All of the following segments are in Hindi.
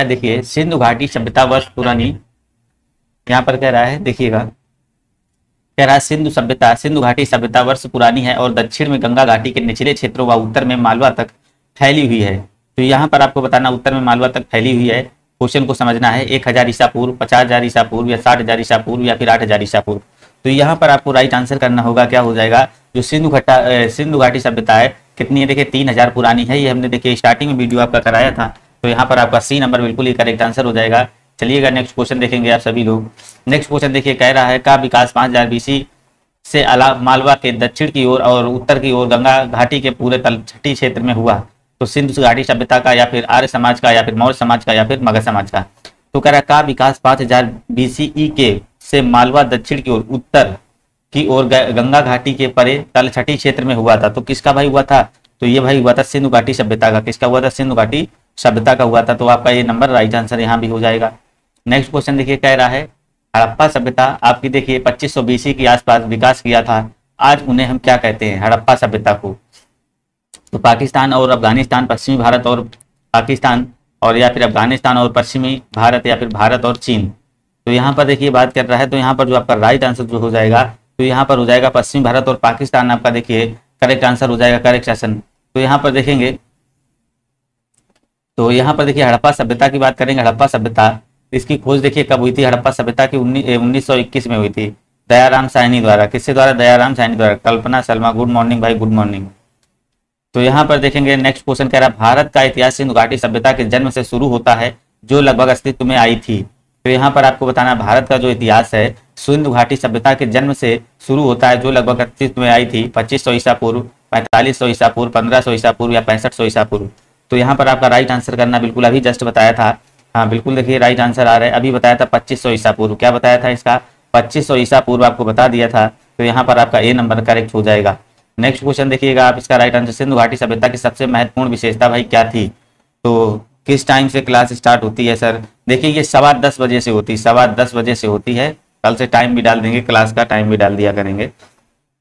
देखिए सिंधु घाटी सभ्यता वर्ष पुरानी, यहाँ पर कह रहा है, देखिएगा कह रहा है सिंधु घाटी सभ्यता वर्ष पुरानी है और दक्षिण में गंगा घाटी के निचले क्षेत्रों व उत्तर में मालवा तक फैली हुई है। तो यहाँ पर आपको बताना उत्तर में मालवा तक फैली हुई है। क्वेश्चन को समझना है 1000 ईसा पूर्व, 50,000 ईसा पूर्व या 60,000 ईसा पूर्व या फिर 8,000 ईसा पूर्व। तो यहाँ पर आपको राइट आंसर करना होगा, क्या हो जाएगा, जो सिंधु घाटी सभ्यता है कितनी है, देखिए 3000 पुरानी है। ये हमने देखिए स्टार्टिंग में वीडियो आपका कराया था। तो यहाँ पर आपका सी नंबर बिल्कुल ही करेक्ट आंसर हो जाएगा। चलिएगा नेक्स्ट क्वेश्चन देखेंगे आप सभी लोग। नेक्स्ट क्वेश्चन देखिए कह रहा है का विकास 5000 बीसी से मालवा के दक्षिण की ओर और उत्तर की ओर गंगा घाटी के पूरे तलछटी क्षेत्र में हुआ। तो सिंधु घाटी सभ्यता का या फिर आर्य समाज का या फिर मौर्य समाज का या फिर मगध समाज का। तो कह रहा है का विकास 5000 बीसीई के से मालवा दक्षिण की ओर उत्तर की ओर गंगा घाटी के परे तलछटी क्षेत्र में हुआ था। तो किसका भाई हुआ था, तो ये भाई हुआ था सिंधु घाटी सभ्यता का। किसका हुआ था, सिंधु घाटी सभ्यता का हुआ था। तो आपका ये नंबर राइट आंसर यहाँ भी हो जाएगा। नेक्स्ट क्वेश्चन देखिए कह रहा है हड़प्पा सभ्यता आपकी देखिए 2500 बीसी के आसपास विकास किया था, आज उन्हें हम क्या कहते हैं, हड़प्पा सभ्यता को। तो पाकिस्तान और अफगानिस्तान, पश्चिमी भारत और पाकिस्तान, और या फिर अफगानिस्तान और पश्चिमी भारत, या फिर भारत और चीन। तो यहाँ पर देखिए बात कर रहा है, तो यहाँ पर जो आपका राइट आंसर जो हो जाएगा, तो यहाँ पर हो जाएगा पश्चिमी भारत और पाकिस्तान आपका देखिए करेक्ट आंसर हो जाएगा, करेक्ट ऑप्शन। तो यहाँ पर देखेंगे, तो यहाँ पर देखिए हड़प्पा सभ्यता की बात करेंगे। हड़प्पा सभ्यता इसकी खोज देखिए कब हुई थी, हड़प्पा सभ्यता की 1921 में हुई थी, दयाराम साहनी द्वारा। किससे द्वारा, दयाराम साहनी द्वारा। कल्पना शर्मा, गुड मॉर्निंग भाई, गुड मॉर्निंग। तो यहाँ पर देखेंगे नेक्स्ट क्वेश्चन कह रहा है भारत का इतिहास सिंधु घाटी सभ्यता के जन्म से शुरू होता है जो लगभग अस्तित्व में आई थी। तो यहाँ पर आपको बताना भारत का जो इतिहास है सिंधु घाटी सभ्यता के जन्म से शुरू होता है जो लगभग अस्तित्व में आई थी 2500 ईसा पूर्व, 4500 ईसा पूर्व, 1500 ईसा पूर्व या 6500 ईसा पूर्व। तो यहाँ पर आपका राइट आंसर करना बिल्कुल अभी जस्ट बताया था, हाँ बिल्कुल देखिए राइट आंसर आ रहा है। अभी बताया था 2500 ईसा पूर्व, क्या बताया था इसका, 2500 ईसा पूर्व आपको बता दिया था। तो यहाँ पर आपका ए नंबर करेक्ट हो जाएगा। नेक्स्ट क्वेश्चन देखिएगा आप, इसका राइट आंसर सिंधु घाटी सभ्यता की सबसे महत्वपूर्ण विशेषता भाई क्या थी। तो किस टाइम से क्लास स्टार्ट होती है सर, देखिए ये 10:15 बजे से होती है, 10:15 बजे से होती है। कल से टाइम भी डाल देंगे, क्लास का टाइम भी डाल दिया करेंगे।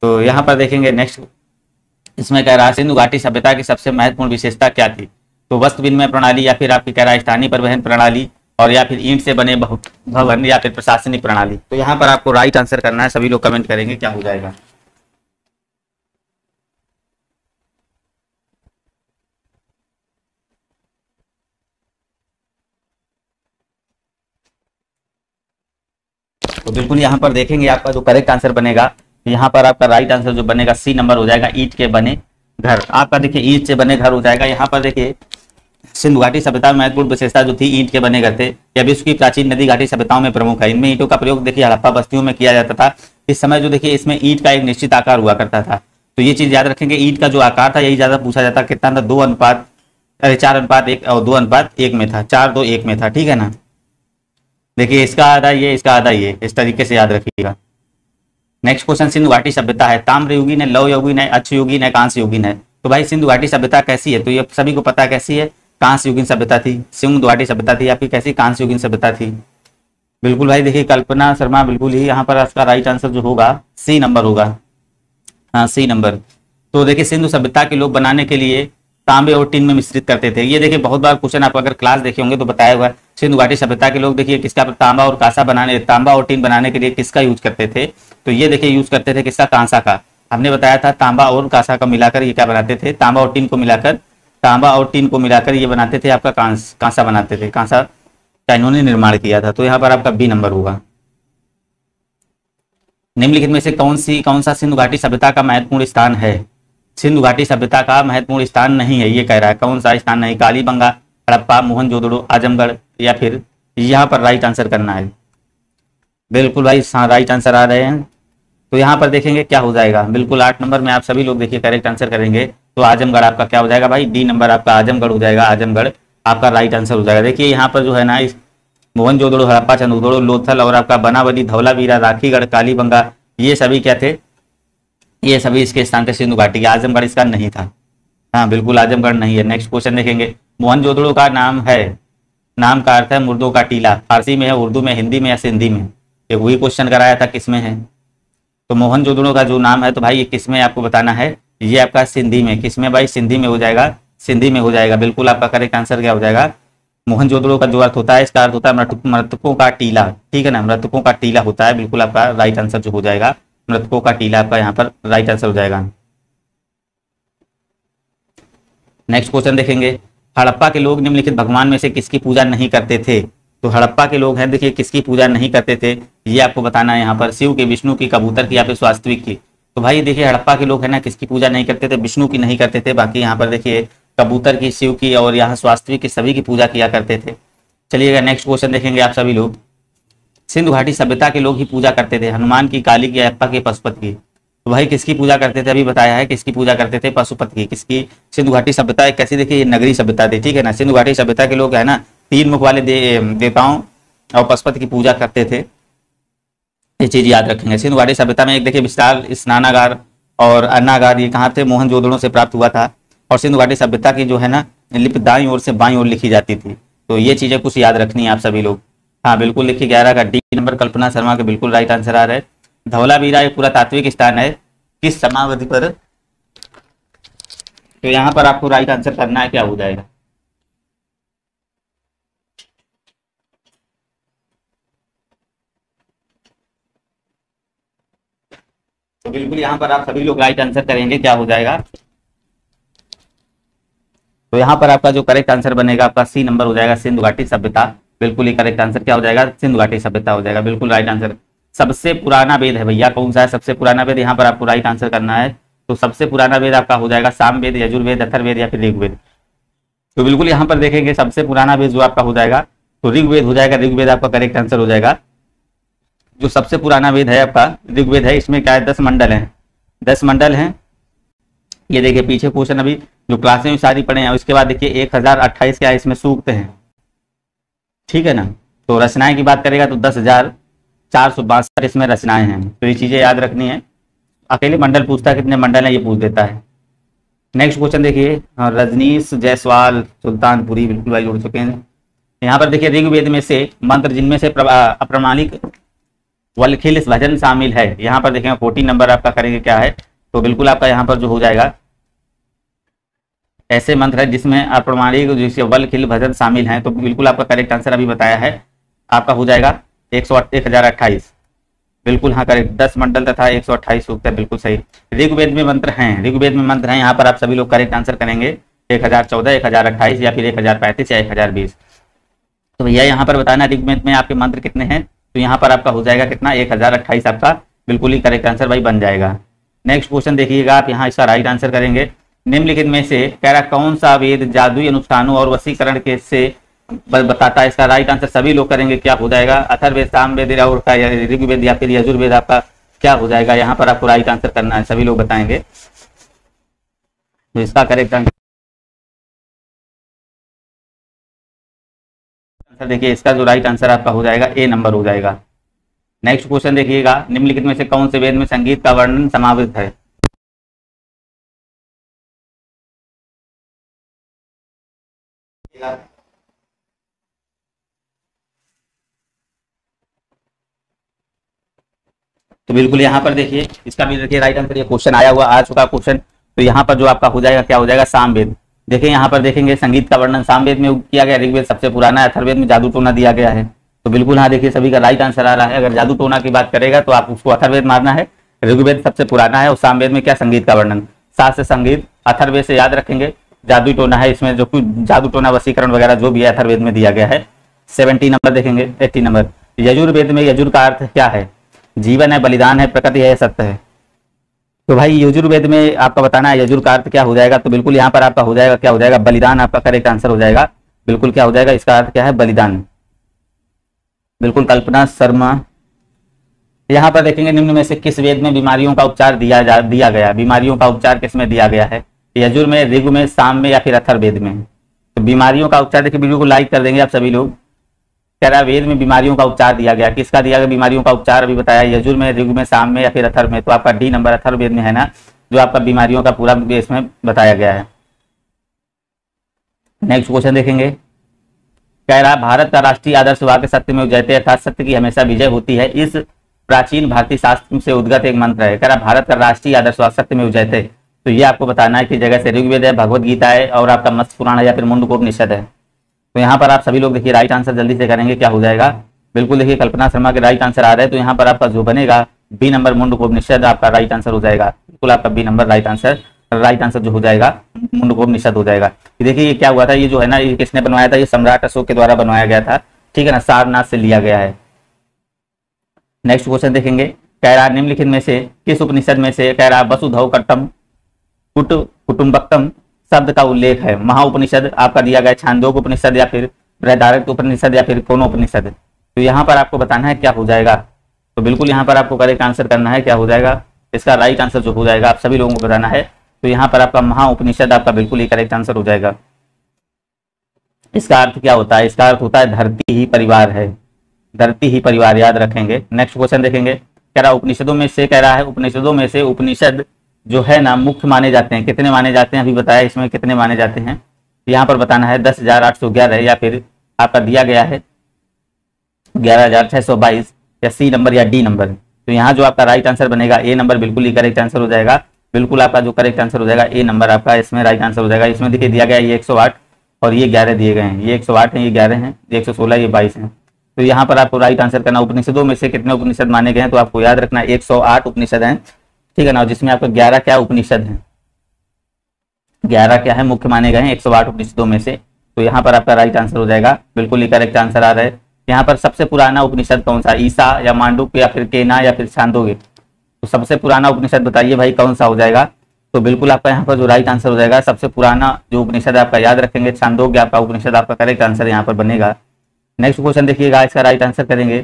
तो यहाँ पर देखेंगे नेक्स्ट, इसमें कह रहा है सिंधु घाटी सभ्यता की सबसे महत्वपूर्ण विशेषता क्या थी। तो वस्तु विनिमय प्रणाली, या फिर आपकी कह रहा है स्थानीय परिवहन प्रणाली, और या फिर ईंट से बने भवन, या फिर प्रशासनिक प्रणाली। तो यहाँ पर आपको राइट आंसर करना है, सभी लोग कमेंट करेंगे क्या हो जाएगा। तो बिल्कुल यहाँ पर देखेंगे आपका जो करेक्ट आंसर बनेगा, यहाँ पर आपका राइट आंसर जो बनेगा सी नंबर हो जाएगा, ईंट के बने घर। आपका देखिए ईंट से बने घर हो जाएगा। यहाँ पर देखिए सिंधु घाटी सभ्यता में महत्वपूर्ण विशेषता जो थी ईंट के बने घर थे। यह विश्व की प्राचीन नदी घाटी सभ्यताओं में प्रमुख है। इनमें ईंटों का प्रयोग देखिए हड़प्पा बस्तियों में किया जाता था। इस समय जो देखिए इसमें ईंट का एक निश्चित आकार हुआ करता था। तो ये चीज याद रखेंगे, ईंट का जो आकार था यही ज्यादा पूछा जाता, कितना था, 4:1 और 2:1 में था, 4:2:1 में था, ठीक है ना। देखिए इसका आधा ये, इसका आधा ये, इस तरीके से याद रखिएगा। नेक्स्ट क्वेश्चन, सिंधु घाटी सभ्यता है ताम्र युगीन है, लौह युगीन है, अक्ष युगीन है, कांस्य युगीन है। तो भाई सिंधु घाटी सभ्यता कैसी है, तो ये सभी को पता है कैसी है, कांस्य युगीन सभ्यता थी। सिंधु घाटी सभ्यता थी आपकी कैसी, कांस्य युगीन सभ्यता थी। बिल्कुल भाई देखिए कल्पना शर्मा, बिल्कुल ही यहाँ पर इसका राइट आंसर जो होगा सी नंबर होगा, हाँ सी नंबर। तो देखिए सिंधु सभ्यता के लोग बनाने के लिए तांबे और टीन में मिश्रित करते थे। ये देखिए बहुत बार क्वेश्चन आप अगर क्लास देखे होंगे तो बताया हुआ है। सिंधु घाटी सभ्यता के लोग देखिए किसका, तांबा और कांसा बनाने, तांबा और टीन बनाने के लिए किसका यूज करते थे, तो ये देखिए यूज करते थे किसका, कांसा का। हमने बताया था तांबा और कांसा का मिलाकर ये क्या बनाते थे, तांबा और टीन को मिलाकर, तांबा और टीन को मिलाकर ये बनाते थे आपका कांसा बनाते थे, कांसा का इन्होंने निर्माण किया था। तो यहाँ पर आपका बी नंबर होगा। निम्नलिखित में से कौन सा सिंधु घाटी सभ्यता का महत्वपूर्ण स्थान है। सिंधु घाटी सभ्यता का महत्वपूर्ण स्थान नहीं है, ये कह रहा है कौन सा स्थान नहीं, कालीबंगा, हड़प्पा, मोहनजोदड़ो, आजमगढ़, या फिर यहाँ पर राइट आंसर करना है। बिल्कुल भाई हाँ राइट आंसर आ रहे हैं। तो यहाँ पर देखेंगे क्या हो जाएगा, बिल्कुल 8 नंबर में आप सभी लोग देखिए करेक्ट आंसर करेंगे। तो आजमगढ़ आपका क्या हो जाएगा भाई, डी नंबर आपका आजमगढ़ हो जाएगा, आजमगढ़ आपका राइट आंसर हो जाएगा। देखिए यहाँ पर जो है ना, इस मोहनजोदड़ो, हड़प्पा, चंद्रगुप्त, लोथल और आपका बनावली, धौलावीरा, राखीगढ़, कालीबंगा, ये सभी क्या थे, ये सभी इसके स्थान थे सिंधु घाटी। आजमगढ़ इसका नहीं था, हाँ बिल्कुल आजमगढ़ नहीं है। नेक्स्ट क्वेश्चन देखेंगे, मोहनजोदड़ो का नाम है, नाम का अर्थ है मुर्दों का टीला, फारसी में है, उर्दू में, हिंदी में या सिंधी में। एक वही क्वेश्चन कराया था किसमें है, तो मोहनजोदड़ो का जो नाम है तो भाई ये किसमें आपको बताना है, ये आपका सिंधी में। किसमें भाई, सिंधी में हो जाएगा, सिंधी में हो जाएगा। बिल्कुल आपका करेक्ट आंसर क्या हो जाएगा, मोहनजोदड़ो का जो अर्थ होता है, इसका अर्थ होता है मृतकों का टीला। ठीक है ना, मृतकों का टीला होता है। बिल्कुल आपका राइट आंसर जो हो जाएगा मृतकों का टीला, आपका यहाँ पर राइट आंसर हो जाएगा। नेक्स्ट क्वेश्चन देखेंगे, हड़प्पा के लोग निम्नलिखित भगवान में से किसकी पूजा नहीं करते थे? तो हड़प्पा के लोग हैं, देखिए किसकी पूजा नहीं करते थे, ये आपको बताना है यहाँ पर। शिव की, विष्णु की, कबूतर की या फिर स्वास्तिक की? तो भाई देखिए हड़प्पा के लोग है ना किसकी पूजा नहीं करते थे? विष्णु की नहीं करते थे। बाकी यहाँ पर देखिए कबूतर की, शिव की और यहाँ स्वास्तिक की, सभी की पूजा किया करते थे। चलिएगा नेक्स्ट क्वेश्चन देखेंगे आप सभी लोग, सिंधु घाटी सभ्यता के लोग ही पूजा करते थे हनुमान की, काली की, अयप्पा की, पशुपति की? तो भाई किसकी पूजा करते थे? अभी बताया है किसकी पूजा करते थे, पशुपति की। किसकी? सिंधु घाटी सभ्यता एक कैसी, देखिए ये नगरी सभ्यता थी। ठीक है ना, सिंधु घाटी सभ्यता के लोग है ना 3 मुख वाले देवताओं और पशुपति की पूजा करते थे। ये चीज याद रखेंगे। सिंधु घाटी सभ्यता में एक देखिए विशाल स्नानागार और अन्नागार, ये कहाँ थे? मोहनजोदड़ो से प्राप्त हुआ था। और सिंधु घाटी सभ्यता की जो है ना लिपि दाईं ओर से बाईं ओर लिखी जाती थी। तो ये चीजें कुछ याद रखनी है आप सभी लोग। हाँ बिल्कुल लिखिए, 11 का डी नंबर कल्पना शर्मा के बिल्कुल राइट आंसर आ रहा है। धौलावीरा एक पूरा तात्विक स्थान है किस समावधि पर? तो यहाँ पर आपको राइट आंसर करना है, क्या हो जाएगा? तो बिल्कुल यहाँ पर आप सभी लोग राइट आंसर करेंगे, क्या हो जाएगा? तो यहाँ पर आपका जो करेक्ट आंसर बनेगा आपका सी नंबर हो जाएगा, सिंधु घाटी सभ्यता। बिल्कुल ही करेक्ट आंसर क्या हो जाएगा? सिंधु घाटी सभ्यता हो जाएगा, बिल्कुल राइट आंसर। सबसे पुराना वेद है भैया, कौन सा है सबसे पुराना वेद? यहाँ पर आपको राइट आंसर करना है। तो सबसे पुराना वेद आपका हो जाएगा सामवेद, यजुर्वेद, अथर्ववेद या फिर ऋग्वेद। तो बिल्कुल यहाँ पर देखेंगे सबसे पुराना वेद जो आपका हो जाएगा तो ऋग्वेद हो जाएगा। ऋग्वेद आपका करेक्ट आंसर हो जाएगा। जो सबसे पुराना वेद है आपका ऋग्वेद है। इसमें क्या है? 10 मंडल हैं, 10 मंडल हैं। ये देखिए पीछे क्वेश्चन अभी जो क्लासें में सारी पढ़े हैं, उसके बाद देखिए 1028 क्या है इसमें सूक्त हैं। ठीक है ना, तो रचनाएं की बात करेगा तो 10,462 इसमें रचनाएं हैं। तो ये चीजें याद रखनी है। अकेले मंडल पूछता है कितने मंडल है, ये पूछ देता है। नेक्स्ट क्वेश्चन देखिए, रजनीश जायसवाल सुल्तानपुरी बिल्कुल भाई जुड़ चुके हैं। यहाँ पर देखिए ऋग्वेद में से मंत्र जिनमें से अप्रमाणिक वलखिल भजन शामिल है, यहाँ पर देखेंगे 14 नंबर आपका करेंगे क्या है? तो बिल्कुल आपका यहाँ पर जो हो जाएगा ऐसे मंत्र है जिसमें अप्रमाणिक जिससे वलखिल भजन शामिल हैं। तो बिल्कुल आपका करेक्ट आंसर अभी बताया है आपका हो जाएगा 1028। बिल्कुल हाँ करेक्ट, 10 मंडल तथा 128 सूक्त है, बिल्कुल सही। ऋग्वेद में मंत्र हैं, ऋग्वेद में मंत्र हैं, यहाँ पर आप सभी लोग करेक्ट आंसर करेंगे 1014, 1028 या फिर 1035 या 1020। तो भैया यहाँ पर बताना ऋग्वेद में आपके मंत्र कितने हैं? तो यहाँ पर आपका हो जाएगा कितना? 1028 आपका बिल्कुल ही करेक्ट आंसर भाई बन जाएगा। नेक्स्ट क्वेश्चन देखिएगा आप, यहाँ इसका राइट आंसर करेंगे। निम्नलिखित में से कह रहा कौन सा वेद जादुई अनुष्ठानों और वशीकरण के से बताता है? इसका राइट आंसर सभी लोग करेंगे, क्या हो जाएगा? अथर्ववेद, सामवेद और ऋग्वेद या फिर यजुर्वेद आपका क्या हो जाएगा? यहाँ पर आपको राइट आंसर करना है, सभी लोग बताएंगे। तो इसका करेक्ट आंसर देखिए, इसका जो राइट आंसर आपका हो जाएगा ए नंबर हो जाएगा। नेक्स्ट क्वेश्चन देखिएगा, निम्नलिखित में से कौन से वेद में संगीत का वर्णन समावित है? तो बिल्कुल यहाँ पर देखिए इसका भी देखिए राइट आंसर, ये क्वेश्चन आया हुआ आ चुका क्वेश्चन। तो यहाँ पर जो आपका हो जाएगा क्या हो जाएगा? सामवेद। देखिए यहाँ पर देखेंगे संगीत का वर्णन सामवेद में किया गया, ऋग्वेद सबसे पुराना है, अथर्ववेद में जादू टोना दिया गया है। तो बिल्कुल हाँ देखिए सभी का राइट आंसर आ रहा है। अगर जादू टोना की बात करेगा तो आप उसको अथर्ववेद मारना है, ऋग्वेद सबसे पुराना है और सामवेद में क्या? संगीत का वर्णन, साथ से संगीत। अथर्ववेद से याद रखेंगे जादू टोना है, इसमें जो कुछ जादू टोना वशीकरण वगैरह जो भी है अथर्ववेद में दिया गया है। 70 नंबर देखेंगे, 80 नंबर। यजुर्वेद में यजुर का अर्थ क्या है? जीवन है, बलिदान है, प्रकृति है, सत्य है? तो भाई यजुर्वेद में आपका बताना है यजुर का अर्थ क्या हो जाएगा? तो बिल्कुल यहाँ पर आपका हो जाएगा क्या हो जाएगा? बलिदान आपका करेक्ट आंसर हो जाएगा। बिल्कुल क्या हो जाएगा? इसका अर्थ क्या है? बलिदान। बिल्कुल कल्पना शर्मा। यहाँ पर देखेंगे निम्न में से किस वेद में बीमारियों का उपचार दिया गया? बीमारियों का उपचार किस में दिया गया है? यजुर में, ऋग में, साम में या फिर अथर्ववेद में? तो बीमारियों का उपचार देखिए वीडियो को लाइक कर देंगे आप सभी लोग। कह रहा है वेद में बीमारियों का उपचार दिया गया, किसका दिया गया बीमारियों का उपचार? अभी बताया यजुर में, ऋग में, साम में या फिर अथर्व में? तो आपका डी नंबर अथर्ववेद में है ना, जो आपका बीमारियों का पूरा बेस में बताया गया है। नेक्स्ट क्वेश्चन देखेंगे, कह रहा भारत का राष्ट्रीय आदर्श वाक्य सत्य में जयते, अर्थात सत्य की हमेशा विजय होती है, इस प्राचीन भारतीय शास्त्र से उद्गत एक मंत्र है। कह रहा भारत का राष्ट्रीय आदर्श वाक्य सत्य में जयते। तो ये आपको बताना है कि जगह से ऋग्वेद है, भगवत गीता है और आपका मत्स्य पुराण है या फिर मुंडकोपनिषद है। तो यहाँ पर आप सभी लोग देखिए राइट आंसर जल्दी से करेंगे, क्या हो जाएगा। बिल्कुल देखिए कल्पना शर्मा के राइट आंसर आ रहा है, तो यहाँ पर आपका जो बनेगा बी नंबर मुंडकोपनिषद आपका राइट आंसर हो जाएगा। बिल्कुल आपका बी नंबर राइट आंसर जो हो जाएगा मुंडकोपनिषद हो जाएगा। देखिए ये क्या हुआ था, ये जो है ना ये किसने बनवाया था, ये सम्राट अशोक के द्वारा बनवाया गया था, ठीक है ना, सारनाथ से लिया गया है। नेक्स्ट क्वेश्चन देखेंगे, कह रहा निम्नलिखित में से किस उपनिषद में से कह रहा वसुधैव कुटुंबकम शब्द का उल्लेख है। महाउपनिषद आपका दिया गया छांदोग्य उपनिषद या फिर बृहदारण्यक उपनिषद या फिर कोनो उपनिषद। तो यहाँ पर आपको बताना है क्या हो जाएगा। तो बिल्कुल यहाँ पर आपको करेक्ट आंसर करना है, क्या हो जाएगा, इसका राइट आंसर जो हो जाएगा आप सभी लोगों को बताना है। तो यहाँ पर आपका महाउपनिषद आपका बिल्कुल ही करेक्ट आंसर हो जाएगा। इसका अर्थ क्या होता है, इसका अर्थ होता है धरती ही परिवार है, धरती ही परिवार, याद रखेंगे। नेक्स्ट क्वेश्चन देखेंगे, कह रहा उपनिषदों में से कह रहा है उपनिषदों में से उपनिषद जो है ना मुख्य माने जाते हैं, कितने माने जाते हैं, अभी बताया इसमें कितने माने जाते हैं। यहाँ पर बताना है 10,811 या फिर आपका दिया गया है 11,622 या सी नंबर या डी नंबर। तो यहाँ जो आपका राइट आंसर बनेगा ए नंबर बिल्कुल ही करेक्ट आंसर हो जाएगा। बिल्कुल आपका जो करेक्ट आंसर हो जाएगा ए नंबर आपका इसमें राइट आंसर हो जाएगा। इसमें देखिए दिया गया ये 108 और ये 11 दिए गए हैं, ये 108 है, ये 11 हैं, ये 116, ये 22 है। तो यहाँ पर आपको राइट आंसर करना उपनिषदों में से कितने उपनिषद माने गए हैं, तो आपको याद रखना 108 उपनिषद हैं, ठीक है ना, जिसमें आपको 11 क्या उपनिषद हैं, 11 क्या है मुख्य माने गए हैं 108 उपनिषदों में से। तो यहाँ पर आपका राइट आंसर हो जाएगा, बिल्कुल ही करेक्ट आंसर आ रहा है। यहाँ पर सबसे पुराना उपनिषद कौन सा, ईसा या मांडुक्य या फिर केना या फिर छांदोग्य। तो सबसे पुराना उपनिषद बताइए भाई कौन सा हो जाएगा। तो बिल्कुल आपका यहाँ पर जो राइट आंसर हो जाएगा सबसे पुराना जो उपनिषद आपका याद रखेंगे छांदोग्य आपका उपनिषद आपका करेक्ट आंसर यहाँ पर बनेगा। नेक्स्ट क्वेश्चन देखिएगा, इसका राइट आंसर करेंगे,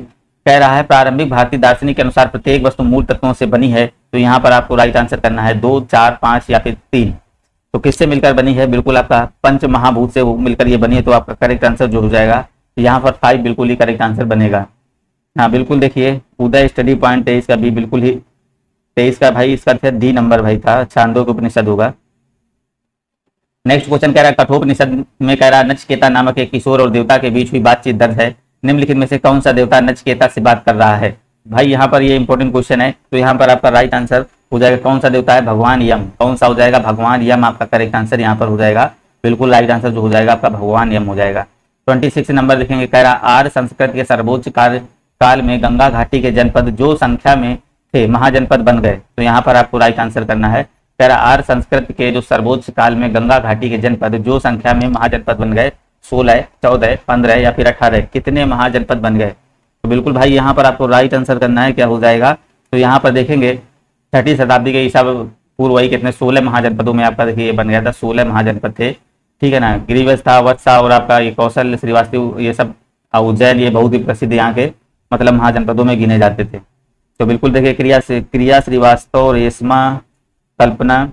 कह रहा है प्रारंभिक भारतीय दार्शनिक के अनुसार प्रत्येक वस्तु मूल तत्वों से बनी है। तो यहाँ पर आपको राइट आंसर करना है 2, 4, 5 या फिर 3। तो किससे मिलकर बनी है, बिल्कुल आपका पंच महाभूत से मिलकर ये बनी है। तो आपका करेक्ट आंसर जो हो जाएगा यहाँ पर 5 बिल्कुल ही करेक्ट आंसर बनेगा। हाँ बिल्कुल देखिए उदय स्टडी पॉइंट 23 का भी बिल्कुल ही 23 का भाई इसका डी नंबर भाई था, छांदोग्य उपनिषद होगा। नेक्स्ट क्वेश्चन कह रहा है कठोपनिषद में कह रहा है नचिकेता नामक एक किशोर और देवता के बीच हुई बातचीत दर्ज है, निम्नलिखित में से कौन सा देवता नचिकेता से बात कर रहा है। भाई यहाँ पर ये इंपॉर्टेंट क्वेश्चन है, तो यहाँ पर आपका राइट आंसर हो जाएगा कौन सा देवता है, भगवान यम। कौन सा हो जाएगा, भगवान यम आपका करेक्ट आंसर यहाँ पर हो जाएगा। बिल्कुल राइट आंसर जो हो जाएगा आपका भगवान यम हो जाएगा। 26 नंबर देखेंगे, कह रहा आर्य संस्कृत के सर्वोच्च काल में गंगा घाटी के जनपद जो संख्या में थे महाजनपद बन गए। तो यहाँ पर आपको राइट आंसर करना है, कह रहा आर्य संस्कृत के जो सर्वोच्च काल में गंगा घाटी के जनपद जो संख्या में महाजनपद बन गए, 16, 14, 15 या फिर 18, कितने महाजनपद बन गए। तो बिल्कुल भाई यहाँ पर आपको राइट आंसर करना है, क्या हो जाएगा। तो यहाँ पर देखेंगे 6ठी शताब्दी के ईसा पूर्व वही कितने 16 महाजनपदों में आपका देखिए ये बन गया था, 16 महाजनपद थे, ठीक है ना। गिरिवंश था, वत्सा और आपका ये कौशल श्रीवास्तव, ये सब उज्जैन, ये बहुत ही प्रसिद्ध यहाँ के मतलब महाजनपदों में गिने जाते थे। तो बिल्कुल देखिए क्रिया श्रीवास्तव, रेशमा, कल्पना।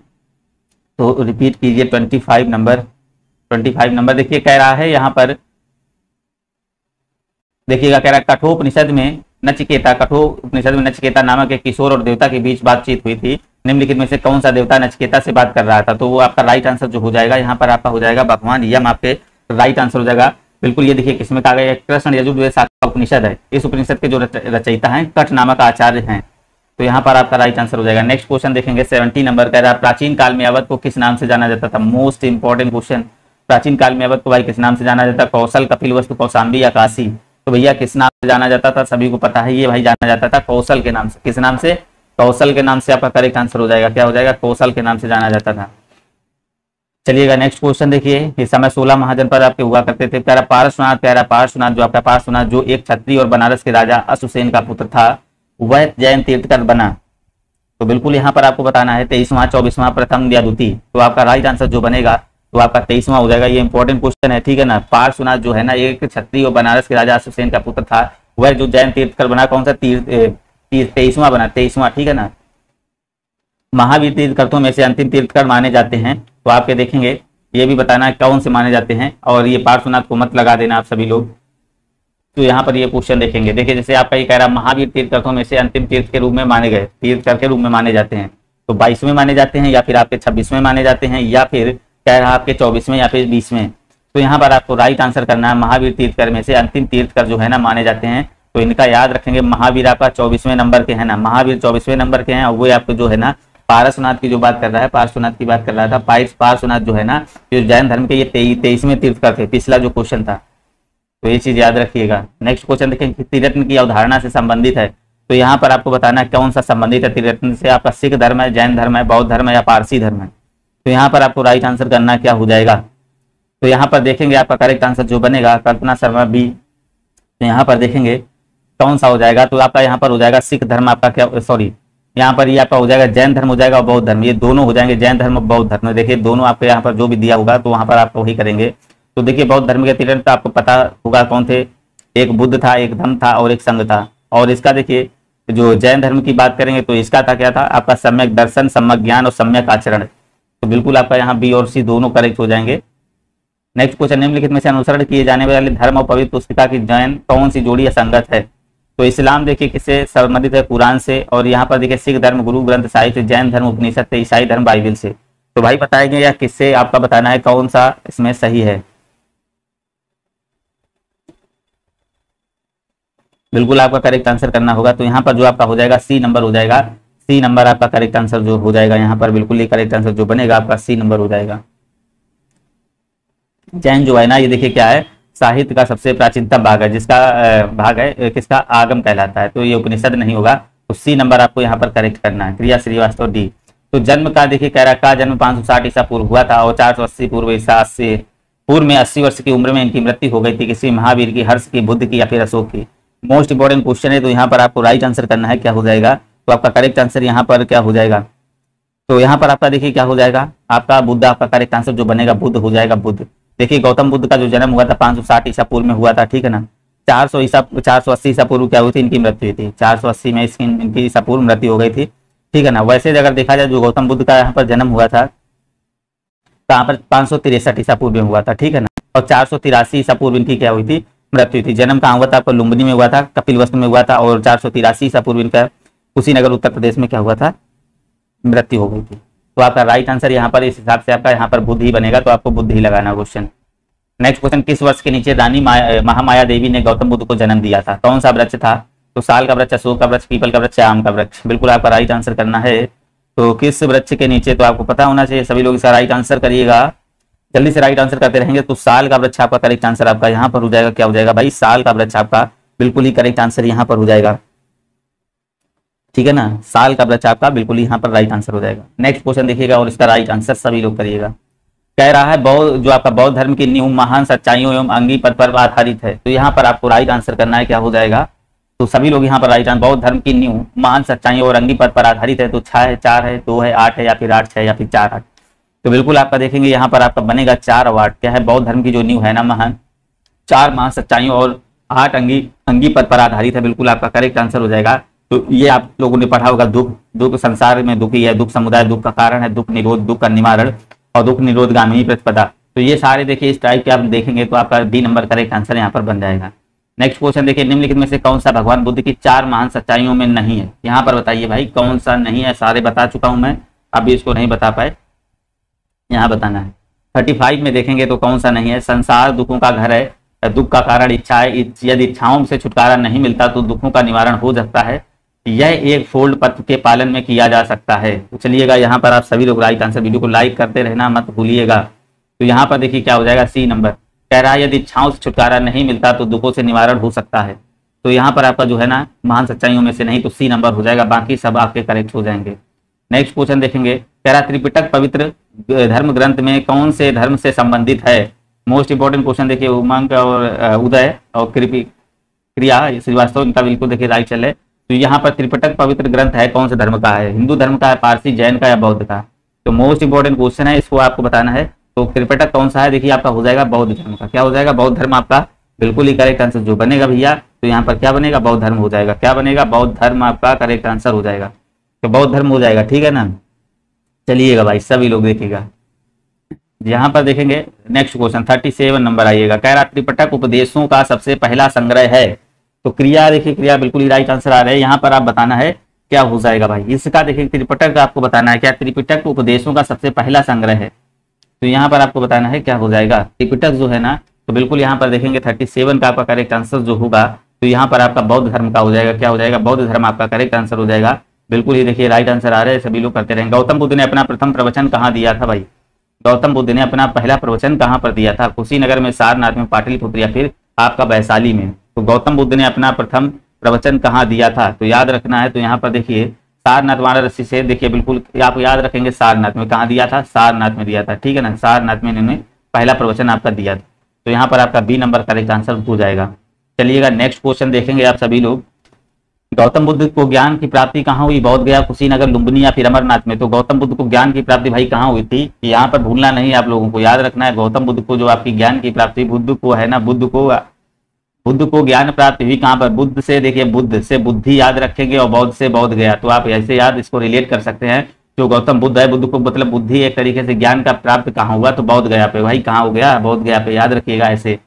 तो रिपीट कीजिए 25 नंबर देखिए कह रहा है यहाँ पर देखिएगा, कह रहा है कठोपनिषद में नचिकेता नामक एक किशोर और देवता के बीच बातचीत हुई थी, निम्नलिखित में से कौन सा देवता नचिकेता से बात कर रहा था। तो वो आपका राइट आंसर जो हो जाएगा यहाँ पर आपका हो जाएगा भगवान यम, आपके राइट आंसर हो जाएगा। बिल्कुल ये देखिए किसमें कहा गया, कृष्ण यजुर्वेद शाखा उपनिषद है, इस उपनिषद के जो रचयिता हैं कठ नामक आचार्य हैं। तो यहाँ पर आपका राइट आंसर हो जाएगा। नेक्स्ट क्वेश्चन देखेंगे 70 नंबर, कह रहा है प्राचीन काल में अवध को किस नाम से जाना जाता था। मोस्ट इंपॉर्टेंट क्वेश्चन, प्राचीन काल में अवध को भाई किस नाम से जाना जाता, कौशल, कपिलवस्तु, कौशाम्बी या काशी। तो भैया किस नाम से जाना जाता था, सभी को पता है ये भाई जाना जाता था कौशल के नाम से। किस नाम से, कौशल के नाम से आपका करेक्ट आंसर हो जाएगा, क्या हो जाएगा, कौशल के नाम से जाना जाता था। चलिएगा नेक्स्ट क्वेश्चन देखिए, इस समय 16 महाजनपद आपके हुआ करते थे। प्यारा पार्श्वनाथ जो आपका पार्श्वनाथ जो एक क्षत्रिय और बनारस के राजा अश्वसेन का पुत्र था, वह जैन तीर्थकर बना। तो बिल्कुल यहाँ पर आपको बताना है 23वां, 24वां, प्रथम या द्वितीय। तो आपका राइट आंसर जो बनेगा तो आपका 23वां हो जाएगा। ये इंपॉर्टेंट क्वेश्चन है, ठीक है ना। पार्श्वनाथ जो है ना एक क्षत्रिय और बनारस के राजा अश्वसेन का पुत्र था, वह जो जैन तीर्थकर बना, कौन सा 23वां बना, 23वां, ठीक है ना। महावीर तीर्थकरों में से अंतिम तीर्थकर माने जाते हैं। तो आपके देखेंगे ये भी बताना है कौन से माने जाते हैं, और ये पार्श्वनाथ को मत लगा देना आप सभी लोग। तो यहाँ पर ये क्वेश्चन देखेंगे, देखिए जैसे आपका ये कह रहा है महावीर तीर्थकरों में से अंतिम तीर्थ के रूप में माने गए, तीर्थकर के रूप में माने जाते हैं। तो 22वें माने जाते हैं या फिर आपके 26वें माने जाते हैं या फिर कह रहा आपके 24वें या फिर 20वें। तो यहाँ पर आपको राइट आंसर करना है महावीर तीर्थकर में से अंतिम तीर्थकर जो है ना माने जाते हैं। तो इनका याद रखेंगे, महावीर आपका 24वें नंबर के है ना, महावीर 24वें नंबर के हैं, और वो आपको जो है ना पार्श्वनाथ की जो बात कर रहा है, पार्श्वनाथ की बात कर रहा था। पार्श्वनाथ जो है ना, जो जैन धर्म के ये 23वें तीर्थंकर थे, पिछला जो क्वेश्चन था, तो ये चीज याद रखिएगा। नेक्स्ट क्वेश्चन देखें, त्रिरत्न की अवधारणा से संबंधित है, तो यहाँ पर आपको बताना है कौन सा संबंधित है त्रिरत्न से। आपका सिख धर्म है, जैन धर्म है, बौद्ध धर्म है या पारसी धर्म है। तो यहाँ पर आपको राइट आंसर करना क्या हो जाएगा। तो यहाँ पर देखेंगे आपका करेक्ट आंसर जो बनेगा, कल्पना शर्मा बी। तो यहाँ पर देखेंगे कौन सा हो जाएगा, तो आपका यहाँ पर हो जाएगा सिख धर्म, आपका क्या, सॉरी, यहाँ पर ये आपका हो जाएगा जैन धर्म हो जाएगा और बौद्ध धर्म, ये दोनों हो जाएंगे, जैन धर्म और बौद्ध धर्म। देखिए दोनों आपके यहाँ पर जो भी दिया होगा तो वहां पर आप वही करेंगे। तो देखिए बौद्ध धर्म के तीर्थंकर आपको पता होगा कौन थे, एक बुद्ध था, एक धम्म था और एक संघ था। और इसका देखिए जो जैन धर्म की बात करेंगे तो इसका था क्या था, आपका सम्यक दर्शन, सम्यक ज्ञान और सम्यक आचरण। तो बिल्कुल आपका यहाँ बी और सी दोनों करेक्ट हो जाएंगे। नेक्स्ट क्वेश्चन, निम्नलिखित में से अनुसरण किए जाने वाले धर्म और पवित्र पुस्तिका की जैन कौन सी जोड़ी असंगत है। तो इस्लाम देखिए किससे संबंधित है, कुरान से। और यहाँ पर देखिए सिख धर्म गुरु ग्रंथ साहिब से, जैन धर्म उपनिषद से, ईसाई धर्म बाइबल से। तो भाई बताएंगे या किससे, आपका बताना है कौन सा इसमें सही है। बिल्कुल आपका करेक्ट आंसर करना होगा। तो यहाँ पर जो आपका हो जाएगा सी नंबर हो जाएगा, सी नंबर आपका करेक्ट आंसर जो हो जाएगा। यहाँ पर बिल्कुल ही करेक्ट आंसर जो बनेगा आपका सी नंबर हो जाएगा। जैन जो है ना, ये देखिए क्या है, साहित्य का सबसे प्राचीनतम भाग है, जिसका भाग है किसका, आगम कहलाता है। तो ये उपनिषद नहीं होगा। तो सी नंबर आपको यहाँ पर करेक्ट करना है। क्रिया श्रीवास्तव डी। तो जन्म का देखिए कह रहा का जन्म 560 ईसा पूर्व हुआ था और 480 पूर्व ईसा से पूर्व में 80 वर्ष की उम्र में इनकी मृत्यु हो गई थी। किसी महावीर की, हर्ष की, बुद्ध की या फिर अशोक की। मोस्ट इंपॉर्टेंट क्वेश्चन है, तो यहाँ पर आपको राइट आंसर करना है क्या हो जाएगा। तो आपका करेक्ट आंसर यहाँ पर क्या हो जाएगा, तो यहाँ पर आपका देखिए क्या हो जाएगा, आपका बुद्ध, आपका करेक्ट आंसर जो बनेगा बुद्ध हो जाएगा, बुद्ध। देखिए गौतम बुद्ध का जो जन्म हुआ था 560 ईसा पूर्व में हुआ था, ठीक है ना। 480 ईसा पूर्व क्या हुई थी, इनकी मृत्यु हुई थी। 480 में इनकी ईसा पूर्व मृत्यु हो गई थी, ठीक है ना। वैसे अगर देखा जाए जो गौतम बुद्ध का यहाँ पर जन्म हुआ था कहाँ पर, 563 ईसा पूर्व में हुआ था, ठीक है ना। और 483 ईसा पूर्व इनकी क्या हुई थी, मृत्यु हुई थी। जन्म कहाँ हुआ था, आपको लुम्बिनी में हुआ था, कपिलवस्तु में हुआ था। और 483 ईसा पूर्व इनका कुशीनगर उत्तर प्रदेश में क्या हुआ था, मृत्यु हो गई थी। तो आपका राइट आंसर यहाँ पर इस हिसाब से आपका यहाँ पर बुद्ध ही बनेगा। तो आपको बुद्ध ही लगाना क्वेश्चन। नेक्स्ट क्वेश्चन, किस वर्ष के नीचे रानी महामाया देवी ने गौतम बुद्ध को जन्म दिया था, कौन सा वृक्ष था। तो साल का वृक्ष, अशोक का वृक्ष, पीपल का वृक्ष, आम का वृक्ष। बिल्कुल आपका राइट आंसर करना है। तो किस वृक्ष के नीचे, तो आपको पता होना चाहिए, सभी लोग इसका राइट आंसर करिएगा, जल्दी से राइट आंसर करते रहेंगे। तो साल का वृक्ष आपका करेक्ट आंसर आपका यहाँ पर हो जाएगा। क्या हो जाएगा भाई, साल का वृक्ष आपका बिल्कुल ही करेक्ट आंसर यहाँ पर हो जाएगा, ठीक है ना। साल का वृक्ष आपका बिल्कुल यहाँ पर राइट आंसर हो जाएगा। नेक्स्ट क्वेश्चन देखिएगा और इसका राइट आंसर सभी लोग करिएगा। कह रहा है बौद्ध, जो आपका बौद्ध धर्म की नींव महान सच्चाइयों एवं अंगी पद पर आधारित है। तो यहाँ पर आपको राइट आंसर करना है, क्या हो जाएगा। तो सभी लोग यहाँ पर राइट आंसर, बौद्ध धर्म की नींव महान सच्चाइयों और अंगी पद पर आधारित है। तो 6 है, 4 है, 2 है, 8 है या फिर 8 है या फिर 4 8। तो बिल्कुल आपका देखेंगे यहाँ पर आपका बनेगा 4 और 8। क्या है, बौद्ध धर्म की जो नींव है ना महान, 4 महान सच्चाइयों और 8 अंगी पद पर आधारित है। बिल्कुल आपका करेक्ट आंसर हो जाएगा। तो ये आप लोगों ने पढ़ा होगा, दुख संसार में दुख ही है, दुख समुदाय दुख का कारण है, दुख निरोध दुख का निवारण और दुख निरोध गामिनी प्रतिपदा। तो ये सारे देखिए इस टाइप के आप देखेंगे तो आपका डी नंबर करेक्ट आंसर यहाँ पर बन जाएगा। नेक्स्ट क्वेश्चन देखिए, निम्नलिखित में से कौन सा भगवान बुद्ध की 4 महान सच्चाइयों में नहीं है। यहाँ पर बताइए भाई कौन सा नहीं है। सारे बता चुका हूं मैं, अभी इसको नहीं बता पाए, यहाँ बताना है। 35 में देखेंगे तो कौन सा नहीं है, संसार दुखों का घर है, दुख का कारण इच्छा है, यदि इच्छाओं से छुटकारा नहीं मिलता तो दुखों का निवारण हो सकता है, यह एक फोल्ड पत्र के पालन में किया जा सकता है। तो चलिएगा यहाँ पर आप सभी लोग राइट आंसर, वीडियो को लाइक करते रहना मत भूलिएगा। तो यहाँ पर देखिए क्या हो जाएगा, सी नंबर। कह रहा है यदि इच्छाओं से छुटकारा नहीं मिलता तो दुखों से निवारण हो सकता है। तो यहाँ पर आपका जो है ना महान सच्चाइयों में से नहीं, तो सी नंबर हो जाएगा, बाकी सब आपके करेक्ट हो जाएंगे। नेक्स्ट क्वेश्चन देखेंगे, कह रहा त्रिपिटक पवित्र धर्म ग्रंथ में कौन से धर्म से संबंधित है। मोस्ट इंपॉर्टेंट क्वेश्चन देखिए, उमंग और उदय और क्रिया श्रीवास्तव, इनका बिल्कुल देखिए राइट चले। तो यहाँ पर त्रिपिटक पवित्र ग्रंथ है कौन से धर्म का है, हिंदू धर्म का है, पारसी, जैन का या बौद्ध का। तो मोस्ट इंपॉर्टेंट क्वेश्चन है, इसको आपको बताना है। तो त्रिपिटक कौन सा है, देखिए आपका हो जाएगा बौद्ध धर्म का। क्या हो जाएगा, बौद्ध धर्म आपका बिल्कुल ही करेक्ट आंसर जो बनेगा भैया। तो यहाँ पर क्या बनेगा, बौद्ध धर्म हो जाएगा। क्या बनेगा, बौद्ध धर्म आपका करेक्ट आंसर हो जाएगा। तो बौद्ध धर्म हो जाएगा, ठीक है ना। चलिएगा भाई सभी लोग देखिएगा, यहाँ पर देखेंगे नेक्स्ट क्वेश्चन 37 नंबर आइएगा। कह रहा त्रिपिटक उपदेशों का सबसे पहला संग्रह है। तो क्रिया देखिए, क्रिया बिल्कुल ही राइट आंसर आ रहा है। यहाँ पर आप बताना है क्या हो जाएगा भाई, इसका देखिए त्रिपिटक आपको बताना है क्या त्रिपिटक उपदेशों का सबसे पहला संग्रह है। तो यहाँ पर आपको बताना है क्या हो जाएगा, त्रिपिटक जो है ना, तो बिल्कुल यहाँ पर देखेंगे 37 का आपका करेक्ट आंसर जो होगा, तो यहाँ पर आपका बौद्ध धर्म का हो जाएगा। क्या हो जाएगा, बौद्ध धर्म आपका करेक्ट आंसर हो जाएगा। बिल्कुल ही देखिए राइट आंसर आ रहे हैं, सभी लोग करते रहेंगे। गौतम बुद्ध ने अपना प्रथम प्रवचन कहाँ दिया था भाई? गौतम बुद्ध ने अपना पहला प्रवचन कहाँ पर दिया था? कुशीनगर में, सारनाथ में, पाटलिपुत्र या फिर आपका वैशाली में? तो गौतम बुद्ध ने अपना प्रथम प्रवचन कहाँ दिया था? तो याद रखना है, तो यहाँ पर देखिए सारनाथ वाराणसी से, देखिए बिल्कुल आप याद रखेंगे सारनाथ में। कहाँ दिया था? सारनाथ में दिया था, ठीक है ना, सारनाथ में इन्होंने पहला प्रवचन आपका दिया था। तो यहाँ पर आपका बी नंबर करेक्ट आंसर हो जाएगा। चलिएगा नेक्स्ट क्वेश्चन देखेंगे आप सभी लोग। गौतम बुद्ध को ज्ञान की प्राप्ति कहाँ हुई? बोध गया, कुशीनगर, लुम्बिनी या फिर अमरनाथ में? तो गौतम बुद्ध को ज्ञान की प्राप्ति भाई कहाँ हुई थी? यहाँ पर भूलना नहीं, आप लोगों को याद रखना है। गौतम बुद्ध को जो आपकी ज्ञान की प्राप्ति बुद्ध को है ना, बुद्ध को ज्ञान प्राप्त हुई कहाँ पर? बुद्ध से, देखिए बुद्ध से बुद्धि याद रखेंगे और बौद्ध से बौद्ध गया, तो आप ऐसे याद इसको रिलेट कर सकते हैं। जो गौतम बुद्ध है, बुद्ध को मतलब बुद्धि एक तरीके से ज्ञान का प्राप्त कहाँ हुआ? तो बौद्ध गया पे भाई। कहाँ हो गया? बौद्ध गया पे, याद रखिएगा ऐसे,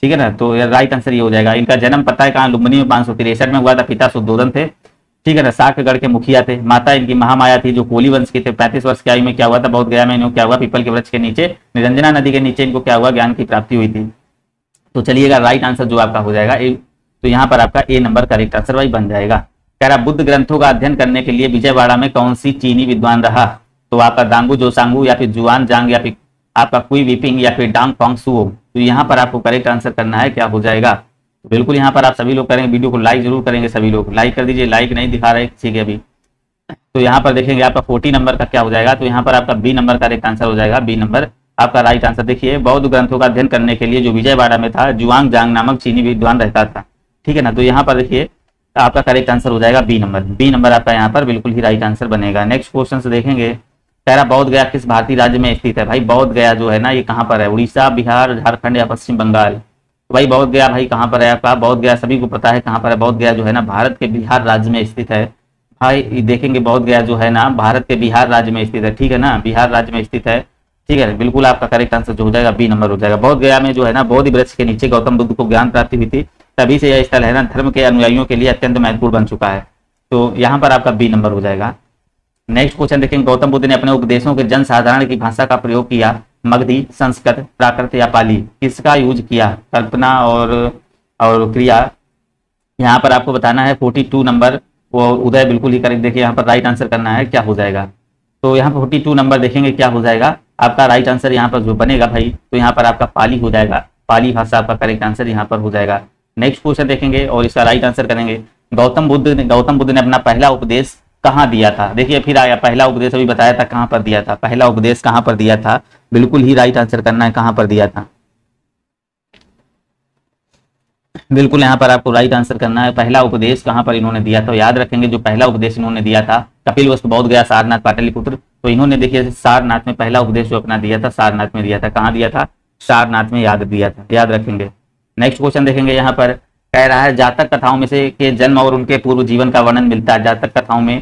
ठीक है ना। तो राइट आंसर ये हो जाएगा। इनका जन्म पता है कहाँ? लुम्बिनी में 563 में हुआ था। पिता शुद्धोधन थे, ठीक है ना, साक्यगढ़ के मुखिया थे। माता इनकी महामाया थी जो कोली वंश के थे। 35 वर्ष की आयु में क्या हुआ था? बौद्ध गया में इन्हों क्या हुआ? पीपल के वृक्ष के नीचे, निरंजना नदी के नीचे इनको क्या हुआ? ज्ञान की प्राप्ति हुई थी। तो चलिएगा राइट आंसर जो आपका हो जाएगा तो यहाँ पर आपका ए नंबर करेक्ट आंसर भाई बन जाएगा। कह रहा बुद्ध ग्रंथों का अध्ययन करने के लिए विजयवाड़ा में कौन सी चीनी विद्वान रहा? तो आपका दांगू जोसांगू या फिर जुआन जांग या फिर आपका कुई विपिंग या फिर डांग फॉन्ग सुओ? तो यहाँ पर आपको करेक्ट आंसर करना है, क्या हो जाएगा? तो बिल्कुल यहाँ पर आप सभी लोग करेंगे, वीडियो को लाइक जरूर करेंगे, सभी लोग लाइक कर दीजिए। लाइक नहीं दिखा रहे किसी के अभी। तो यहाँ पर देखेंगे आपका 40 नंबर का क्या हो जाएगा? तो यहाँ पर आपका बी नंबर करेक्ट आंसर हो जाएगा। बी नंबर आपका राइट आंसर। देखिए बौद्ध ग्रंथों का अध्ययन करने के लिए जो विजयवाड़ा में था, जुआंग जांग नामक चीनी विद्वान रहता था, ठीक है ना। तो यहाँ पर देखिए आपका करेक्ट आंसर हो जाएगा बी नंबर। बी नंबर आपका यहाँ पर बिल्कुल ही राइट आंसर बनेगा। नेक्स्ट क्वेश्चन से देखेंगे। कह रहा बौद्ध गया किस भारतीय राज्य में स्थित है? भाई बौद्ध गया जो है ना, ये कहाँ पर है? उड़ीसा, बिहार, झारखंड या पश्चिम बंगाल? तो भाई बौद्ध गया भाई कहाँ पर है आपका? बौद्ध गया सभी को पता है कहाँ पर है। बौद्ध गया जो है ना भारत के बिहार राज्य में स्थित है भाई। देखेंगे बौद्ध गया जो है ना भारत के बिहार राज्य में स्थित है, ठीक है ना, बिहार राज्य में स्थित है, ठीक है। बिल्कुल आपका करेक्ट आंसर जो हो जाएगा बी नंबर हो जाएगा। बौद्ध गया में जो है ना बोधि वृक्ष के नीचे गौतम बुद्ध को ज्ञान प्राप्ति हुई थी, तभी से यह स्थल है ना धर्म के अनुयायियों के लिए अत्यंत महत्वपूर्ण बन चुका है। तो यहाँ पर आपका बी नंबर हो जाएगा। नेक्स्ट क्वेश्चन देखेंगे। गौतम बुद्ध ने अपने उपदेशों के जन साधारण की भाषा का प्रयोग किया, मगधी, संस्कृत, प्राकृत या पाली? किसका यूज किया? कल्पना और क्रिया। यहाँ पर आपको बताना है 42 नंबर। वो उदय बिल्कुल ही करेक्ट। देखिए यहाँ पर राइट आंसर करना है, क्या हो जाएगा? तो यहाँ पर 42 नंबर देखेंगे क्या हो जाएगा आपका राइट आंसर यहाँ पर जो बनेगा भाई, तो यहाँ पर आपका पाली हो जाएगा। पाली भाषा आपका करेक्ट आंसर यहाँ पर हो जाएगा। नेक्स्ट क्वेश्चन देखेंगे और इसका राइट आंसर करेंगे। गौतम बुद्ध ने अपना पहला उपदेश कहाँ दिया था? देखिए फिर आया पहला उपदेश, अभी बताया था कहाँ पर दिया था। पहला उपदेश कहाँ पर दिया था? बिल्कुल ही राइट आंसर करना है, कहाँ पर दिया था? बिल्कुल यहाँ पर आपको राइट आंसर करना है। पहला उपदेश कहाँ पर इन्होंने दिया था? याद रखेंगे जो पहला उपदेश इन्होंने दिया था कपिलवस्तु, बौद्ध गया, सारनाथ, पाटलिपुत्र। तो इन्होंने देखिए सारनाथ में पहला उपदेश जो अपना दिया था, सारनाथ में दिया था। कहाँ दिया था? सारनाथ में याद दिया था, याद रखेंगे। नेक्स्ट क्वेश्चन देखेंगे। यहाँ पर कह रहा है जातक कथाओं में से के जन्म और उनके पूर्व जीवन का वर्णन मिलता है। जातक कथाओं में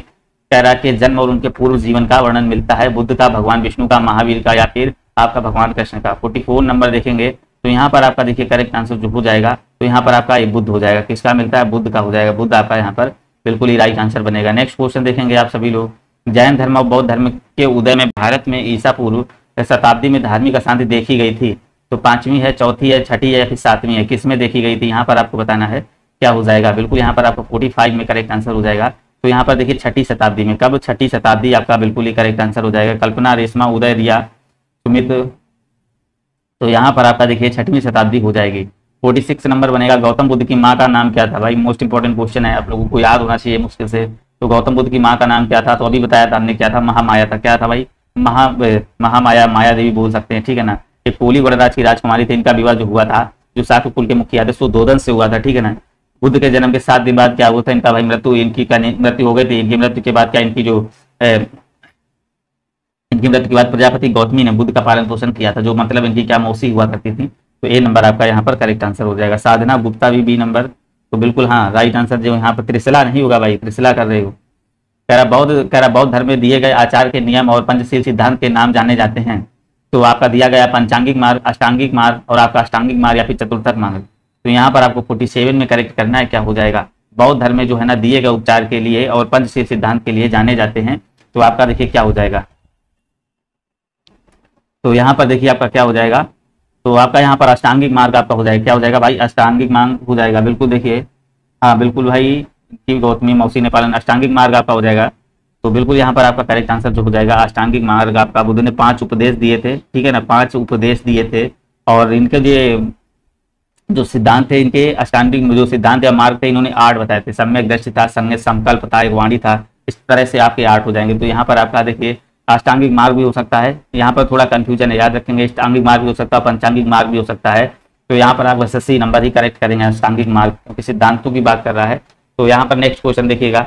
कह रहा है कि जन्म और उनके पूर्व जीवन का वर्णन मिलता है बुद्ध का, भगवान विष्णु का, महावीर का या फिर आपका भगवान कृष्ण का? 44 नंबर देखेंगे। तो यहाँ पर आपका देखिए करेक्ट आंसर जो हो जाएगा, तो यहाँ पर आपका ये बुद्ध हो जाएगा। किसका मिलता है? बुद्ध का हो जाएगा। बुद्ध आपका यहाँ पर बिल्कुल ही राइट आंसर बनेगा। नेक्स्ट क्वेश्चन देखेंगे आप सभी लोग। जैन धर्म और बौद्ध धर्म के उदय में भारत में ईसा पूर्व शताब्दी में धार्मिक अशांति देखी गई थी। तो 5वीं है, 4थी है, 6ठी है या फिर 7वीं है? किस में देखी गई थी? यहाँ पर आपको बताना है, क्या हो जाएगा? बिल्कुल यहाँ पर आपको 45 में करेक्ट आंसर हो जाएगा। तो यहाँ पर देखिए 6ठी शताब्दी में। कब? 6ठी शताब्दी आपका बिल्कुल ही करेक्ट आंसर हो जाएगा। कल्पना, रेशमा, उदय, रिया, सुमित। तो यहाँ पर आपका देखिए 6वीं शताब्दी हो जाएगी। 46 नंबर बनेगा। गौतम बुद्ध की माँ का नाम क्या था? भाई मोस्ट इंपॉर्टेंट क्वेश्चन है, आप लोगों को याद होना चाहिए मुश्किल से। तो गौतम बुद्ध की माँ का नाम क्या था? तो अभी बताया था हमने, क्या था? महामाया था। क्या था भाई? महामाया, माया देवी बोल सकते हैं, ठीक है ना। एक कोली वरराज की राजकुमारी थी। इनका विवाह जो हुआ था, जो शाक्य कुल के मुखिया थे, शुद्धोधन से हुआ था, ठीक है ना। बुद्ध के जन्म के 7 दिन बाद क्या हुआ था? इनका भाई मृत्यु, इनकी मृत्यु हो गई थी। इनकी मृत्यु के बाद क्या इनकी मृत्यु के बाद प्रजापति गौतमी ने बुद्ध का पालन पोषण किया था, जो मतलब इनकी क्या मौसी हुआ करती थी। तो ए नंबर आपका यहाँ पर करेक्ट आंसर हो जाएगा। साधना गुप्ता भी बी नंबर। तो बिल्कुल हाँ राइट आंसर जो यहाँ पर त्रिशला नहीं होगा भाई, त्रिशला कर रहे हो। कह रहा बौद्ध धर्म में दिए गए आचार के नियम और पंचशील सिद्धांत के नाम जाने जाते हैं। तो आपका दिया गया पंचांगिक मार्ग, अष्टांगिक मार्ग और आपका अष्टांगिक मार्ग या फिर चतुर्थक मार्ग। तो यहाँ पर आपको 47 में करेक्ट करना है, क्या हो जाएगा? बौद्ध धर्म में जो है ना दिए गए उपचार के लिए और पंचशील सिद्धांत के लिए जाने जाते हैं। तो आपका देखिए क्या हो जाएगा? तो यहाँ पर देखिए आपका क्या हो जाएगा? तो आपका यहाँ पर अष्टांगिक मार्ग आपका हो जाएगा। क्या हो जाएगा भाई? अष्टांगिक मार्ग हो जाएगा। बिल्कुल देखिए हाँ बिल्कुल भाई, की गौतमी मौसी ने पालन, अष्टांगिक मार्ग आपका हो जाएगा। तो बिल्कुल यहाँ पर आपका करेक्ट आंसर जो हो जाएगा अष्टांगिक मार्ग, आपका बुद्ध ने 5 उपदेश दिए थे, ठीक है ना, 5 उपदेश दिए थे। और इनके जो सिद्धांत थे, इनके अष्टांगिक जो सिद्धांत या मार्ग थे, इन्होंने 8 बताए थे। सम्यक दृष्टि था, संज्ञ संकल्प था, एक वाणी था। इस तरह से आपके 8 हो जाएंगे। तो यहाँ पर आपका देखिए अष्टांगिक मार्ग भी हो सकता है, यहाँ पर थोड़ा कंफ्यूजन है, याद रखेंगे। अष्टांगिक मार्ग भी हो सकता है, पंचांगिक मार्ग भी हो सकता है। तो यहाँ पर आप एसएससी नंबर ही करेक्ट करेंगे अष्टांगिक मार्ग, क्योंकि सिद्धांतों की बात कर रहा है। तो यहाँ पर नेक्स्ट क्वेश्चन देखिएगा,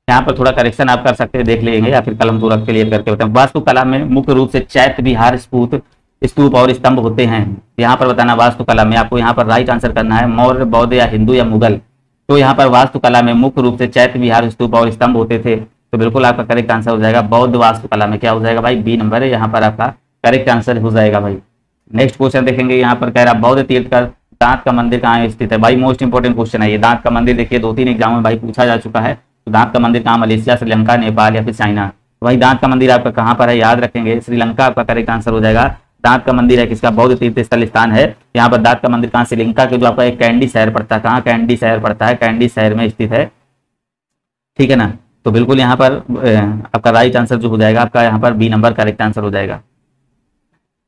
यहाँ पर थोड़ा करेक्शन आप कर सकते हैं, देख लेंगे या फिर कलम तो रख के लिए करके बताएं। वास्तुकला में मुख्य रूप से चैत्य विहार स्तूप और स्तंभ होते हैं। यहाँ पर बताना वास्तुकला में, आपको यहाँ पर राइट आंसर करना है, मौर्य, बौद्ध या हिंदू या मुगल। तो यहाँ पर वास्तुकला में मुख्य रूप से चैत्य विहार स्तूप और स्तंभ होते थे। तो बिल्कुल आपका करेक्ट आंसर हो जाएगा बौद्ध वास्तुकला में। क्या हो जाएगा भाई? बी नंबर है यहाँ पर आपका करेक्ट आंसर हो जाएगा भाई। नेक्स्ट क्वेश्चन देखेंगे, यहाँ पर कह रहा बौद्ध तीर्थ का दांत का मंदिर कहाँ स्थित है? भाई मोस्ट इंपोर्टेंट क्वेश्चन है ये। दांत का मंदिर देखिए 2-3 एग्जाम में भाई पूछा जा चुका है। तो दांत का मंदिर कहाँ? मलेशिया, श्रीलंका, नेपाल या फिर चाइना। तो भाई दांत का मंदिर आपका कहाँ पर है? याद रखेंगे श्रीलंका आपका करेक्ट आंसर हो जाएगा। दांत का मंदिर है किसका? बौद्ध तीर्थ स्थल स्थान है। यहाँ पर दांत का मंदिर कहाँ? श्रीलंका के जो आपका एक कैंडी शहर पड़ता है। कहाँ कैंडी शहर पड़ता है? कैंडी शहर में स्थित है, ठीक है ना। तो बिल्कुल यहाँ पर आपका राइट आंसर जो हो जाएगा आपका यहाँ पर बी नंबर करेक्ट आंसर हो जाएगा।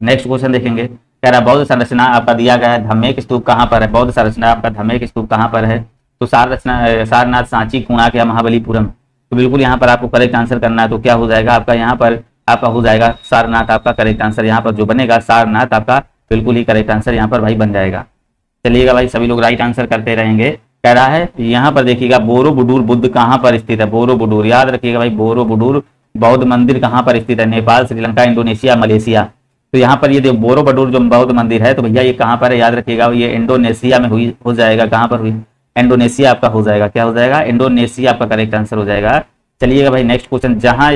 नेक्स्ट क्वेश्चन देखेंगे, कह रहा बौद्ध संरचना आपका दिया गया है, धम्मेक स्तूप कहाँ पर है? बौद्ध संरचना आपका धम्मेक स्तूप कहाँ पर है? तो सारनाथ, सांची, कोणार्क या महाबलीपुरम। तो बिल्कुल यहाँ पर आपको करेक्ट आंसर करना है। तो क्या हो जाएगा आपका यहाँ पर? आपका हो जाएगा सारनाथ आपका करेक्ट आंसर। यहाँ पर जो बनेगा सारनाथ आपका बिल्कुल ही करेक्ट आंसर यहाँ पर भाई बन जाएगा। चलिएगा भाई, सभी लोग राइट आंसर करते रहेंगे। कह रहा है यहाँ पर देखिएगा बोरोबुडूर बुद्ध कहाँ पर स्थित है? बोरोबुडूर याद रखिएगा भाई, बोरोबुडूर बौद्ध मंदिर कहाँ पर स्थित है? Nepal, Sri Lanka, Indonesia, Malaysia. तो यहाँ पर ये जो बोरोबुडूर जो बौद्ध मंदिर है, तो भैया ये कहाँ पर है? याद रखिएगा ये इंडोनेशिया में हुई हो जाएगा। कहाँ पर हुई? इंडोनेशिया आपका हो जाएगा। क्या हो जाएगा? इंडोनेशिया आपका करेक्ट आंसर हो जाएगा। चलिएगा भाई नेक्स्ट क्वेश्चन, जहाँ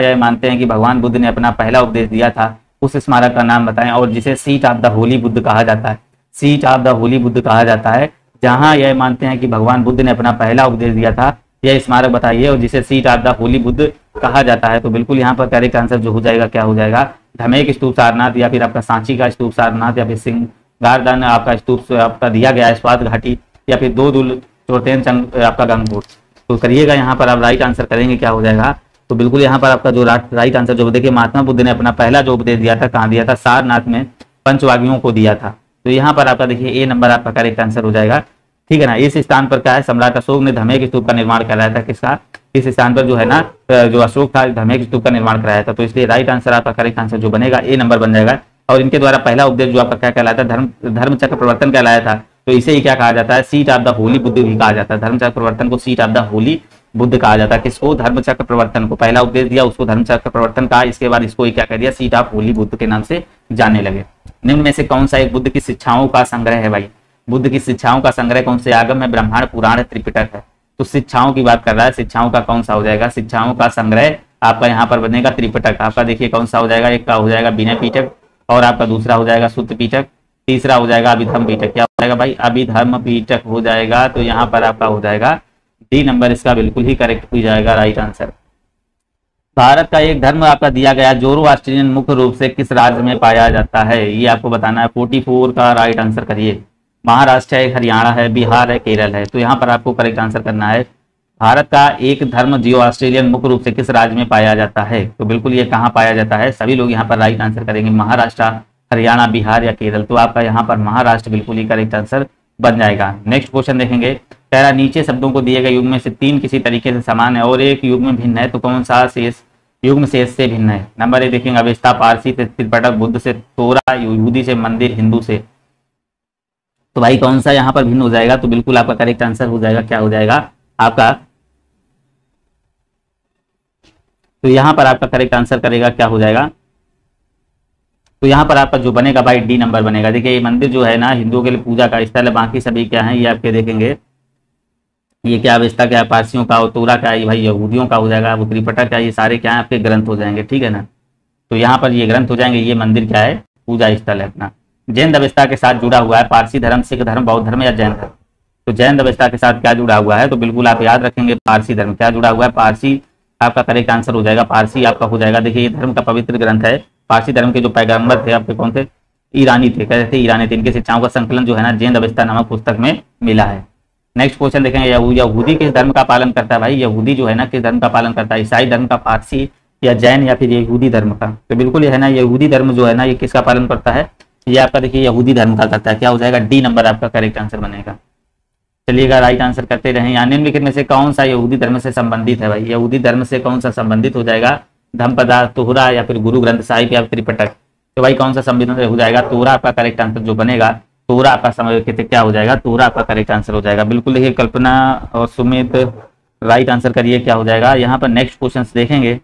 यह मानते हैं कि भगवान बुद्ध ने अपना पहला उपदेश दिया था, उस स्मारक का नाम बताएं और जिसे seat of the Holi Buddha कहा जाता है। Seat of the Holi Buddha कहा जाता है। जहाँ यह मानते हैं कि भगवान बुद्ध ने अपना पहला उपदेश दिया था, यह स्मारक बताइए और जिसे seat of the Holi Buddha कहा जाता है। तो बिल्कुल यहाँ पर करेक्ट आंसर जो हो जाएगा क्या हो जाएगा? धमेक स्तूप सारनाथ या फिर आपका सांची का स्तूप सारनाथ या फिर सिंगारदान आपका स्तूप आपका दिया गया है स्वात घाटी या फिर दोदुल चोरतेन आपका गंगकोट। तो करिएगा यहाँ पर आप राइट आंसर करेंगे, क्या हो जाएगा? तो बिल्कुल यहाँ पर आपका जो राइट आंसर जो देखिए महात्मा बुद्ध ने अपना पहला जो उपदेश दिया था कहाँ दिया था? सारनाथ में पंचवागियों को दिया था। तो यहाँ पर आपका देखिए ए नंबर आपका करेक्ट आंसर हो जाएगा, ठीक है ना। इस स्थान पर क्या है? सम्राट अशोक ने धमेक स्तूप का निर्माण कराया था। किसका? इस स्थान पर जो है ना जो अशोक था धमेक स्तूप का निर्माण कराया था। तो इसलिए राइट आंसर आपका करेक्ट आंसर जो बनेगा ए नंबर बन जाएगा। और इनके द्वारा पहला उपदेश जो आपका क्या कहलाया था? धर्म चक्र प्रवर्तन कहलाया था। तो इसे ही क्या कहा जाता है? Seat of the Holi Buddha भी कहा जाता है। धर्म चक्र प्रवर्तन को seat of the Holi Buddha कहा जाता है। किसको? धर्म चक्र प्रवर्तन को। पहला उपदेश दिया उसको धर्म चक्र प्रवर्तन कहा, इसके बाद इसको ही क्या कह दिया? सीट ऑफ होली बुद्ध के नाम से जानने लगे। निम्न में से कौन सा एक बुद्ध की शिक्षाओं का संग्रह है भाई? बुद्ध की शिक्षाओं का संग्रह कौन से? आगम है, ब्राह्मण, पुराण, त्रिपिटक है। तो शिक्षाओं की बात कर रहा है, शिक्षाओं का कौन सा हो जाएगा? शिक्षाओं का संग्रह आपका यहाँ पर बनेगा त्रिपिटक। आपका देखिए कौन सा हो जाएगा? एक का हो जाएगा विनय पीटक और आपका दूसरा हो जाएगा सूत्र पीटक, तीसरा हो जाएगा अभिधर्म पीटक। क्या हो जाएगा भाई? अभिधर्म पीटक हो जाएगा। तो यहाँ पर आपका हो जाएगा डी नंबर इसका बिल्कुल ही करेक्ट हो जाएगा राइट आंसर। भारत का एक धर्म आपका दिया गया जोरो ऑस्ट्रेलियन मुख्य रूप से किस राज्य में पाया जाता है? ये आपको बताना है। 44 का राइट आंसर करिए। महाराष्ट्र है, हरियाणा है, बिहार है, केरल है। तो यहाँ पर आपको करेक्ट आंसर करना है। भारत का एक धर्म जियो ऑस्ट्रेलियन मुख्य रूप से किस राज्य में पाया जाता है? तो बिल्कुल ये कहाँ पाया जाता है? सभी लोग यहाँ पर राइट आंसर करेंगे। महाराष्ट्र, हरियाणा, बिहार या केरल। तो आपका यहाँ पर महाराष्ट्र बिल्कुल ही करेक्ट आंसर बन जाएगा। नेक्स्ट क्वेश्चन देखेंगे, कह रहा नीचे शब्दों को दिए गए युग में से 3 किसी तरीके से समान है और एक युग में भिन्न है, तो कौन सा शेष युग्म शेष से भिन्न है? नंबर 1 देखेंगे, अवेस्ता पारसी से, त्रिपिटक बुद्ध से, तोरा यहूदी से, मंदिर हिंदू से। तो भाई कौन सा यहाँ पर भिन्न हो जाएगा? तो बिल्कुल आपका करेक्ट आंसर हो जाएगा, क्या हो जाएगा आपका? तो यहाँ पर आपका करेक्ट आंसर करेगा क्या हो जाएगा? तो यहाँ पर आपका जो बनेगा भाई डी नंबर बनेगा। देखिए ये मंदिर जो है ना हिंदुओं के लिए पूजा का स्थल है, बाकी सभी क्या है ये आपके देखेंगे। ये क्या अवेस्ता क्या है? पारसियों का, तोरा क्या है भाई यहूदियों का हो जाएगा, वो त्रिपिटक क्या है? ये सारे क्या है आपके ग्रंथ हो जाएंगे, ठीक है ना। तो यहाँ पर ये ग्रंथ हो जाएंगे, ये मंदिर क्या है? पूजा स्थल है अपना। जैन अवेस्ता के साथ जुड़ा हुआ है पारसी धर्म, सिख धर्म, बौद्ध धर्म या जैन धर्म। तो जैन अवेस्ता के साथ क्या जुड़ा हुआ है? तो बिल्कुल आप याद रखेंगे पारसी धर्म। क्या जुड़ा हुआ है? पारसी आपका करेक्ट आंसर हो जाएगा। पारसी आपका हो जाएगा। देखिए ये धर्म का पवित्र ग्रंथ है। पारसी धर्म के जो पैगंबर थे आपके कौन थे? ईरानी थे। कहते थे ईरानी थे। इनके शिक्षाओं का संकलन जो है ना जैन अवेस्ता नामक पुस्तक में मिला है। नेक्स्ट क्वेश्चन देखेंगे, यहूदी किस धर्म का पालन करता है? भाई यहूदी जो है ना किस धर्म का पालन करता है? ईसाई धर्म का, पारसी या जैन या फिर यहूदी धर्म का? तो बिल्कुल ये है ना यहूदी धर्म जो है ना ये किसका पालन करता है? ये आपका देखिए यहूदी धर्म का करता है। क्या हो जाएगा? डी नंबर आपका करेक्ट आंसर बनेगा। चलिएगा राइट आंसर करते रहें। यहाँ निम्नलिखित में से कौन सा यहूदी धर्म से संबंधित है? भाई यहूदी धर्म से कौन सा संबंधित हो जाएगा? धम्मपद, तोहरा या फिर गुरु ग्रंथ साहिब या त्रिपिटक? तो भाई कौन सा संबंधित हो जाएगा? तोहरा आपका करेक्ट आंसर जो बनेगा। तोहरा आपका समय क्या हो जाएगा? तोहरा आपका करेक्ट आंसर हो जाएगा। बिल्कुल देखिए कल्पना और सुमित राइट आंसर करिए, क्या हो जाएगा? यहाँ पर नेक्स्ट क्वेश्चन देखेंगे।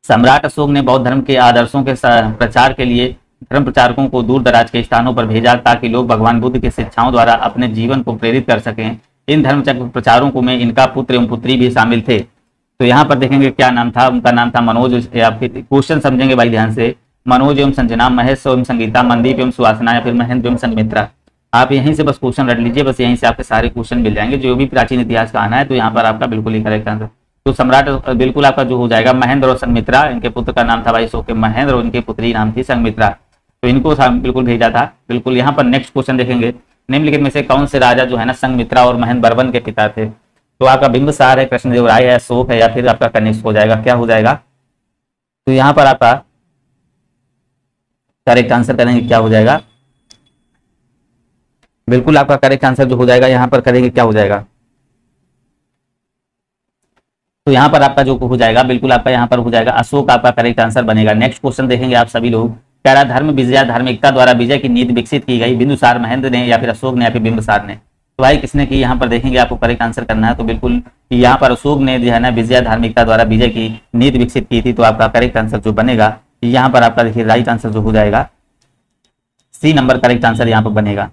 सम्राट अशोक ने बौद्ध धर्म के आदर्शों के प्रचार के लिए धर्म प्रचारकों को दूर दराज के स्थानों पर भेजा ताकि लोग भगवान बुद्ध की शिक्षाओं द्वारा अपने जीवन को प्रेरित कर सकें। इन धर्म प्रचारकों में इनका पुत्र एवं पुत्री भी शामिल थे। तो यहाँ पर देखेंगे क्या नाम था उनका? नाम था मनोज, या फिर क्वेश्चन समझेंगे भाई ध्यान से। मनोज एवं संजना, महेश एवं संगीता, मनदीप एवं सुवासना या फिर महेंद्र एवं संमित्रा। आप यहीं से बस क्वेश्चन रट लीजिए, बस यहीं से आपके सारे क्वेश्चन मिल जाएंगे जो भी प्राचीन इतिहास का आना है। तो यहाँ पर आपका बिल्कुल ही करेक्ट आंसर। तो सम्राट बिल्कुल आपका जो हो जाएगा महेंद्र और संमित्रा। इनके पुत्र का नाम था भाई अशोक के महेंद्र और इनकी पुत्री नाम थी संमित्रा। तो इनको बिल्कुल भेजा था। बिल्कुल यहाँ पर नेक्स्ट क्वेश्चन देखेंगे। निम्नलिखित में से कौन से राजा जो है ना संघमित्रा और महेंद्र बर्मन के पिता थे? तो आपका बिंबिसार है, कृष्णदेव राय है, अशोक है या फिर आपका कनिष्क हो जाएगा? क्या हो जाएगा? तो यहाँ पर आपका करेक्ट आंसर करेंगे, क्या हो जाएगा? बिल्कुल आपका करेक्ट आंसर जो हो जाएगा यहाँ पर करेंगे, क्या हो जाएगा? तो यहाँ पर आपका जो हो जाएगा बिल्कुल आपका यहाँ पर हो जाएगा अशोक आपका करेक्ट आंसर बनेगा। नेक्स्ट क्वेश्चन देखेंगे आप सभी लोग। कह रहा धर्म विजय, धार्मिकता द्वारा विजय की नीति विकसित की गई बिंदुसार, महेंद्र ने या फिर अशोक ने या फिर बिंबिसार ने? तो भाई किसने की? यहाँ पर देखेंगे आपको करेक्ट आंसर करना है। तो बिल्कुल यहाँ पर अशोक ने जो है ना विजय धार्मिकता द्वारा विजय की नीति विकसित की थी। तो आपका करेक्ट आंसर जो बनेगा यहाँ पर आपका देखिए राइट आंसर जो हो जाएगा सी नंबर करेक्ट आंसर यहाँ पर बनेगा।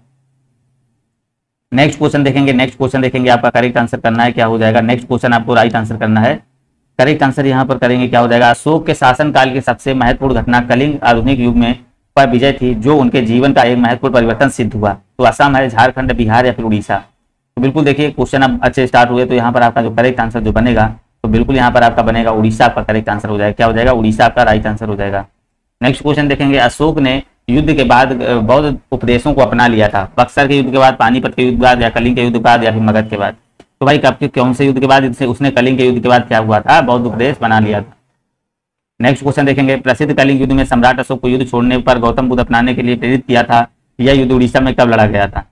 नेक्स्ट क्वेश्चन देखेंगे। नेक्स्ट क्वेश्चन देखेंगे आपका करेक्ट आंसर करना है, क्या हो जाएगा? नेक्स्ट क्वेश्चन आपको राइट आंसर करना है। करेक्ट आंसर यहाँ पर करेंगे, क्या हो जाएगा? अशोक के शासनकाल की सबसे महत्वपूर्ण घटना कलिंग आधुनिक युग में पर विजय थी जो उनके जीवन का एक महत्वपूर्ण परिवर्तन सिद्ध हुआ। तो असम है, झारखंड, बिहार या फिर उड़ीसा? तो बिल्कुल देखिए क्वेश्चन अब अच्छे स्टार्ट हुए। तो यहाँ पर आपका जो करेक्ट आंसर जो बनेगा तो बिल्कुल यहाँ पर आपका बनेगा उड़ीसा आपका करेक्ट आंसर हो जाएगा। क्या हो जाएगा? उड़ीसा आपका राइट आंसर हो जाएगा। नेक्स्ट क्वेश्चन देखेंगे। अशोक ने युद्ध के बाद बौद्ध उपदेशों को अपना लिया था। बक्सर के युद्ध के बाद, पानीपत के युद्ध के बाद या कलिंग के युद्ध के बाद या फिर मगध के बाद? तो भाई कब के कौन से युद्ध के बाद उसने कलिंग के युद्ध के बाद क्या हुआ था? बौद्ध उपदेश बना लिया था। नेक्स्ट क्वेश्चन देखेंगे। प्रसिद्ध कलिंग युद्ध में सम्राट अशोक को युद्ध छोड़ने पर गौतम बुद्ध अपनाने के लिए प्रेरित किया था। यह युद्ध उड़ीसा में कब लड़ा गया था?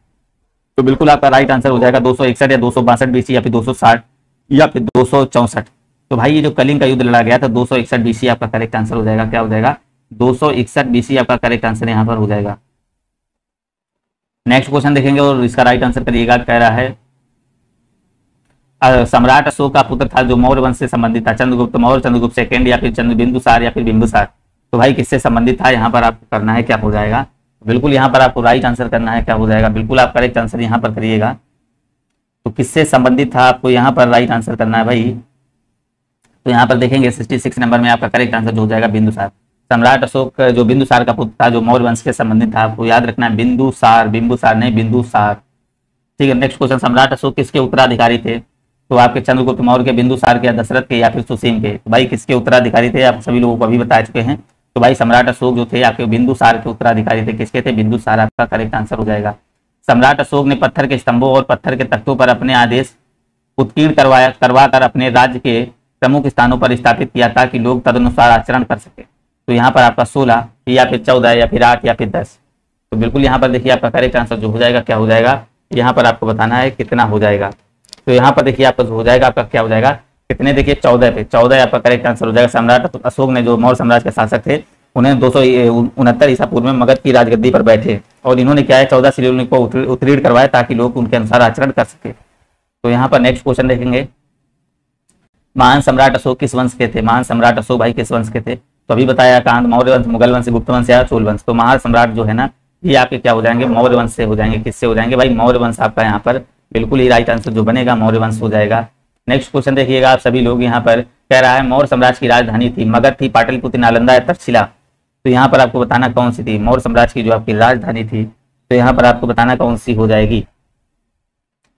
तो बिल्कुल आपका राइट आंसर हो जाएगा 261 या 262 बीसी या फिर 260 या फिर 264। तो भाई ये जो कलिंग का युद्ध लड़ा गया था 261 बीसी आपका करेक्ट आंसर हो जाएगा। क्या हो जाएगा? 261 बीसी आपका करेक्ट आंसर यहाँ पर हो जाएगा। नेक्स्ट क्वेश्चन देखेंगे और इसका राइट आंसर करिएगा। कह रहा है सम्राट अशोक का पुत्र था जो मौर्य वंश से संबंधित था। चंद्रगुप्त मौर्य, चंद्रगुप्त सेकंड या फिर बिंदुसार या फिर बिंबिसार? तो भाई किससे संबंधित था? यहाँ पर आपको करना है, क्या हो जाएगा? बिल्कुल यहाँ पर आपको राइट आंसर करना है, क्या हो जाएगा? बिल्कुल आप करेक्ट आंसर यहाँ पर करिएगा। तो किससे संबंधित था आपको यहाँ पर राइट आंसर करना है भाई। तो यहाँ पर देखेंगे 66 नंबर में आपका करेक्ट आंसर जो हो जाएगा बिंदुसार। सम्राट अशोक जो बिंदुसार का पुत्र था जो मौर्य वंश से संबंधित था, आपको याद रखना है बिंदुसार, बिंबुसार नहीं बिंदुसार। ठीक है। Next question. सम्राट अशोक किसके उत्तराधिकारी थे? तो आपके चंद्रगुप्त मौर्य के, बिंदुसार के, दशरथ के या फिर सुसीम के? तो भाई किसके उत्तराधिकारी थे? आप सभी लोगों को अभी बता चुके हैं। तो भाई सम्राट अशोक जो थे आपके बिंदुसार के उत्तराधिकारी थे। किसके थे? बिंदुसार आपका करेक्ट आंसर हो जाएगा। सम्राट अशोक ने पत्थर के स्तंभों और पत्थर के तख्तों पर अपने आदेश उत्कीर्ण करवाकर अपने राज्य के प्रमुख स्थानों पर स्थापित किया ताकि लोग तदनुसार आचरण कर सके। तो यहाँ पर आपका 16 या फिर 14 या फिर 8 या फिर 10? तो बिल्कुल यहाँ पर देखिए आपका करेक्ट आंसर जो हो जाएगा, क्या हो जाएगा? यहाँ पर आपको बताना है कितना हो जाएगा। तो यहाँ पर देखिए आपका हो जाएगा आपका क्या हो जाएगा कितने? देखिए 14 पे 14 आपका करेक्ट आंसर हो जाएगा। सम्राट अशोक ने जो मौर्य साम्राज्य के शासक थे उन्हें 269 ईसा पूर्व में मगध की राजगद्दी पर बैठे और इन्होंने क्या है 14 शिलालेखों को उत्तीर्ण करवाया ताकि लोग उनके अनुसार आचरण कर सके। तो यहाँ पर नेक्स्ट क्वेश्चन देखेंगे। महान सम्राट अशोक किस वंश के थे? महान सम्राट अशोक भाई किस वंश के थे? तो अभी बताया कांत, मौर्य वंश, मुगल वंश, गुप्त वंश या चोल वंश? तो महान सम्राट जो है ना ये आपके क्या हो जाएंगे? मौर्य वंश से हो जाएंगे। किससे हो जाएंगे भाई? मौर्य वंश आपका यहाँ पर बिल्कुल ही राइट आंसर जो बनेगा मौर्य वंश हो जाएगा। नेक्स्ट क्वेश्चन देखिएगा आप सभी लोग। यहाँ पर कह रहा है मौर्य साम्राज्य की राजधानी थी मगध थी, पाटलिपुत्र, नालंदा या तक्षशिला? तो यहाँ पर आपको बताना कौन सी थी मौर्य साम्राज्य की जो आपकी राजधानी थी। तो यहाँ पर आपको बताना कौन सी हो जाएगी।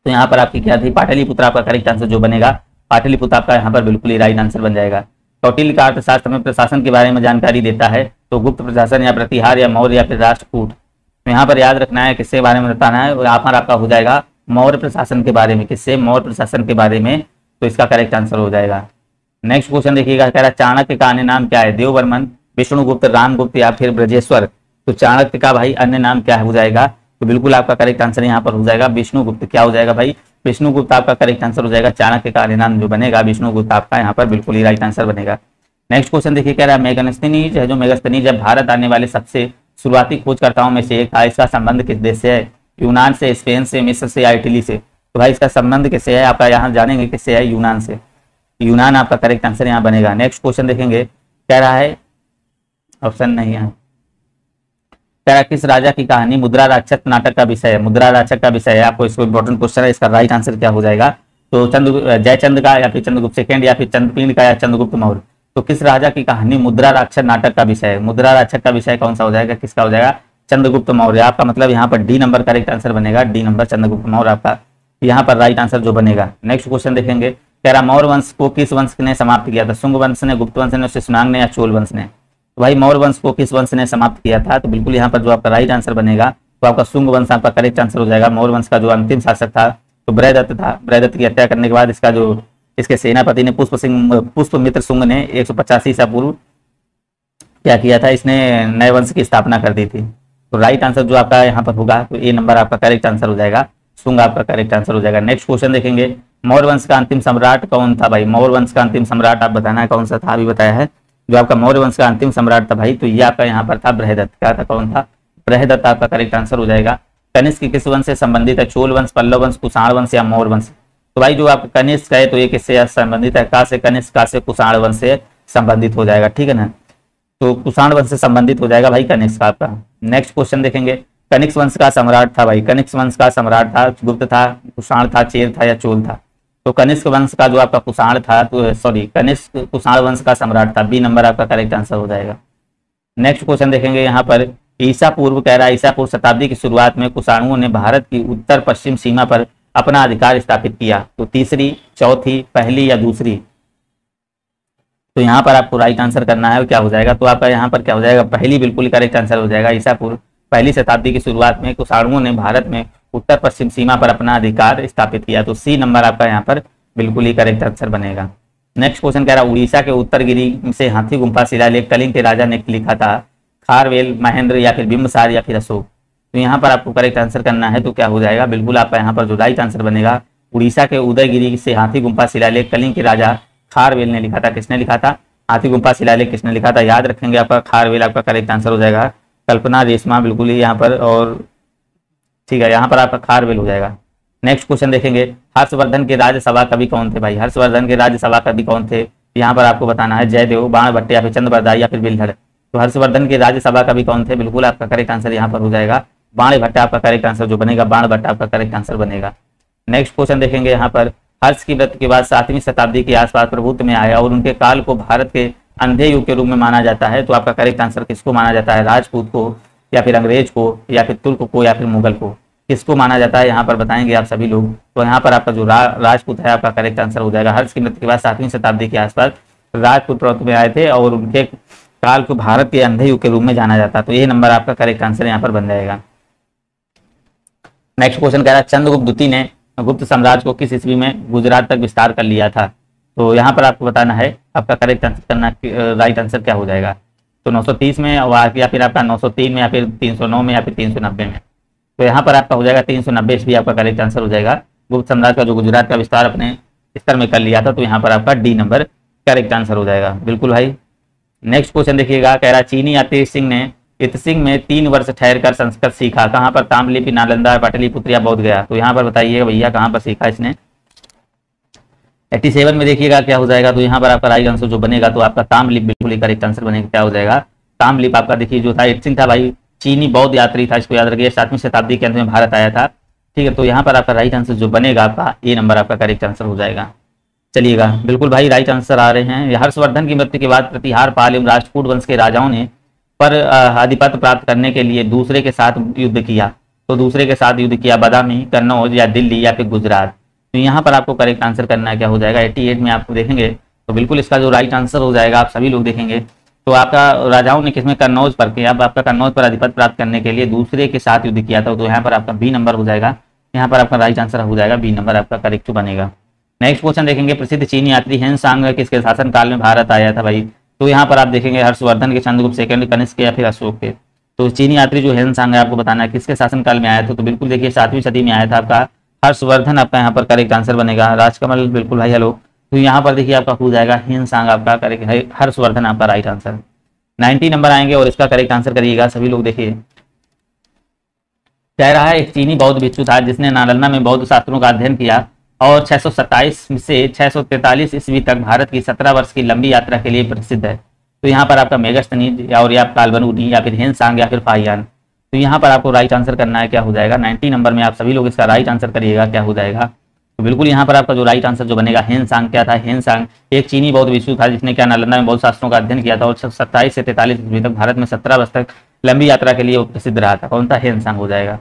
तो यहाँ पर आपकी क्या थी? पाटलिपुत्र आपका करेक्ट आंसर जो बनेगा। पाटलिपुत्र आपका यहाँ पर बिल्कुल ही राइट आंसर बन जाएगा। कौटिल्य का अर्थशास्त्र में प्रशासन के बारे में जानकारी देता है। तो गुप्त प्रशासन या प्रतिहार या मौर्य या फिर राष्ट्रकूट? तो यहाँ पर याद रखना है किसके बारे में बताना है। यहाँ पर आपका हो जाएगा मौर्य प्रशासन के बारे में, किससे? मौर्य प्रशासन के बारे में, तो इसका करेक्ट आंसर हो जाएगा। नेक्स्ट क्वेश्चन देखिएगा, कह रहा चाणक्य का अन्य नाम क्या है? देववर्मन, विष्णुगुप्त, रामगुप्त या फिर ब्रजेश्वर। तो चाणक्य का भाई अन्य नाम क्या हो जाएगा? तो बिल्कुल आपका करेक्ट आंसर यहाँ पर हो जाएगा विष्णुगुप्त। क्या हो जाएगा भाई? विष्णुगुप्त आपका करेक्ट आंसर हो जाएगा। चाणक्य का अन्य नाम जो बनेगा विष्णुगुप्त आपका यहाँ पर बिल्कुल ही राइट आंसर बनेगा। नेक्स्ट क्वेश्चन देखिए, कह रहा है मेगास्थनीज है, जो मेगास्थनीज है भारत आने वाले सबसे शुरुआती खोजकर्ताओं में से एक था। इसका संबंध किस देश से है? यूनान से, स्पेन से, मिस्र से या इटली से। तो भाई इसका संबंध किससे है? आपका यहाँ जानेंगे किससे है? यूनान से। यूनान आपका करेक्ट आंसर यहाँ बनेगा। नेक्स्ट क्वेश्चन देखेंगे, कह रहा है ऑप्शन नहीं है, कह रहा किस राजा की कहानी मुद्रा राक्षस नाटक का विषय है? मुद्रा राक्षस का विषय है, आपको इसको इंपॉर्टेंट क्वेश्चन है। इसका राइट आंसर क्या हो जाएगा? तो जयचंद का या फिर चंद्रगुप्त सेकंड या फिर चंद्रपीण का या चंद्रगुप्त मौर्य। तो किस राजा की कहानी मुद्रा राक्षस नाटक का विषय है? मुद्रा राक्षस का विषय कौन सा हो जाएगा? किसका हो जाएगा? चंद्रगुप्त मौर्य। आपका मतलब यहाँ पर डी नंबर करेक्ट आंसर बनेगा। डी नंबर चंद्रगुप्त मौर्य आपका यहाँ पर राइट आंसर जो बनेगा। नेक्स्ट क्वेश्चन देखेंगे, कह रहा मौर्य वंश को किस वंश ने समाप्त किया था? शुंग वंश ने, गुप्त वंश ने, शिशुनाग ने या चोल वंश ने? तो भाई मौर्य वंश को किस वंश ने समाप्त किया था? तो बिल्कुल यहाँ पर जो आपका राइट आंसर बनेगा तो आपका शुंग वंश आपका करेक्ट आंसर हो जाएगा। मौर्य वंश का जो अंतिम शासक था तो बृहदत्त था। बृहदत्त की हत्या करने के बाद इसका जो इसके सेनापति ने पुष्पमित्र शुंग ने 185 ईसा पूर्व क्या किया था? इसने नए वंश की स्थापना कर दी थी। तो राइट आंसर जो आपका यहाँ पर होगा तो ए नंबर आपका करेक्ट आंसर हो जाएगा। शुंग आपका करेक्ट आंसर हो जाएगा। नेक्स्ट क्वेश्चन देखेंगे, मौर्य वंश का अंतिम सम्राट कौन था? भाई मौर्य वंश का अंतिम सम्राट आप बताना है कौन सा था? अभी बताया है जो आपका मौर्य वंश का अंतिम सम्राट था भाई, तो ये आपका यहाँ पर था बृहदत्त। क्या था? कौन था? बृहदत्त आपका करेक्ट आंसर हो जाएगा। कनिष्क किस वंश से संबंधित है? चोल वंश, पल्लव वंश, कुषाण वंश या मौर्य वंश? तो भाई जो आपका कनिष्क है तो ये किससे संबंधित है? का से कनिष्क, का से कुषाण वंश से संबंधित हो जाएगा। ठीक है ना, तो कुषाण वंश से संबंधित हो जाएगा भाई कनिष्क आपका। नेक्स्ट क्वेश्चन देखेंगे, कनिष्क वंश का सम्राट था भाई, कनिष्क वंश का सम्राट था गुप्त था, कुषाण था, चेर था या चोल था? तो कनिष्क वंश का जो आपका कुषाण था तो सॉरी कनिष्क कुषाण वंश का सम्राट था। बी नंबर आपका करेक्ट आंसर हो जाएगा। नेक्स्ट क्वेश्चन देखेंगे यहाँ पर, ईसा पूर्व कह रहा है ईसा पूर्व शताब्दी की शुरुआत में कुषाणुओं ने भारत की उत्तर पश्चिम सीमा पर अपना अधिकार स्थापित किया। तो तीसरी, चौथी, पहली या दूसरी? तो यहाँ पर आपको राइट आंसर करना है, क्या हो जाएगा? तो आपका यहाँ पर क्या हो जाएगा? पहली बिल्कुल करेक्ट आंसर हो जाएगा। ईसा पूर्व पहली शताब्दी की शुरुआत में कुषाणुओं ने भारत में उत्तर पश्चिम सीमा पर अपना अधिकार स्थापित किया। तो सी नंबर आपका यहाँ पर बिल्कुल ही करेक्ट आंसर बनेगा। नेक्स्ट क्वेश्चन कह रहा है, उड़ीसा के उत्तरगिरी से हाथी गुम्फा शिलालेख कलिंग के राजा ने लिखा था। खारवेल, महेंद्र या फिर बिंबसार या फिर अशोक? तो यहाँ पर आपको करेक्ट आंसर करना है, तो क्या हो जाएगा? बिल्कुल आपका यहाँ पर जो राइट आंसर बनेगा, उड़ीसा के उदयगिरी से हाथी गुम्फा शिलालेख कलिंग के राजा खारवेल ने लिखा था। किसने लिखा था? हाथी गुम्फा शिलालेख किसने लिखा था? याद रखेंगे आपका खारवेल आपका करेक्ट आंसर हो जाएगा। कल्पना, रेशमा बिल्कुल ही यहाँ पर, और ठीक है यहाँ पर आपका खारवेल हो जाएगा। नेक्स्ट क्वेश्चन देखेंगे, हर्षवर्धन के राज्यसभा कवि कौन थे? भाई हर्षवर्धन के राज्यसभा कवि कौन थे? यहाँ पर आपको बताना है, जयदेव, बाणभट्ट या फिर चंद्रबरदाई या फिर बिल्हड़? तो हर्षवर्धन के राज्यसभा कवि कौन थे? बिल्कुल आपका करेक्ट आंसर यहाँ पर हो जाएगा बाणभट्ट आपका करेक्ट आंसर जो बनेगा, बाणभट्ट आपका करेक्ट आंसर बनेगा। नेक्स्ट क्वेश्चन देखेंगे यहाँ पर, हर्ष की मृत्यु के बाद 7वीं शताब्दी के आसपास प्रभुत्व में आया और उनके काल को भारत के अंधे युग के रूप में माना जाता है। तो आपका करेक्ट आंसर किसको माना जाता है? राजपूत को या फिर अंग्रेज को या फिर तुर्क को या फिर मुगल को? किसको माना जाता है यहाँ पर बताएंगे आप सभी लोग। तो यहाँ पर आपका जो राजपूत है आपका करेक्ट आंसर हो जाएगा। हर्ष की मृत्यु के बाद 7वीं शताब्दी के आसपास राजपूत प्रभुत्व में आए थे और उनके काल को भारत के अंधे युग के रूप में जाना जाता है। तो ये नंबर आपका करेक्ट आंसर यहाँ पर बन जाएगा। नेक्स्ट क्वेश्चन कह रहा है, चंद्रगुप्त द्वितीय ने गुप्त साम्राज्य को किस ईस्वी में गुजरात तक विस्तार कर लिया था? तो यहाँ पर आपको बताना है, आपका करेक्ट आंसर करना, राइट आंसर क्या हो जाएगा? तो 930 में या फिर आपका 903 में या फिर 309 में या फिर 390 में? तो यहाँ पर आपका हो जाएगा 390 ईस्वी आपका करेक्ट आंसर हो जाएगा। गुप्त साम्राज्य का जो गुजरात का विस्तार अपने स्तर में कर लिया था, तो यहाँ पर आपका डी नंबर करेक्ट आंसर हो जाएगा। बिल्कुल भाई। नेक्स्ट क्वेश्चन देखिएगा, कह रहा चीनी यात्री सिंह ने इतसिंह में 3 वर्ष ठहरकर संस्कृत सीखा। कहाँ पर? ताम्रलिप्ति, नालंदा, पाटलिपुत्र या बोध गया? तो यहाँ पर बताइएगा भैया कहाँ पर सीखा इसने? 87 में देखिएगा क्या हो जाएगा। तो यहाँ पर आपका राइट आंसर जो बनेगा तो आपका ताम्रलिप बिल्कुल ही करेक्ट आंसर बनेगा। क्या हो जाएगा? ताम्रलिप आपका देखिए जो था इतसिंह था भाई, चीनी बौद्ध यात्री था, इसको याद रखिए। 7वीं शताब्दी के अंत में भारत आया था। ठीक है, तो यहाँ पर आपका राइट आंसर जो बनेगा आपका ए नंबर आपका करेक्ट आंसर हो जाएगा। चलिएगा बिल्कुल भाई राइट आंसर आ रहे हैं। हर्षवर्धन की मृत्यु के बाद प्रतिहार पाल एवं राजपूत वंश के राजाओं ने पर आधिपत्य प्राप्त करने के लिए दूसरे के साथ युद्ध किया। तो दूसरे के साथ युद्ध किया, बादामी, कन्नौज या दिल्ली या फिर गुजरात? तो यहाँ पर आपको करेक्ट आंसर करना है, क्या हो जाएगा? 88 में आपको देखेंगे तो बिल्कुल इसका जो राइट आंसर हो जाएगा आप सभी लोग देखेंगे तो आपका राजाओं ने किसमें? कन्नौज पर किया। आपका कन्नौज पर आधिपत्य प्राप्त करने के लिए दूसरे के साथ युद्ध किया था। तो यहाँ पर आपका बी नंबर हो जाएगा। यहाँ पर आपका राइट आंसर हो जाएगा बी नंबर आपका करेक्ट बनेगा। नेक्स्ट क्वेश्चन देखेंगे, प्रसिद्ध चीनी यात्री हेन सांग किसके शासन काल में भारत आया था भाई? तो यहाँ पर आप देखेंगे हर्षवर्धन के, चंद्रगुप्त सेकंड, कनिष्क के या फिर अशोक के। तो चीनी यात्री जो हेन सांग है आपको बताना है किसके शासन काल में आया था। तो बिल्कुल देखिए 7वीं सदी में आया था आपका हर्षवर्धन, आपका यहाँ पर करेक्ट आंसर बनेगा। राजकमल बिल्कुल भाई हेलो। तो यहाँ पर देखिए आपका हो जाएगा हेन सांग आपका करेक्ट है, हर्षवर्धन आपका राइट आंसर। 90 नंबर आएंगे और इसका करेक्ट आंसर करिएगा सभी लोग। देखिए कह रहा है एक चीनी बौद्ध भिक्षु था जिसने नालंदा में बौद्ध शास्त्रों का अध्ययन किया और 627 से 643 ईस्वी तक भारत की 17 वर्ष की लंबी यात्रा के लिए प्रसिद्ध है। तो यहाँ पर आपका मेगस्थनीज और या काल्बनुनी या फिर हेन सांग या फिर फाहियान। तो यहाँ पर आपको राइट आंसर करना है, क्या हो जाएगा 90 नंबर में आप सभी लोग इसका राइट आंसर करिएगा, क्या हो जाएगा। तो बिल्कुल यहाँ पर आपका जो राइट आंसर जो बनेगा हेन सांग क्या था, हेन सांग एक चीनी बौद्ध भिक्षु था जिसने क्या नालंदा में बौद्ध शास्त्रों का अध्ययन किया था और 27 से 43 ईस्वी तक भारत में 17 वर्ष तक लंबी यात्रा के लिए प्रसिद्ध रहा था। कौन सा? हेन सांग हो जाएगा।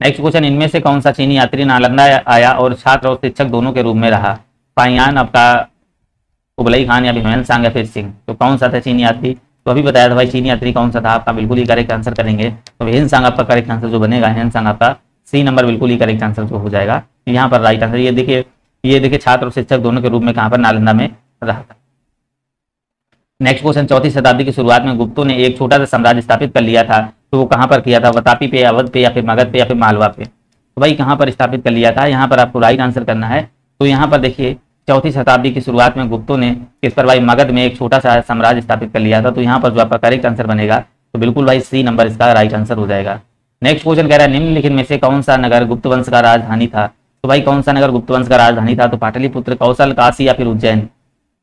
नेक्स्ट क्वेश्चन, इनमें से कौन सा चीनी यात्री नालंदा आया और छात्र और शिक्षक दोनों के रूप में रहा? फाहियान, आपका कुबलई खान या फिर हेन सांग या फिर सिंह। तो कौन सा था चीनी यात्री? तो अभी बताया था भाई चीनी यात्री कौन सा था आपका, बिल्कुल ही करेक्ट आंसर करेंगे। तो हेन सांग आपका करेक्ट आंसर जो बनेगा, हेन सांग आपका सी नंबर बिल्कुल ही करेक्ट आंसर जो हो जाएगा यहाँ पर राइट आंसर। ये देखिए छात्र और शिक्षक दोनों के रूप में कहाँ पर नालंदा में रहा था। नेक्स्ट क्वेश्चन, 4वीं शताब्दी की शुरुआत में गुप्तों ने एक छोटा सा साम्राज्य स्थापित कर लिया था, तो वो कहाँ पर किया था? वतापी पे, अवध पे या फिर मगध पे या फिर मालवा पे। तो भाई कहाँ पर स्थापित कर लिया था, यहाँ पर आपको राइट आंसर करना है। तो यहाँ पर देखिए 4वीं शताब्दी की शुरुआत में गुप्तों ने किस पर भाई? मगध में एक छोटा सा साम्राज्य स्थापित कर लिया था। तो यहाँ पर जो आपका करेक्ट आंसर बनेगा तो बिल्कुल भाई सी नंबर इसका राइट आंसर हो जाएगा। नेक्स्ट क्वेश्चन कह रहा है निम्नलिखित में से कौन सा नगर गुप्त वंश का राजधानी था? तो भाई कौन सा नगर गुप्त वंश का राजधानी था? तो पाटलिपुत्र, कौशल, काशी या फिर उज्जैन।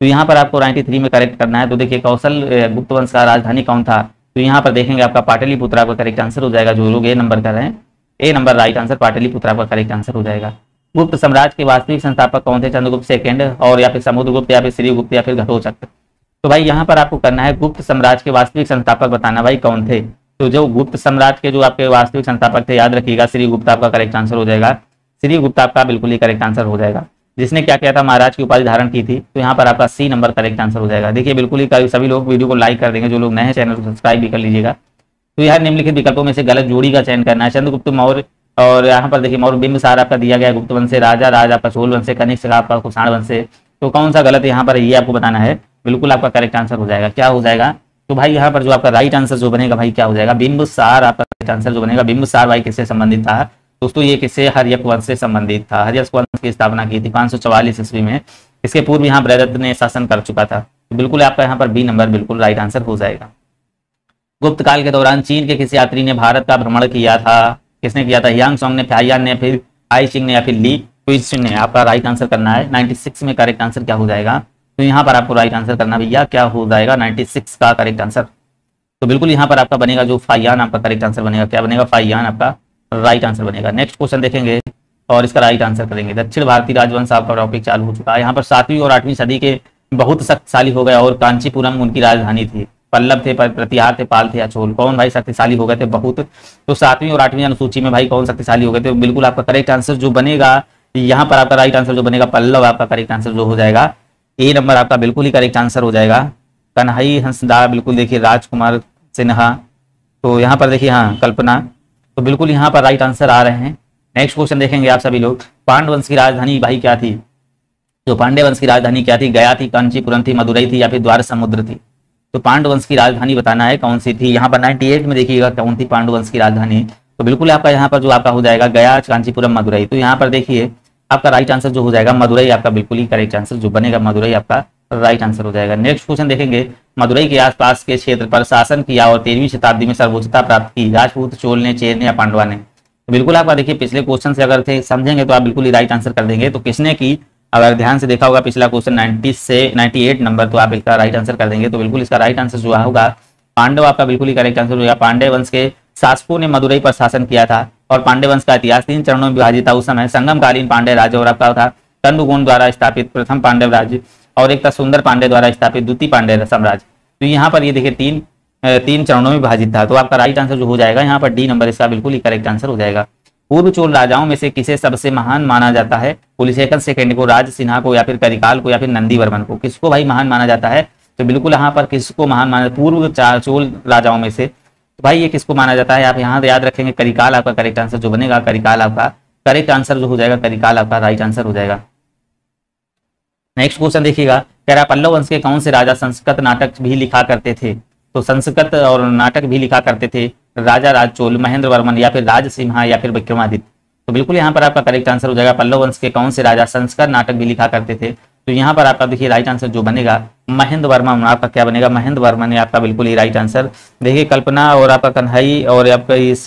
तो यहाँ पर आपको 93 में करेक्ट करना है। तो देखिए कौशल गुप्त वंश का राजधानी कौन था? तो यहाँ पर देखेंगे आपका पाटलिपुत्र आपका करेक्ट आंसर हो जाएगा। जो लोग ए नंबर कर रहे हैं, ए नंबर राइट आंसर, पाटलिपुत्र आपका करेक्ट आंसर हो जाएगा। गुप्त साम्राज्य के वास्तविक संस्थापक कौन थे? चंद्रगुप्त सेकंड और या फिर समुद्रगुप्त या फिर श्रीगुप्त या फिर घटोत्कच। तो भाई यहाँ पर आपको करना है गुप्त साम्राज्य के वास्तविक संस्थापक बताना भाई कौन थे। तो जो गुप्त साम्राज्य के जो आपके वास्तविक संस्थापक थे याद रखिएगा, श्रीगुप्त आपका करेक्ट आंसर हो जाएगा। श्रीगुप्त आपका बिल्कुल ही करेक्ट आंसर हो जाएगा, जिसने क्या किया था? महाराज की उपाधि धारण की थी। तो यहाँ पर आपका सी नंबर करेक्ट आंसर हो जाएगा। देखिए बिल्कुल ही सभी लोग वीडियो को लाइक कर देंगे, जो लोग नए हैं चैनल को सब्सक्राइब भी कर लीजिएगा। तो यह निम्नलिखित विकल्पों में से गलत जोड़ी का चयन करना है। चंद्रगुप्त मौर्य और यहाँ पर देखिए मौर्य बिंबिसार आपका दिया गया गुप्त वंश से, राजा राज आपका चोल वंश से, कनिष्क आपका कुषाण वंश से। तो कौन सा गलत है यहाँ पर ये आपको बताना है। बिल्कुल आपका करेक्ट आंसर हो जाएगा, क्या हो जाएगा? तो भाई यहाँ पर जो आपका राइट आंसर जो बनेगा भाई क्या हो जाएगा? बिंबिसार आपका करेक्ट आंसर जो बनेगा। बिंबिसार भाई किससे संबंधित था दोस्तों? ये किससे? हर्यक वंश से संबंधित था। हर्यक वंश की स्थापना की थी 544 ईस्वी में। इसके पूर्व यहाँ बृहदत्त ने शासन कर चुका था। तो बिल्कुल आपका यहाँ पर बी नंबर बिल्कुल राइट आंसर हो जाएगा। गुप्त काल के दौरान चीन के किसी यात्री ने भारत का भ्रमण किया था? किसने किया था? हियांग सोंग ने, फाहियान ने, फिर आई चिंग ने या फिर ली क्विजिन ने। आपका राइट आंसर करना है 96 में करेक्ट आंसर क्या हो जाएगा? तो यहाँ पर आपको राइट आंसर करना भैया क्या हो जाएगा 96 का करेक्ट आंसर। तो बिल्कुल यहाँ पर आपका बनेगा जो फाहियान आपका करेक्ट आंसर बनेगा, क्या बनेगा? फाहियान आपका राइट आंसर बनेगा। नेक्स्ट क्वेश्चन देखेंगे और इसका राइट आंसर करेंगे। दक्षिण भारतीय राजवंश आपका टॉपिक चालू हो चुका है। यहाँ पर 7वीं और 8वीं सदी के बहुत शक्तिशाली हो गया और कांचीपुरम उनकी राजधानी थी। पल्लव थे, प्रतिहार थे, पाल थे या चोल। कौन भाई शक्तिशाली हो गए थे? बहुत। तो 7वीं और 8वीं अनुसूची में भाई कौन शक्तिशाली हो गए थे? बिल्कुल आपका करेक्ट आंसर जो बनेगा यहाँ पर आपका राइट आंसर जो बनेगा पल्लव आपका करेक्ट आंसर जो हो जाएगा। ए नंबर आपका बिल्कुल ही करेक्ट आंसर हो जाएगा। कन्हई हंसदा बिल्कुल देखिए, राजकुमार सिन्हा। तो यहाँ पर देखिए हाँ कल्पना। तो बिल्कुल यहाँ पर राइट आंसर आ रहे हैं। नेक्स्ट क्वेश्चन देखेंगे आप सभी लोग। पांडव वंश की राजधानी भाई क्या थी? जो पांडव वंश की राजधानी क्या थी? गया थी, कांचीपुरम थी, मदुरई थी या फिर द्वार समुद्र थी। तो पांडव वंश की राजधानी बताना है कौन सी थी। यहाँ पर 98 में देखिएगा कौन थी पांडव वंश की राजधानी। तो बिल्कुल आपका यहाँ पर जो आपका हो जाएगा गया, कांचीपुरम, मदुरई। तो यहाँ पर देखिए आपका राइट आंसर जो हो जाएगा मदुरई आपका बिल्कुल ही करेक्ट आंसर जो बनेगा मदुरई आपका राइट आंसर हो जाएगा। नेक्स्ट क्वेश्चन देखेंगे। मदुरई के आसपास के क्षेत्र पर शासन किया और 13वीं शताब्दी में सर्वोच्चता प्राप्त की? राजपूत, चोल ने, चेर ने या पांडवा ने। तो बिल्कुल आपका देखिए पिछले क्वेश्चन से अगर थे समझेंगे तो आप बिल्कुल ही राइट आंसर कर देंगे। तो किसने की? अगर ध्यान से देखा होगा पिछला क्वेश्चन 90 से 98 नंबर, तो आप इसका राइट आंसर कर देंगे। तो बिल्कुल इसका राइट आंसर जो होगा पांडव आपका बिल्कुल ही करेक्ट आंसर होगा। पांडव वंश के शासकों ने मदुरई पर शासन किया था और पांडव वंश का इतिहास 3 चरणों में विभाजित था। उस समय संगमकालीन पांड्य राज्य और आपका था कंदुगोन द्वारा स्थापित प्रथम पांडव राज्य और एक था सुंदर पांडे द्वारा स्थापित द्वितीय पांड्य साम्राज्य। तो यहाँ पर ये देखिए तीन चरणों में विभाजित था। तो आपका राइट आंसर जो हो जाएगा यहाँ पर डी नंबर इसका बिल्कुल ही करेक्ट आंसर हो जाएगा। पूर्व चोल राजाओं में से किसे सबसे महान माना जाता है? कुलशेखर सेकंड को, राज सिन्हा को या फिर करिकाल को या फिर नंदीवर्मन को। किसको भाई महान माना जाता है? तो बिल्कुल यहाँ पर किसको महान माना? पूर्व चोल राजाओं में से तो भाई ये किसको माना जाता है? आप यहाँ याद रखेंगे करिकाल आपका करेक्ट आंसर जो बनेगा। करिकाल आपका करेक्ट आंसर जो हो जाएगा करिकाल आपका राइट आंसर हो जाएगा। नेक्स्ट क्वेश्चन देखिएगा, कह रहा पल्लव वंश के कौन से राजा संस्कृत नाटक भी लिखा करते थे? तो संस्कृत और नाटक भी लिखा करते थे राजा राज चोल, महेंद्र वर्मन या फिर राज सिम्हा या फिर विक्रमादित्य। तो बिल्कुल यहाँ पर आपका करेक्ट आंसर हो जाएगा पल्लव वंश के कौन से राजा संस्कृत नाटक भी लिखा करते थे। तो यहाँ पर आपका देखिए राइट आंसर जो बनेगा महेंद्र वर्मन, आपका क्या बनेगा महेंद्र वर्मन है आपका बिल्कुल ही राइट आंसर। देखिए कल्पना और आपका कन्हई और आपका इस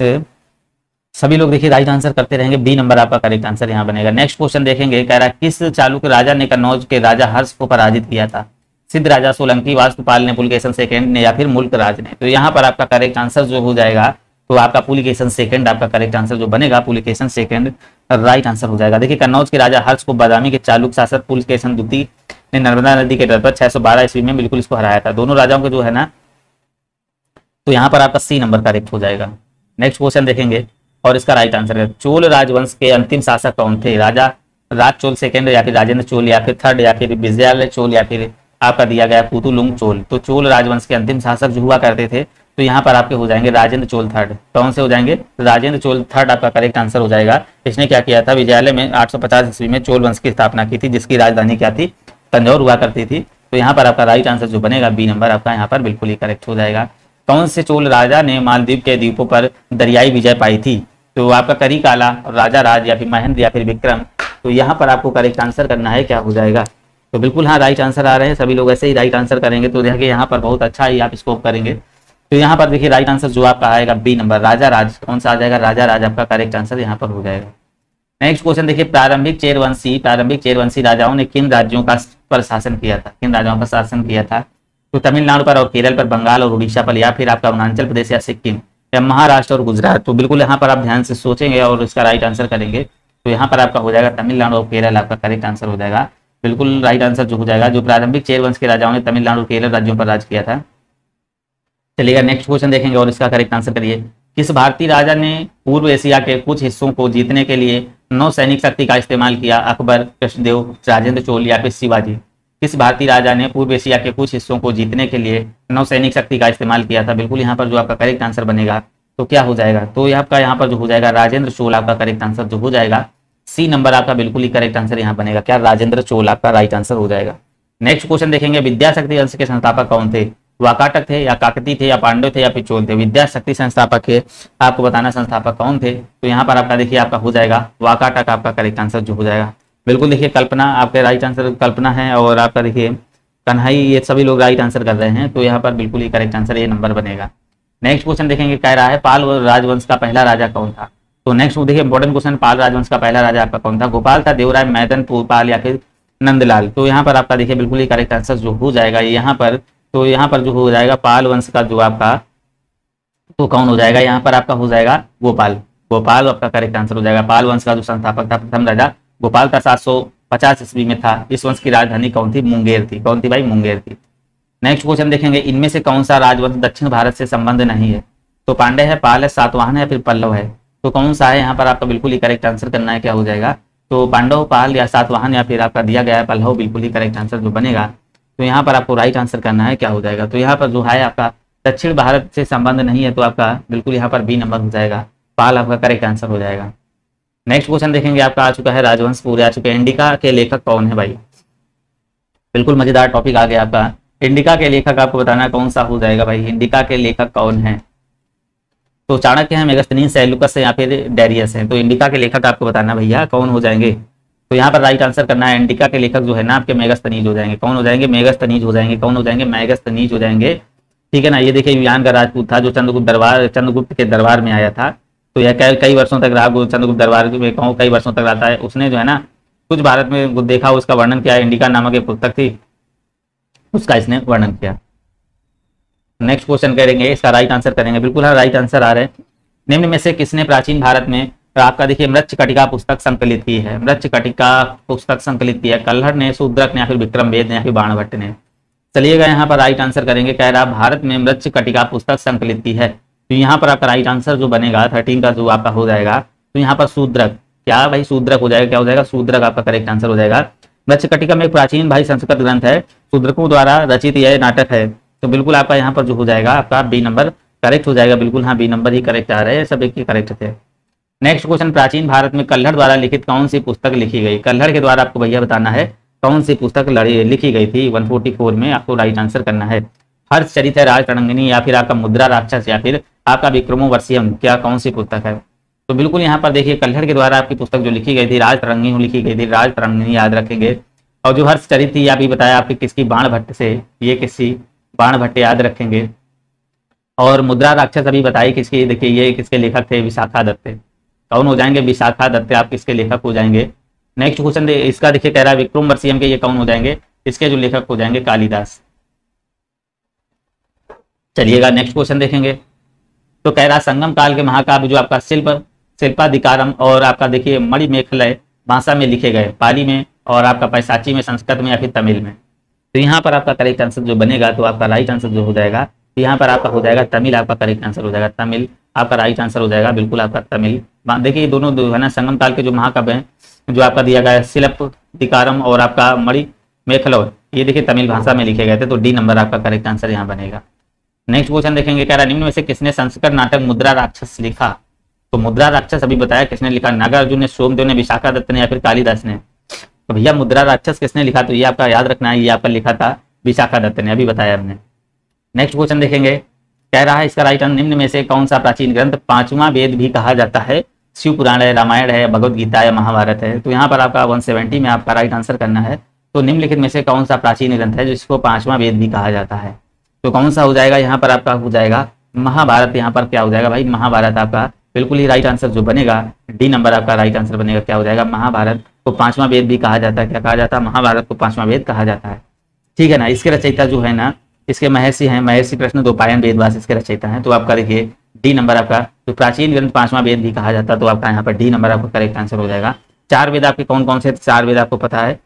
सभी लोग देखिए राइट आंसर करते रहेंगे, बी नंबर आपका करेक्ट आंसर यहाँ बनेगा। नेक्स्ट क्वेश्चन देखेंगे, कह रहा है किस चालुक्य राजा ने कन्नौज के राजा हर्ष को पराजित किया था? सिद्ध राजा सोलंकी, वास्तुपाल ने, पुलकेशन सेकंड ने या फिर मुल्क राज ने? तो यहाँ पर आपका करेक्ट आंसर जो हो जाएगा तो आपका पुलकेशन सेकंड आपका करेक्ट आंसर जो बनेगा पुलकेशन सेकंड राइट आंसर हो जाएगा। देखिए कन्नौज के राजा हर्ष को बादामी के चालुक्य शासक पुलकेशन द्वितीय ने नर्मदा नदी के तट पर 612 ईस्वी में बिल्कुल इसको हराया था। दोनों राजाओं के जो है ना, तो यहाँ पर आपका सी नंबर करेक्ट हो जाएगा। नेक्स्ट क्वेश्चन देखेंगे और इसका राइट आंसर है चोल राजवंश के अंतिम शासक कौन थे? राजा राज चोल सेकंड या फिर राजेंद्र चोल या फिर थर्ड या फिर विजयालय चोल या फिर आपका दिया गया कुतुलुंग चोल। तो चोल राजवंश के अंतिम शासक जो हुआ करते थे तो यहाँ पर आपके हो जाएंगे राजेंद्र चोल थर्ड। कौन से हो जाएंगे? राजेंद्र चोल थर्ड आपका करेक्ट आंसर हो जाएगा। इसने क्या किया था? विजयालय में 850 ईस्वी में चोल वंश की स्थापना की थी, जिसकी राजधानी क्या थी? तंजौर हुआ करती थी। तो यहाँ पर आपका राइट आंसर जो बनेगा बी नंबर आपका यहाँ पर बिल्कुल ही करेक्ट हो जाएगा। कौन से चोल राजा ने मालदीव के द्वीपों पर दरियाई विजय पाई थी? तो आपका करिकाला, राजा राज या फिर महेंद्र या फिर विक्रम। तो यहाँ पर आपको करेक्ट आंसर करना है, क्या हो जाएगा? तो बिल्कुल हाँ राइट आंसर आ रहे हैं, सभी लोग ऐसे ही राइट आंसर करेंगे तो देखिए यहाँ पर बहुत अच्छा ही आप स्कोप करेंगे। तो यहाँ पर देखिए राइट आंसर जो आपका आएगा बी नंबर राजा राज। कौन सा आ जाएगा? राजा राज आपका करेक्ट आंसर यहाँ पर हो जाएगा। नेक्स्ट क्वेश्चन देखिए, प्रारंभिक चेरवंशी राजाओं ने किन राज्यों का पर शासन किया था? किन राजाओं का शासन किया था? तो तमिलनाडु पर और केरल पर, बंगाल और उड़ीसा पर, या फिर आपका अरुणाचल प्रदेश या सिक्किम या महाराष्ट्र और गुजरात? तो बिल्कुल यहाँ पर आप ध्यान से सोचेंगे और इसका राइट आंसर करेंगे। तो यहाँ पर आपका हो जाएगा तमिलनाडु और केरल आपका करेक्ट आंसर हो जाएगा। बिल्कुल राइट आंसर जो हो जाएगा, जो प्रारंभिक चेरवंश के राजाओं ने तमिलनाडु और केरल राज्यों पर राज किया था। चलिएगा नेक्स्ट क्वेश्चन देखेंगे और इसका करेक्ट आंसर करिए। किस भारतीय राजा ने पूर्व एशिया के कुछ हिस्सों को जीतने के लिए नौसैनिक शक्ति का इस्तेमाल किया? अकबर, कृष्णदेव, राजेंद्र चोल या फिर शिवाजी? किस भारतीय राजा ने पूर्व एशिया के कुछ हिस्सों को जीतने के लिए नौसैनिक शक्ति का इस्तेमाल किया था? बिल्कुल यहाँ पर जो आपका करेक्ट आंसर बनेगा तो क्या हो जाएगा? तो आपका यहाँ पर जो हो जाएगा राजेंद्र चोल आपका करेक्ट आंसर जो हो जाएगा सी नंबर आपका बिल्कुल ही करेक्ट आंसर यहाँ बनेगा। क्या? राजेंद्र चोल आपका राइट आंसर हो जाएगा। नेक्स्ट क्वेश्चन देखेंगे, विद्याशक्ति वंश के संस्थापक कौन थे? वाकाटक थे या काकती थे या पांडव थे या फिर चोल थे? विद्याशक्ति संस्थापक है, आपको बताना संस्थापक कौन थे। तो यहाँ पर आपका देखिए आपका हो जाएगा वाकाटक आपका करेक्ट आंसर जो हो जाएगा। बिल्कुल देखिए कल्पना आपके राइट आंसर कल्पना है और आपका देखिए कन्हई, ये सभी लोग राइट आंसर कर रहे हैं। तो यहाँ पर बिल्कुल ही करेक्ट आंसर ये नंबर बनेगा। नेक्स्ट क्वेश्चन देखेंगे, कह रहा है पाल राजवंश का पहला राजा कौन था? तो नेक्स्ट देखिए इंपॉर्टेंट क्वेश्चन, पाल राजवंश का पहला राजा आपका कौन था? गोपाल था, देवराय, मैदन, पूर्वपाल या फिर नंदलाल? तो यहाँ पर आपका देखिए बिल्कुल ही करेक्ट आंसर जो हो जाएगा यहाँ पर, तो यहाँ पर जो हो जाएगा पाल वंश का जो आपका तो कौन हो जाएगा? यहाँ पर आपका हो जाएगा गोपाल। गोपाल आपका करेक्ट आंसर हो जाएगा। पाल वंश का जो संस्थापक था प्रथम राजा गोपाल था, 750 ईस्वी में था। इस वंश की राजधानी कौन थी? मुंगेर थी। कौन थी भाई? मुंगेर थी। नेक्स्ट क्वेश्चन देखेंगे, इनमें से कौन सा राजवंश दक्षिण भारत से संबंध नहीं है? तो पांडे है, पाल है, सातवाहन है या फिर पल्लव है? तो कौन सा है? यहाँ पर आपका बिल्कुल ही करेक्ट आंसर करना है, क्या हो जाएगा? तो पांडव, पाल या सातवाहन या फिर आपका दिया गया है पल्लव, बिल्कुल ही करेक्ट आंसर जो बनेगा। तो यहाँ पर आपको राइट आंसर करना है, क्या हो जाएगा? तो यहाँ पर जो है आपका दक्षिण भारत से संबंध नहीं है, तो आपका बिल्कुल यहाँ पर बी नंबर हो जाएगा, पाल आपका करेक्ट आंसर हो जाएगा। नेक्स्ट क्वेश्चन देखेंगे, आपका आ चुका है राजवंश पूरे आ चुके हैं। इंडिका के लेखक कौन है भाई? बिल्कुल मजेदार टॉपिक आ गया आपका। इंडिका के लेखक आपको बताना कौन सा हो जाएगा भाई? इंडिका के लेखक कौन है? तो चाणक्य है, मेगास्थनीज, सेल्यूकस है या फिर डेरियस है? तो इंडिका के लेखक आपको बताना भैया कौन हो जाएंगे। तो यहाँ पर राइट आंसर करना है, इंडिका के लेखक जो है ना आपके मेगास्थनीज हो जाएंगे। कौन हो जाएंगे? मेगास्थनीज हो जाएंगे। कौन हो जाएंगे? मेगास्थनीज हो जाएंगे, ठीक है ना। ये देखिए युयान का राजपूत था जो चंद्रगुप्त के दरबार में आया था। तो यह कई वर्षों तक रहा, चंद्रगुप्त दरबार में कहूँ कई वर्षों तक रहता है। उसने जो है ना कुछ भारत में देखा, उसका वर्णन किया। इंडिका नामक एक पुस्तक थी, उसका इसने वर्णन किया। नेक्स्ट क्वेश्चन करेंगे, इसका राइट आंसर करेंगे। बिल्कुल हाँ राइट आंसर आ रहे हैं। निम्न में से किसने प्राचीन भारत में आपका देखिए मृच्छकटिका पुस्तक संकलित की है? मृच्छकटिका पुस्तक संकलित की है कल्हड़ ने, शूद्रक ने या फिर विक्रमवेद ने या फिर बाणभट्ट ने? चलिएगा यहाँ पर राइट आंसर करेंगे। कह रहा भारत में मृच्छकटिका पुस्तक संकलित की है, तो यहाँ पर आपका राइट आंसर जो बनेगा 13 का जो आपका हो जाएगा, तो यहाँ पर शूद्रक। क्या भाई? शूद्रक हो जाएगा। क्या हो जाएगा? शूद्रक आपका करेक्ट आंसर हो जाएगा। मृच्छकटिका में एक प्राचीन भाई संस्कृत ग्रंथ है, शूद्रकों द्वारा रचित यह नाटक है। तो बिल्कुल आपका यहाँ पर जो हो जाएगा आपका बी नंबर करेक्ट हो जाएगा। बिल्कुल हाँ बी नंबर ही करेक्ट आ रहे हैं, सब एक ही करेक्ट थे। नेक्स्ट क्वेश्चन, प्राचीन भारत में कल्हड़ द्वारा लिखित कौन सी पुस्तक लिखी गई? कल्हड़ के द्वारा आपको भैया बताना है कौन सी पुस्तक लिखी गई थी 144 में, आपको राइट आंसर करना है। हर्षचरित है, राजतरंगिणी, या फिर आपका मुद्रा राक्षस, या फिर आपका विक्रमोर्वशीयम, क्या कौन सी पुस्तक है? तो बिल्कुल यहाँ पर देखिए कल्हड़ के द्वारा आपकी पुस्तक जो लिखी गई थी राजतरंगिणी लिखी गई थी, राजतरंगिणी याद रखेंगे। और जो हर्षचरित थी अभी बताया आपकी किसकी, बाणभट्ट से, ये किसी बाणभट्ट याद रखेंगे। और मुद्रा राक्षस अभी बताई किसकी, देखिए ये किसके लेखक थे, विशाखा दत्ते। कौन हो जाएंगे? विशाखा दत्ते आप किसके लेखक हो जाएंगे। नेक्स्ट क्वेश्चन इसका देखिए कह रहा है विक्रमोर्वशीयम के ये कौन हो जाएंगे, इसके जो लेखक हो जाएंगे कालिदास। चलिएगा नेक्स्ट क्वेश्चन देखेंगे। तो कह रहा संगम काल के महाकाव्य जो आपका शिल्पाधिकारम और आपका देखिए मणिमेखलय भाषा में लिखे गए, पाली में और आपका पैसाची में, संस्कृत में, या फिर तमिल में। तो यहाँ पर आपका करेक्ट आंसर जो बनेगा, तो आपका राइट आंसर जो हो जाएगा यहाँ पर आपका हो जाएगा तमिल, आपका करेक्ट आंसर हो जाएगा तमिल, आपका राइट आंसर हो जाएगा बिल्कुल आपका तमिल। देखिए ये दोनों है ना संगम काल के जो महाकाव्य हैं जो आपका दिया गया है शिल्पाधिकारम और आपका मणिमेखलय, ये देखिए तमिल भाषा में लिखे गए थे। तो डी नंबर आपका करेक्ट आंसर यहाँ बनेगा। नेक्स्ट क्वेश्चन देखेंगे, कह रहा निम्न में से किसने संस्कृत नाटक मुद्रा राक्षस लिखा? तो मुद्रा राक्षस अभी बताया किसने लिखा, नागार्जुन ने, सोमदेव ने, विशाखा दत्त ने, या फिर कालिदास ने। तो भैया मुद्रा राक्षस किसने लिखा? तो ये आपका याद रखना है, ये आपका लिखा था विशाखा दत्त ने, अभी बताया हमने। नेक्स्ट क्वेश्चन देखेंगे, कह रहा है इसका राइट आंसर निम्न में से कौन सा प्राचीन ग्रंथ पांचवा वेद भी कहा जाता है? शिव पुराण है, रामायण है, भगवद गीता है, महाभारत है। तो यहाँ पर आपका 170 में आपका राइट आंसर करना है। तो निम्नलिखित में से कौन सा प्राचीन ग्रंथ है जिसको पांचवा वेद भी कहा जाता है? तो कौन सा हो जाएगा? यहाँ पर आपका हो जाएगा महाभारत। यहाँ पर क्या हो जाएगा भाई? महाभारत आपका बिल्कुल ही राइट आंसर जो बनेगा, डी नंबर आपका राइट आंसर बनेगा। क्या हो जाएगा? महाभारत को पांचवा वेद भी कहा जाता है। क्या कहा जाता है? महाभारत को पांचवा वेद कहा जाता है। ठीक है ना। इसके रचयिता जो है ना, इसके महर्षि हैं, महर्षि कृष्णद्वैपायन वेदव्यास इसके रचयिता हैं। तो आपका देखिए डी नंबर आपका, तो प्राचीन ग्रंथ पांचवा वेद भी कहा जाता है। तो आपका यहाँ पर डी नंबर आपका करेक्ट आंसर हो जाएगा। चार वेद आपके कौन कौन से? चार वेद आपको पता है?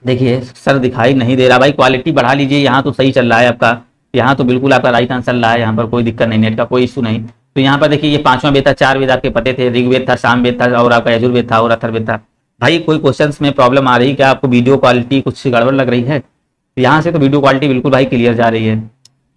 देखिए सर दिखाई नहीं दे रहा भाई, क्वालिटी बढ़ा लीजिए। यहाँ तो सही चल रहा है आपका, यहाँ तो बिल्कुल आपका राइट आंसर रहा है, यहाँ पर कोई दिक्कत नहीं, नेट का कोई इशू नहीं। तो यहाँ पर देखिए ये पांचवा वेद था, चार वेद आपके पते थे, ऋग्वेद था, सामवेद था, और आपका यजुर्वेद था और अथर्ववेद था। भाई कोई क्वेश्चंस में प्रॉब्लम आ रही है क्या? आपको वीडियो क्वालिटी कुछ गड़बड़ लग रही है? यहाँ से तो वीडियो क्वालिटी बिल्कुल भाई क्लियर जा रही है।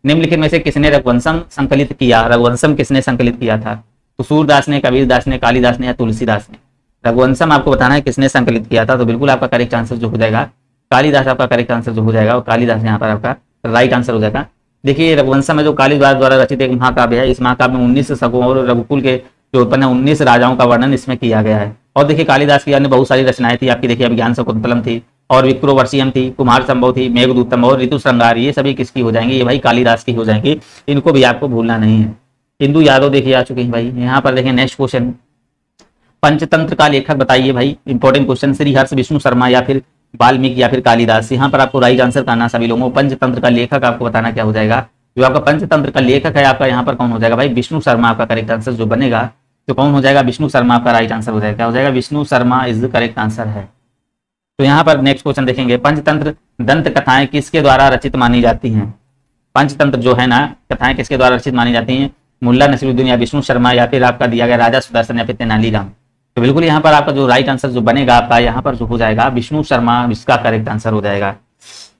निम्नलिखित में से किसने रघुवंशम संकलित किया? रघुवंशम किसने संकलित किया था? तो सूरदास ने, कबीरदास ने, कालिदास ने, या तुलसीदास ने? रघुवंशम आपको बताना है किसने संकलित किया था। तो बिल्कुल आपका करेक्ट आंसर जो हो जाएगा कालिदास, आपका करेक्ट आंसर जो हो जाएगा, और कालिदास यहाँ पर आपका राइट आंसर हो जाएगा। देखिए रघुवंशम है जो कालिदास द्वारा रचित एक महाकाव्य है। इस महाकाव्य में 19 शकों और रघुकुल के जो उत्पन्न 19 राजाओं का वर्णन इसमें किया गया है। और देखिए कालिदास की अन्य बहुत सारी रचनाएं थी आपकी, देखिए अभिज्ञान शकुंतलम थी, और विक्रमोर्वशीयम थी, कुमार संभव थी, मेघदूतम और ऋतु श्रृंगार, ये सभी किसकी हो जाएंगी? ये भाई कालिदास की हो जाएंगी। इनको भी आपको भूलना नहीं है। इंदु यादव देखिए आ चुके हैं भाई। यहाँ पर देखिए नेक्स्ट क्वेश्चन, पंचतंत्र का लेखक बताइए भाई, इंपॉर्टेंट क्वेश्चन। श्री हर्ष, विष्णु शर्मा, या फिर वाल्मीकि, या फिर कालिदास? यहाँ पर आपको राइट आंसर करना सभी लोगों को। पंचतंत्र का लेखक आपको बताना क्या हो जाएगा? जो आपका पंचतंत्र का लेखक है आपका यहाँ पर कौन हो जाएगा भाई? विष्णु शर्मा आपका करेक्ट आंसर जो बनेगा। तो कौन हो जाएगा? विष्णु शर्मा आपका राइट आंसर हो जाएगा। क्या हो जाएगा? Vishnu Sharma is the correct answer है। तो यहाँ पर नेक्स्ट क्वेश्चन देखेंगे, पंचतंत्र दंत कथाएं किसके द्वारा रचित मानी जाती हैं? पंचतंत्र जो है ना कथाएं किसके द्वारा रचित मानी जाती हैं? मुल्ला नसीरुद्दीन, या विष्णु शर्मा, या फिर आपका दिया गया राजा सुदर्शन, या फिर तेनालीराम? तो बिल्कुल यहाँ पर आपका जो राइट आंसर जो बनेगा आपका यहाँ पर जो हो जाएगा विष्णु शर्मा, इसका करेक्ट आंसर हो जाएगा।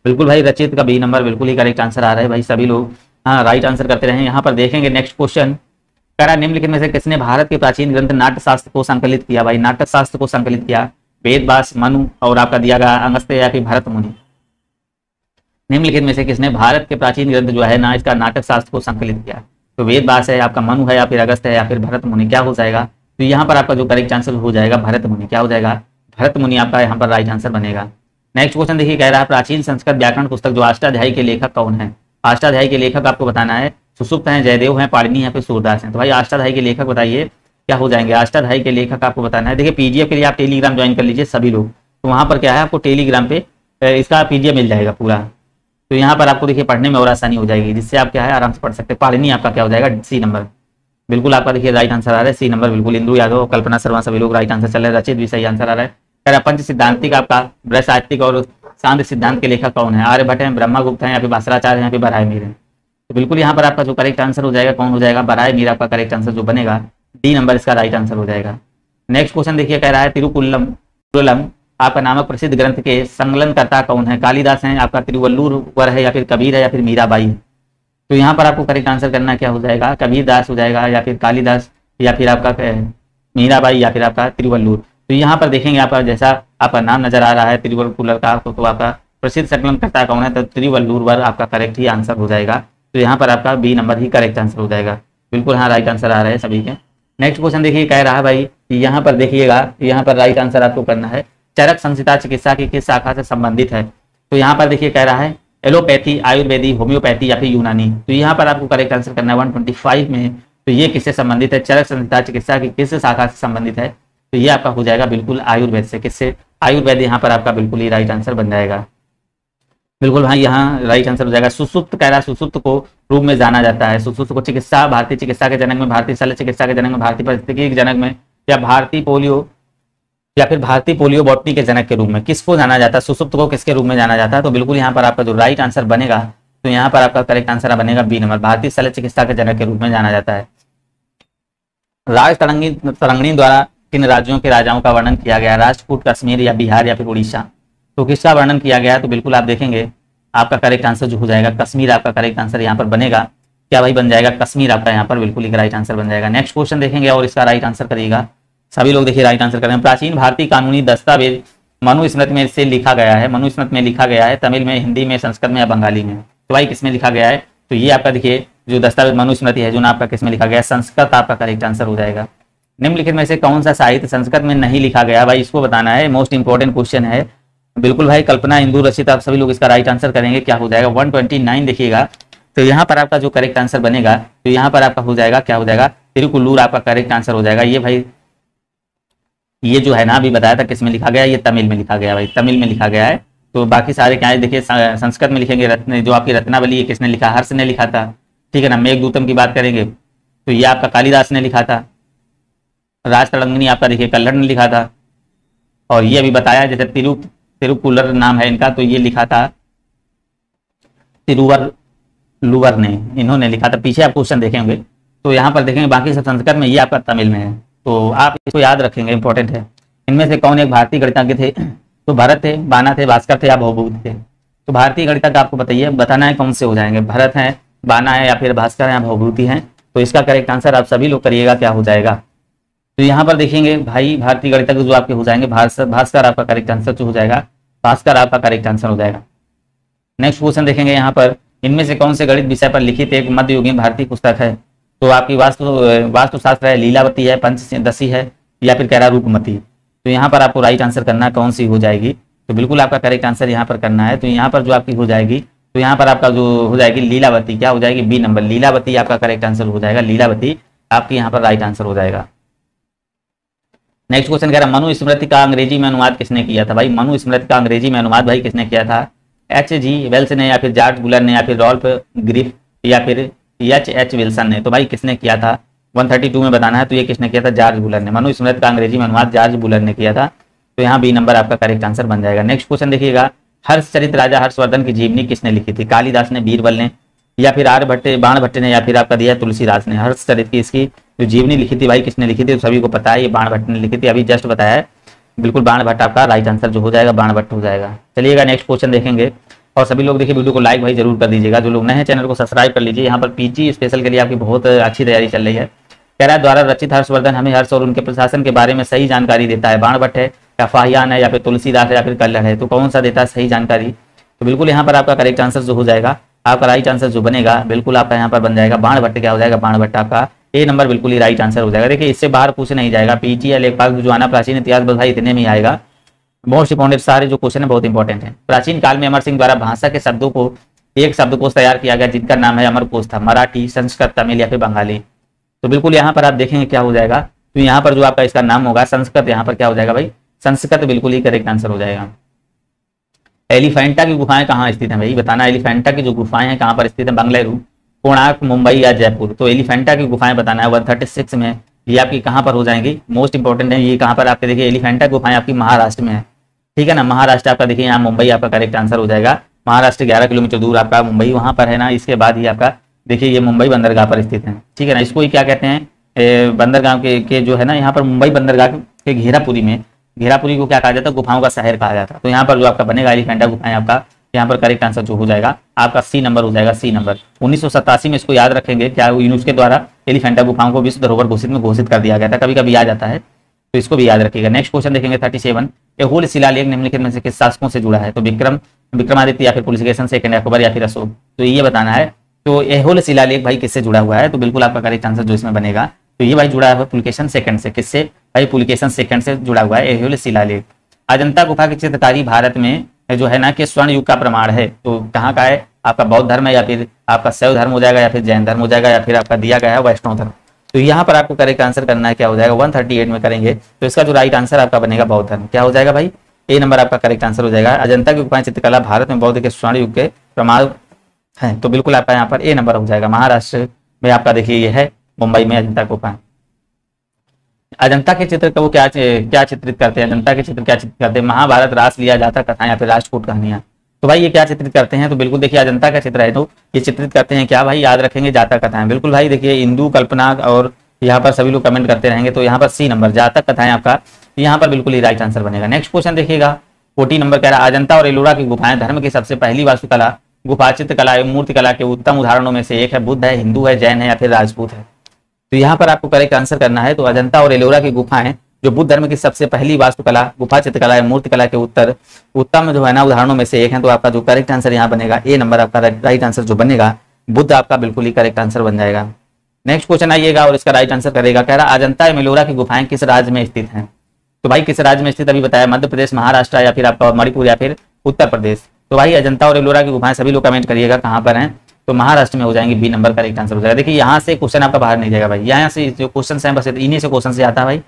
बिल्कुल भाई रचित का बी नंबर बिल्कुल ही करेक्ट आंसर आ रहा है भाई, सभी लोग हाँ राइट आंसर करते रहे। यहाँ पर देखेंगे नेक्स्ट क्वेश्चन, कह रहा निम्नलिखित में से किसने भारत के प्राचीन ग्रंथ नाट्यशास्त्र को संकलित किया? भाई नाट्यशास्त्र को संकलित किया, वेद व्यास, मनु, और आपका दिया गया अगस्त्य, या फिर भरत मुनि? निम्नलिखित में से किसने भारत के प्राचीन ग्रंथ जो है ना इसका नाटक शास्त्र को संकलित किया? तो वेद व्यास है, आपका मनु है, या फिर अगस्त्य है, या फिर भरत मुनि? क्या हो जाएगा? तो यहाँ पर आपका जो करेक्ट आंसर हो जाएगा भरत मुनि। क्या हो जाएगा? भरत मुनि आपका यहाँ पर राइट आंसर बनेगा। नेक्स्ट क्वेश्चन देखिए, कह रहा है प्राचीन संस्कृत व्याकरण पुस्तक जो अष्टाध्यायी के लेखक कौन है? अष्टाध्यायी के लेखक आपको बताना है, सुसुप्त हैं, जयदेव हैं, पाणिनि है, फिर सूरदास हैं? तो भाई अष्टाध्यायी के लेखक बताइए क्या हो जाएंगे? अष्टाध्यायी के लेखक आपको बताना है। देखिए पीजीएफ के लिए आप टेलीग्राम ज्वाइन कर लीजिए सभी लोग। तो वहाँ पर क्या है आपको टेलीग्राम पे इसका पीजीएफ मिल जाएगा पूरा। तो यहाँ पर आपको देखिए पढ़ने में और आसानी हो जाएगी, जिससे आप क्या है आराम से पढ़ सकते हैं। पाणिनि आपका क्या हो जाएगा? सी नंबर बिल्कुल आपका देखिए राइट आंसर आ रहा है, सी नंबर बिल्कुल। इंदु यादव, कल्पना शर्मा सभी लोग राइट आंसर चल रहे हैं। रचित भी सही आंसर आ रहा है। कह रहा पंच सिद्धांतिक आपका बृहस्पतिक और शांत सिद्धांत के लेखक कौन है? आर्यभट्ट हैं, ब्रह्मगुप्त हैं, या फिर भास्कराचार्य हैं, या फिर बराह मीर हैं? तो बिल्कुल यहाँ पर आपका जो करेक्ट आंसर हो जाएगा कौन हो जाएगा? बराह मीर आपका करेक्ट आंसर जो बनेगा, डी नंबर इसका राइट आंसर हो जाएगा। नेक्स्ट क्वेश्चन देखिए, कह रहा है तिरुकुल्लम आपका नामक प्रसिद्ध ग्रंथ के संकलनकर्ता कौन है? कालिदास हैं, आपका तिरुवल्लुवर वर है, या फिर कबीर है, या फिर मीराबाई है? तो यहाँ पर आपको करेक्ट आंसर करना क्या हो जाएगा? कबीरदास हो जाएगा, या फिर कालिदास, या फिर आपका मीराबाई या फिर आपका तिरुवल्लुर। तो यहाँ पर देखेंगे आपका जैसा आपका नाम नजर आ रहा है तिरुवल्लुर का, तो आपका प्रसिद्ध संकलनकर्ता कौन है, तो तिरुवल्लुर आपका करेक्ट ही आंसर हो जाएगा। तो यहाँ पर आपका बी नंबर ही करेक्ट आंसर हो जाएगा। बिल्कुल हाँ, राइट आंसर आ रहा है सभी के। नेक्स्ट क्वेश्चन देखिए, कह रहा है भाई यहाँ पर देखिएगा, यहाँ पर राइट आंसर आपको करना है चरक संहिता चिकित्सा की किस शाखा से संबंधित है। तो यहाँ पर देखिए कह रहा है एलोपैथी, आयुर्वेदी, होम्योपैथी या फिर यूनानी। तो यहाँ पर आपको करेक्ट आंसर करना है 125 में। तो ये किससे संबंधित है, चरक संहिता चिकित्सा की किस शाखा से संबंधित है, तो ये आपका हो जाएगा बिल्कुल आयुर्वेद से। किससे, आयुर्वेद यहाँ पर आपका बिल्कुल ही राइट आंसर बन जाएगा। बिल्कुल भाई यहाँ राइट आंसर हो जाएगा। सुसुप्त कह रहा है, सुसुप्त को रूप में जाना जाता है, सुसुप्त को चिकित्सा, भारतीय चिकित्सा के जनक में, भारतीय शल्य चिकित्सा के जनक में, भारतीय पारिस्थितिकी के जनक में, या भारतीय पोलियो या फिर भारतीय पोलियो बॉटनी के जनक के रूप में किसको जाना जाता है, सुसुप्त को किसके रूप में जाना जाता है। तो बिल्कुल यहाँ पर आपका जो राइट आंसर बनेगा, तो यहाँ पर आपका करेक्ट आंसर बनेगा बी नंबर, भारतीय शल्य चिकित्सा के जनक के रूप में जाना जाता है। राज तरंगिणी द्वारा किन राज्यों के राजाओं का वर्णन किया गया, राजपूत, कश्मीर या बिहार या फिर उड़ीसा। तो किसका वर्णन किया गया है, तो बिल्कुल आप देखेंगे आपका करेक्ट आंसर जो हो जाएगा कश्मीर, आपका करेक्ट आंसर यहाँ पर बनेगा। क्या भाई बन जाएगा, कश्मीर आपका यहाँ पर बिल्कुल एक राइट आंसर बन जाएगा। नेक्स्ट क्वेश्चन देखेंगे और इसका राइट आंसर करिएगा, सभी लोग देखिए राइट आंसर करें। प्राचीन भारतीय कानूनी दस्तावेज मनुस्मृति में से लिखा गया है, मनुस्मृति में लिखा गया है, तमिल में, हिंदी में, संस्कृत में या बंगाली में। तो भाई किसमें लिखा गया है, तो ये आपका देखिए जो दस्तावेज मनुस्मृति है जो ना आपका किसमें लिखा गया है, संस्कृत आपका करेक्ट आंसर हो जाएगा। निम्नलिखित में से कौन सा साहित्य संस्कृत में नहीं लिखा गया, भाई इसको बताना है, मोस्ट इंपॉर्टेंट क्वेश्चन है। बिल्कुल भाई कल्पना इंदु रचित, आप सभी लोग इसका राइट आंसर करेंगे। क्या हो जाएगा 129 देखिएगा। तो यहाँ पर आपका जो करेक्ट आंसर बनेगा, तो यहाँ पर आपका हो जाएगा, क्या हो जाएगा, तिरुकुल्लूर आपका करेक्ट आंसर हो जाएगा। ये भाई ये जो है ना अभी बताया था किसमें लिखा गया, ये तमिल में लिखा गया, भाई तमिल में लिखा गया है। तो बाकी सारे क्या है देखिए संस्कृत में लिखेंगे, रत्न जो आपकी रत्नावली है किसने लिखा, हर्ष ने लिखा था, ठीक है ना। मेघदूतम की बात करेंगे तो ये आपका कालिदास ने लिखा था। राज तरंगिणी आपका देखिए कल्हड़ ने लिखा था। और ये अभी बताया जैसे तिरुकुल्लर नाम है इनका, तो ये लिखा था तिरुवल्लुवर ने, इन्होंने लिखा था। पीछे आप क्वेश्चन देखेंगे तो यहाँ पर देखेंगे बाकी सब संस्कृत में, ये आपका तमिल में है। तो आप इसको याद रखेंगे, इंपॉर्टेंट है। इनमें से कौन एक भारतीय गणितज्ञ थे, तो भरत थे, बाना थे, भास्कर थे या भौभूति थे। तो भारतीय गणितज्ञ आपको बताइए, बताना है कौन से हो जाएंगे, भरत है, बाना है या फिर भास्कर है या भौभूति है। तो इसका करेक्ट आंसर आप सभी लोग करिएगा, क्या हो जाएगा। तो यहाँ पर देखेंगे भाई भारतीय गणितज्ञ जो आपके हो जाएंगे भास्कर आपका करेक्ट आंसर जो हो जाएगा, भास्कर आपका करेक्ट आंसर हो जाएगा। नेक्स्ट क्वेश्चन देखेंगे यहाँ पर, इनमें से कौन से गणित विषय पर लिखित एक मध्ययुगीन भारतीय पुस्तक है। तो आपकी वास्तुशास्त्र है, लीलावती है, पंचदशी है या फिर कह रहा रूपमती। तो यहाँ पर आपको राइट आंसर करना है, कौन सी हो जाएगी। तो बिल्कुल आपका करेक्ट आंसर यहाँ पर करना है। तो यहाँ पर जो आपकी हो जाएगी, तो यहाँ पर आपका जो हो जाएगी लीलावती, क्या हो जाएगी, बी नंबर, लीलावती आपका करेक्ट आंसर हो जाएगा। लीलावती आपकी यहाँ पर राइट आंसर हो जाएगा। नेक्स्ट क्वेश्चन कह रहा है मनुस्मृति का अंग्रेजी में अनुवाद किसने किया था। भाई मनुस्मृति का अंग्रेजी में अनुवाद भाई किसने किया था, H.G. वेल्स ने या फिर जॉर्ज बुलर ने या फिर रॉल्फ ग्रिफ या फिर H.H. विल्सन ने। तो भाई किसने किया था, 132 में बताना है। तो ये किसने किया था, जॉर्ज बुलर ने। मनुस्मृति का अंग्रेजी में अनुवाद जॉर्ज बुलर ने किया था। तो यहाँ बी नंबर आपका करेक्ट आंसर बन जाएगा। नेक्स्ट क्वेश्चन देखिएगा, हर्षचरित राजा हर्षवर्धन की जीवनी किसने लिखी थी, कालिदास ने, बीरबल ने या फिर बाणभट्ट ने या फिर आपका दिया तुलसीदास ने। हर्षचरित की इसकी जो जीवनी लिखी थी भाई किसने लिखी थी, तो सभी को पता है ये बाणभट्ट ने लिखी थी, अभी जस्ट बताया है। बिल्कुल बाणभट्ट आपका राइट आंसर जो हो जाएगा, बाणभट्ट हो जाएगा। चलिएगा नेक्स्ट क्वेश्चन देखेंगे और सभी लोग देखिए वीडियो को लाइक भाई जरूर कर दीजिएगा। जो लोग नए हैं चैनल को सब्सक्राइब कर लीजिए। यहाँ पर पीजी स्पेशल के लिए आपकी बहुत अच्छी तैयारी चल रही है। कह रहा है द्वारा रचित हर्षवर्धन हमें हर्ष और उनके प्रशासन के बारे में सही जानकारी देता है। बाणभट्ट है या फाहियान है या फिर तुलसीदास है या फिर कल्हड़ है। तो कौन सा देता है सही जानकारी, तो बिल्कुल यहाँ पर आपका करेक्ट आंसर जो हो जाएगा, आपका राइट आंसर जो बनेगा बिल्कुल आपका यहाँ पर बन जाएगा बाणभट्ट। क्या हो जाएगा, बाणभट्ट आपका ए नंबर बिल्कुल ही राइट आंसर हो जाएगा। देखिए इससे बाहर पूछे नहीं जाएगा, पीजी या लेखपाल जो आना प्राचीन इतिहास बधाई इतने में ही आएगा। मोस्ट इंपॉर्टेंट सारे जो क्वेश्चन है बहुत इंपॉर्टेंट है। प्राचीन काल में अमर सिंह द्वारा भाषा के शब्दों को एक शब्दकोश तैयार किया गया जिनका नाम है अमरकोश था। मराठी, संस्कृत, तमिल या फिर बंगाली। तो बिल्कुल यहाँ पर आप देखेंगे क्या हो जाएगा, तो यहाँ पर जो आपका इसका नाम होगा संस्कृत, यहाँ पर क्या हो जाएगा भाई, संस्कृत बिल्कुल ही करेक्ट आंसर हो जाएगा। एलिफेंटा की गुफाएं कहाँ स्थित हैं भाई, बताना। एलिफेंटा की जो गुफाएं हैं कहाँ पर स्थित है, बंगलुरु, कोणार्क, मुंबई या जयपुर। तो एलिफेंटा की गुफाएं बताना है 136 में। ये आपकी कहाँ पर हो जाएंगी, मोस्ट इंपॉर्टेंट है। ये कहाँ पर आपके देखिए एलिफेंटा गुफाएं आपकी महाराष्ट्र में है, ठीक है ना। महाराष्ट्र आपका देखिए यहाँ मुंबई आपका करेक्ट आंसर हो जाएगा। महाराष्ट्र 11 किलोमीटर दूर आपका मुंबई वहां पर है ना। इसके बाद ही आपका देखिए ये मुंबई बंदरगाह पर स्थित है, ठीक है ना। इसको ही क्या कहते हैं, बंदरगाह के जो है ना यहाँ पर मुंबई बंदरगाह के घेरापुरी में, घेरापुरी को क्या कहा जाता है, गुफाओं का शहर कहा जाता है। तो यहाँ पर जो आपका बनेगा एलिफेंटा गुफाएं आपका यहाँ पर करेक्ट आंसर जो हो जाएगा आपका सी नंबर हो जाएगा, सी नंबर। 1987 में इसको याद रखेंगे, क्या यूनेस्को के द्वारा एलिफेंटा गुफाओं को विश्व धरोहर घोषित कर दिया गया था, कभी कभी आ जाता है तो इसको भी याद रखिएगा। नेक्स्ट क्वेश्चन देखेंगे 37, एहोल शिलालेख निम्नलिखित में से किस शासकों से जुड़ा है? तो विक्रमादित्य या फिर पुलिकेशन सेकंड, अकबर या फिर अशोक, तो ये बताना है। तो एहोल शिलालेख भाई किससे जुड़ा हुआ है? तो बिल्कुल आपका करेक्ट आंसर जो इसमें बनेगा, तो ये भाई जुड़ा है पुलिकेशन सेकंड से। किससे भाई? पुलिकेशन सेकंड से जुड़ा हुआ है एहोल शिलालेख। अजंता गुफा की चित्रकारी भारत में जो है ना कि स्वर्ण युग का प्रमाण है, तो कहाँ का है? आपका बौद्ध धर्म है, या फिर आपका शैव धर्म हो जाएगा, या फिर जैन धर्म हो जाएगा, या फिर आपका दिया गया है वैष्णव धर्म। तो यहाँ पर आपको करेक्ट आंसर करना है, क्या हो जाएगा 138 में करेंगे तो इसका जो राइट आंसर आपका बनेगा बौद्ध धर्म। क्या हो जाएगा भाई? ए नंबर आपका करेक्ट आंसर हो जाएगा। अजंता की गुफाएं चित्रकला भारत में बौद्ध के स्वर्ण युग के प्रमाण है, तो बिल्कुल आपका यहाँ पर ए नंबर हो जाएगा। महाराष्ट्र में आपका देखिए ये है, मुंबई में अजंता गुफा। अजंता के चित्र को वो क्या चित्रित करते हैं? अजंता के चित्र क्या चित्रित करते हैं? महाभारत, रास लीला, जातक कथाएं या फिर राष्ट्रकूट कहानियां। तो भाई ये क्या चित्रित करते हैं? तो बिल्कुल देखिए अजंता का चित्र है तो ये चित्रित करते हैं क्या भाई? याद रखेंगे जातक कथाएं। बिल्कुल भाई देखिए हिंदू कल्पना, और यहाँ पर सभी लोग कमेंट करते रहेंगे, तो यहाँ पर सी नंबर जातक कथाएं आपका यहाँ पर बिल्कुल ही राइट आंसर बनेगा। नेक्स्ट क्वेश्चन देखिएगा 40 नंबर कह रहा है, अजंता और एलोरा की गुफाएं धर्म की सबसे पहली वास्तुकला, गुफा चित्रकला एवं मूर्तिकला के उत्तम उदाहरणों में से एक है। बुद्ध है, हिंदू है, जैन है या फिर राजपूत है? तो यहाँ पर आपको करेक्ट आंसर करना है। तो अजंता और एलोरा की गुफाएं जो बुद्ध धर्म की सबसे पहली वास्तुकला, गुफा चित्रकला एवं मूर्तिकला के उत्तम जो है ना उदाहरणों में से एक है। तो आपका जो करेक्ट आंसर यहाँ बनेगा ए नंबर आपका राइट आंसर जो बनेगा बुद्ध आपका बिल्कुल ही करेक्ट आंसर बन जाएगा। नेक्स्ट क्वेश्चन आइएगा और इसका राइट आंसर करेगा, कह रहा अजंता एवं एलोरा की गुफाएं किस राज्य में स्थित हैं? तो भाई किस राज्य में स्थित अभी बताया, मध्य प्रदेश, महाराष्ट्र या फिर आपका मणिपुर या फिर उत्तर प्रदेश? तो भाई अजंता और एलोरा की गुफाएं सभी लोग कमेंट करिएगा कहाँ पर हैं, तो महाराष्ट्र में हो जाएंगे, बी नंबर करेक्ट आंसर हो जाएगा। देखिए यहाँ से क्वेश्चन आपका बाहर नहीं जाएगा भाई, यहाँ से जो क्वेश्चन है बस इन्हीं से क्वेश्चन से आता है भाई,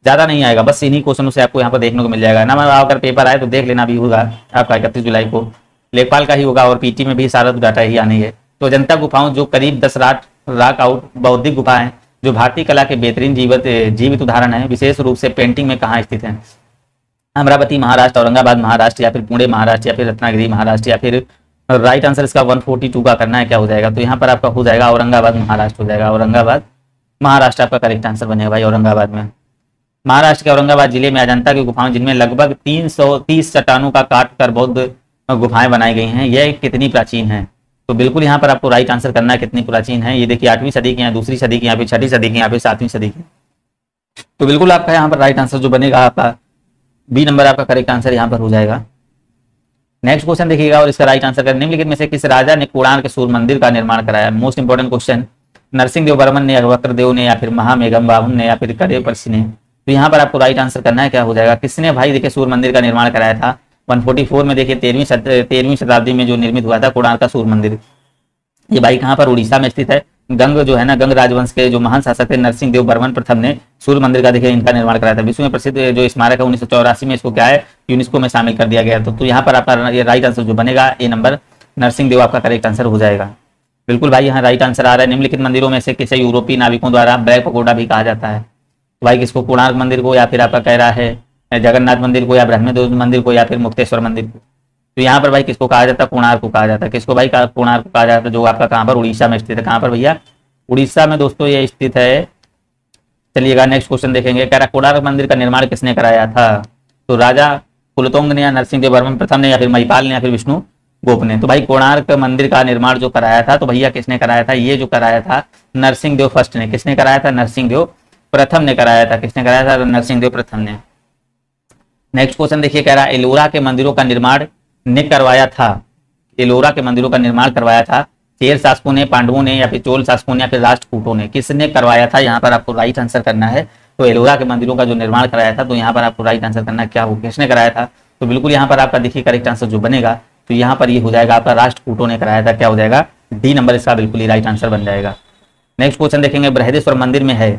ज्यादा नहीं आएगा, बस इन्हीं क्वेश्चनों से आपको यहाँ पर देखने को मिल जाएगा ना। अगर पेपर आए तो देख लेना भी होगा आपका 31 जुलाई को, लेखपाल का ही होगा और पीटी में भी सारा डाटा ही आनी है। तो अजंता गुफाओं जो करीब 10 रॉक आउट बौद्धिक गुफाएं जो भारतीय कला के बेहतरीन जीवित उदाहरण है, विशेष रूप से पेंटिंग में कहाँ स्थित है? अमरावती महाराष्ट्र, औरंगाबाद महाराष्ट्र या फिर पुणे महाराष्ट्र या फिर रत्नागिरी महाराष्ट्र, या फिर राइट आंसर इसका 142 का करना है। क्या हो जाएगा? तो यहाँ पर आपका हो जाएगा औरंगाबाद महाराष्ट्र हो जाएगा, औरंगाबाद महाराष्ट्र आपका करेक्ट आंसर बनेगा भाई। औरंगाबाद में, महाराष्ट्र के औरंगाबाद जिले में अजंता की गुफाएं जिनमें लगभग 330 चट्टानों का काट कर बौद्ध गुफाएं बनाई गई हैं, यह कितनी प्राचीन है? तो बिल्कुल यहाँ पर आपको राइट आंसर करना है कितनी प्राचीन है। ये देखिए 8वीं सदी की है, दूसरी सदी की, यहाँ पे 6ठी सदी की, यहाँ पे 7वीं सदी की। तो बिल्कुल आपका यहाँ पर राइट आंसर जो बनेगा आपका बी नंबर आपका करेक्ट आंसर यहाँ पर हो जाएगा। नेक्स्ट क्वेश्चन देखिएगा और इसका राइट आंसर कर, निम्नलिखित में से किस राजा ने कोणार्क सूर्य मंदिर का निर्माण कराया? Most important question, Narsingh Dev Burman ने, वक्रदेव ने, या फिर महामेघम बाहुन ने, या फिर करेपरसी ने? तो यहाँ पर आपको राइट आंसर करना है, क्या हो जाएगा? किसने भाई देखिए सूर्य मंदिर का निर्माण कराया था? 144 में देखिए 13वीं शताब्दी में जो निर्मित हुआ था कोणार्क का सूर्य मंदिर। ये भाई कहाँ पर? उड़ीसा में स्थित है। गंग जो है ना, गंग राजवंश के जो महान शासक थे नरसिंह देव बर्मन प्रथम ने सूर्य मंदिर का देखिए इनका निर्माण कराया था। विश्व में प्रसिद्ध जो स्मारक है 1984 में इसको क्या है यूनेस्को में शामिल कर दिया गया। तो यहाँ पर आपका ये राइट आंसर जो बनेगा ए नंबर नरसिंह देव आपका करेक्ट आंसर हो जाएगा। बिल्कुल भाई यहाँ राइट आंसर आ रहा है। निम्नलिखित मंदिरों में से किसे यूरोपीय नाविकों द्वारा ब्लैक पगोडा भी कहा जाता है? तो भाई किसको? कोणार्क मंदिर को, या फिर आपका कह रहा है जगन्नाथ मंदिर को, या ब्रह्मदेव मंदिर को, या फिर मुक्तेश्वर मंदिर को? तो यहाँ पर भाई किसको कहा जाता है? कोणार्क को कहा जाता है। किसको भाई? कोणार्क को कहा जाता है, जो आपका कहाँ पर? उड़ीसा में स्थित है। कहाँ पर भैया? उड़ीसा में दोस्तों ये स्थित है। चलिएगा नेक्स्ट क्वेश्चन देखेंगे, कह रहा कोणार्क मंदिर का निर्माण किसने कराया था? तो राजा कुलतोंग ने, या नरसिंह देव बर्मन प्रथम ने, या फिर महिपाल ने, या फिर विष्णु गोप ने? तो भाई कोणार्क मंदिर का निर्माण जो कराया था तो भैया किसने कराया था? ये जो कराया था नरसिंह देव फर्स्ट ने। किसने कराया था? नरसिंह देव प्रथम ने कराया था। किसने कराया था? नरसिंह देव प्रथम ने। नेक्स्ट क्वेश्चन देखिए, कह रहा एलोरा के मंदिरों का निर्माण ने करवाया था? एलोरा के मंदिरों का निर्माण करवाया था चेर शासकों ने, पांडवों ने, या फिर चोल शासकों ने, या फिर राष्ट्रकूटों ने? किसने करवाया था? यहाँ पर आपको राइट आंसर करना है। तो एलोरा के मंदिरों का जो निर्माण कराया था तो यहाँ पर आपको राइट आंसर करना क्या हो, किसने कराया था? तो बिल्कुल यहाँ पर आपका देखिए करेक्ट आंसर जो बनेगा तो यहाँ पर ये हो जाएगा आपका राष्ट्रकूटों ने कराया था। क्या हो जाएगा? डी नंबर इसका बिल्कुल ही राइट आंसर बन जाएगा। नेक्स्ट क्वेश्चन देखेंगे, बृहदेश्वर मंदिर में है,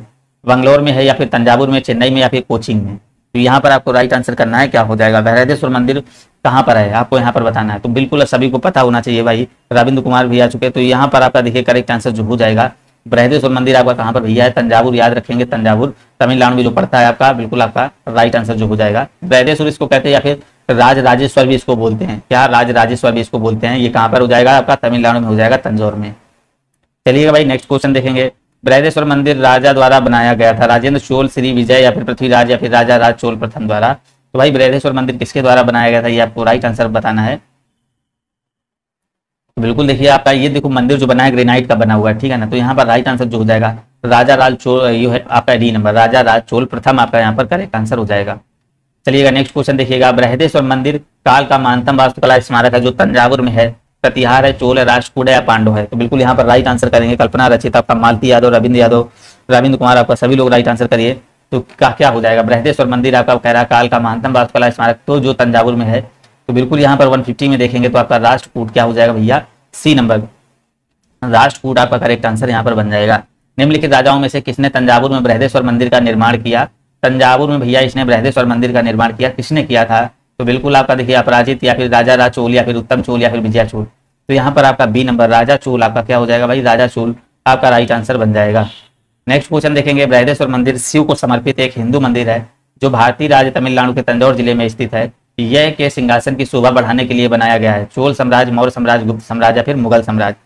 बंगलोर में है, या फिर तंजावुर में, चेन्नई में, या फिर कोचिंग में? तो यहाँ पर आपको राइट आंसर करना है, क्या हो जाएगा? बृहदेश्वर मंदिर कहाँ पर है आपको यहाँ पर बताना है। तो बिल्कुल सभी को पता होना चाहिए भाई, रविंद्र कुमार भी आ चुके हैं। तो यहाँ पर आपका देखिए करेक्ट आंसर जो हो जाएगा बृहदेश्वर मंदिर आपका कहाँ पर भैया है? तंजावुर। याद रखेंगे तंजावुर तमिलनाडु में जो पड़ता है आपका, बिल्कुल आपका राइट आंसर जो हो जाएगा। बृहदेश्वर इसको कहते हैं, या फिर राज राजेश्वर भी इसको बोलते हैं। क्या? राज राजेश्वर भी इसको बोलते हैं। ये कहाँ पर हो जाएगा आपका? तमिलनाडु में हो जाएगा, तंजौर में। चलिएगा भाई नेक्स्ट क्वेश्चन देखेंगे, बृहदेश्वर मंदिर राजा द्वारा बनाया गया था? राजेंद्र चोल, श्री विजय, या फिर पृथ्वीराज, या फिर राजा राज चोल प्रथम द्वारा? तो भाई बृहदेश्वर मंदिर किसके द्वारा बनाया गया था ये आपको राइट आंसर बताना है। बिल्कुल देखिए आपका ये देखो मंदिर जो बना है ग्रेनाइट का बना हुआ है, ठीक है ना। तो यहाँ पर राइट आंसर जो हो जाएगा राजा राज चोल, ये है आपका डी नंबर, राजा राज चोल प्रथम आपका यहाँ पर करेक्ट आंसर हो जाएगा। चलिएगा नेक्स्ट क्वेश्चन देखिएगा, बृहदेश्वर मंदिर काल का महानतम वास्तुकला स्मारक है जो तंजावुर में है, प्रतिहार है, चोल है, राष्ट्रकूट है या पांडव है। तो बिल्कुल यहाँ पर राइट आंसर करेंगे कल्पना, रचित आपका, मालती यादव, रविंद्र यादव, रविंद्र कुमार, आपका सभी लोग राइट आंसर करिए। तो क्या हो जाएगा, बृहदेश्वर मंदिर आपका कह रहा है काल का महानतम वास्तुकला स्मारक तो जो तंजावुर में है। तो बिल्कुल यहाँ पर 150 में देखेंगे तो आपका राष्ट्रकूट क्या हो जाएगा भैया, सी नंबर, राष्ट्रकूट आपका करेक्ट आंसर यहाँ पर बन जाएगा। निम्नलिखित राजाओं में से किसने तंजावुर में बृहदेश्वर मंदिर का निर्माण किया, तंजावुर में भैया इसने बृहदेश्वर मंदिर का निर्माण किया, किसने किया था। तो बिल्कुल आपका देखिए अपराजित या फिर राजा राज चोल या फिर उत्तम चोल या फिर विजया चोल। तो यहाँ पर आपका बी नंबर राजा चोल आपका क्या हो जाएगा भाई, राजा चोल आपका राइट आंसर बन जाएगा। नेक्स्ट क्वेश्चन देखेंगे, बृहदेश्वर मंदिर शिव को समर्पित एक हिंदू मंदिर है जो भारतीय राज्य तमिलनाडु के तंजौर जिले में स्थित है। यह के सिंहासन की शोभा बढ़ाने के लिए बनाया गया है, चोल साम्राज्य, मौर्य साम्राज्य, गुप्त साम्राज्य या फिर मुगल साम्राज्य।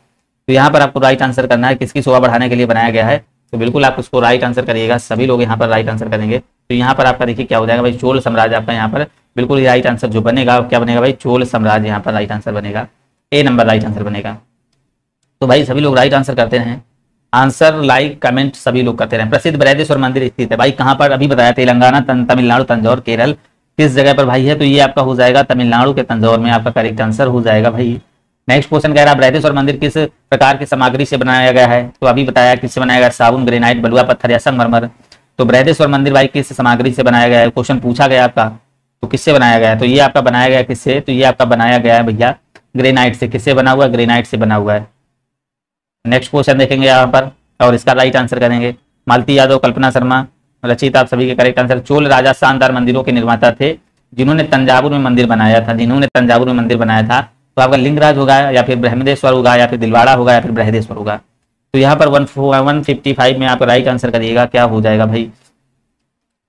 तो यहाँ पर आपको राइट आंसर करना है किसकी शोभा बढ़ाने के लिए बनाया गया है। तो बिल्कुल आप उसको राइट आंसर करिएगा, सभी लोग यहाँ पर राइट आंसर करेंगे। तो यहाँ पर आपका देखिए क्या हो जाएगा भाई, चोल साम्राज्य आपका यहाँ पर बिल्कुल राइट आंसर जो बनेगा क्या बनेगा भाई, चोल साम्राज्य यहाँ पर राइट आंसर बनेगा, ए नंबर राइट आंसर बनेगा। तो भाई सभी लोग राइट आंसर करते हैं, आंसर लाइक कमेंट सभी लोग करते रहे। प्रसिद्ध बृहदेश्वर मंदिर स्थित है भाई कहाँ पर, अभी बताया तेलंगाना, तमिलनाडु, तंजौर, केरल, किस जगह पर भाई है। तो ये आपका हो जाएगा तमिलनाडु के तंजौर में आपका करेक्ट आंसर हो जाएगा भाई। नेक्स्ट क्वेश्चन कह रहा है बृहदेश्वर मंदिर किस प्रकार की सामग्री से बनाया गया है। तो अभी बताया किससे बनाया गया, साबुन, ग्रेनाइट, बलुआ पत्थर या संगमरमर। तो बृहदेश्वर मंदिर भाई किस सामग्री से बनाया गया है, क्वेश्चन पूछा गया आपका, तो किससे बनाया गया है। तो ये आपका बनाया गया किससे, तो ये आपका बनाया गया है भैया ग्रेनाइट से। किससे बना हुआ है, ग्रेनाइट से बना हुआ है। नेक्स्ट क्वेश्चन देखेंगे यहाँ पर और इसका राइट आंसर करेंगे, मालती यादव, कल्पना शर्मा, रचित आप सभी के करेक्ट आंसर। चोल राजा शानदार मंदिरों के निर्माता थे जिन्होंने तंजावुर में मंदिर बनाया था, जिन्होंने तंजावुर में मंदिर बनाया था। तो आपका लिंगराज होगा या फिर ब्रह्मदेश्वर होगा या फिर दिलवाड़ा होगा या फिर बृहदेश्वर होगा। तो यहाँ पर 155 में आप राइट आंसर करिएगा, क्या हो जाएगा भाई।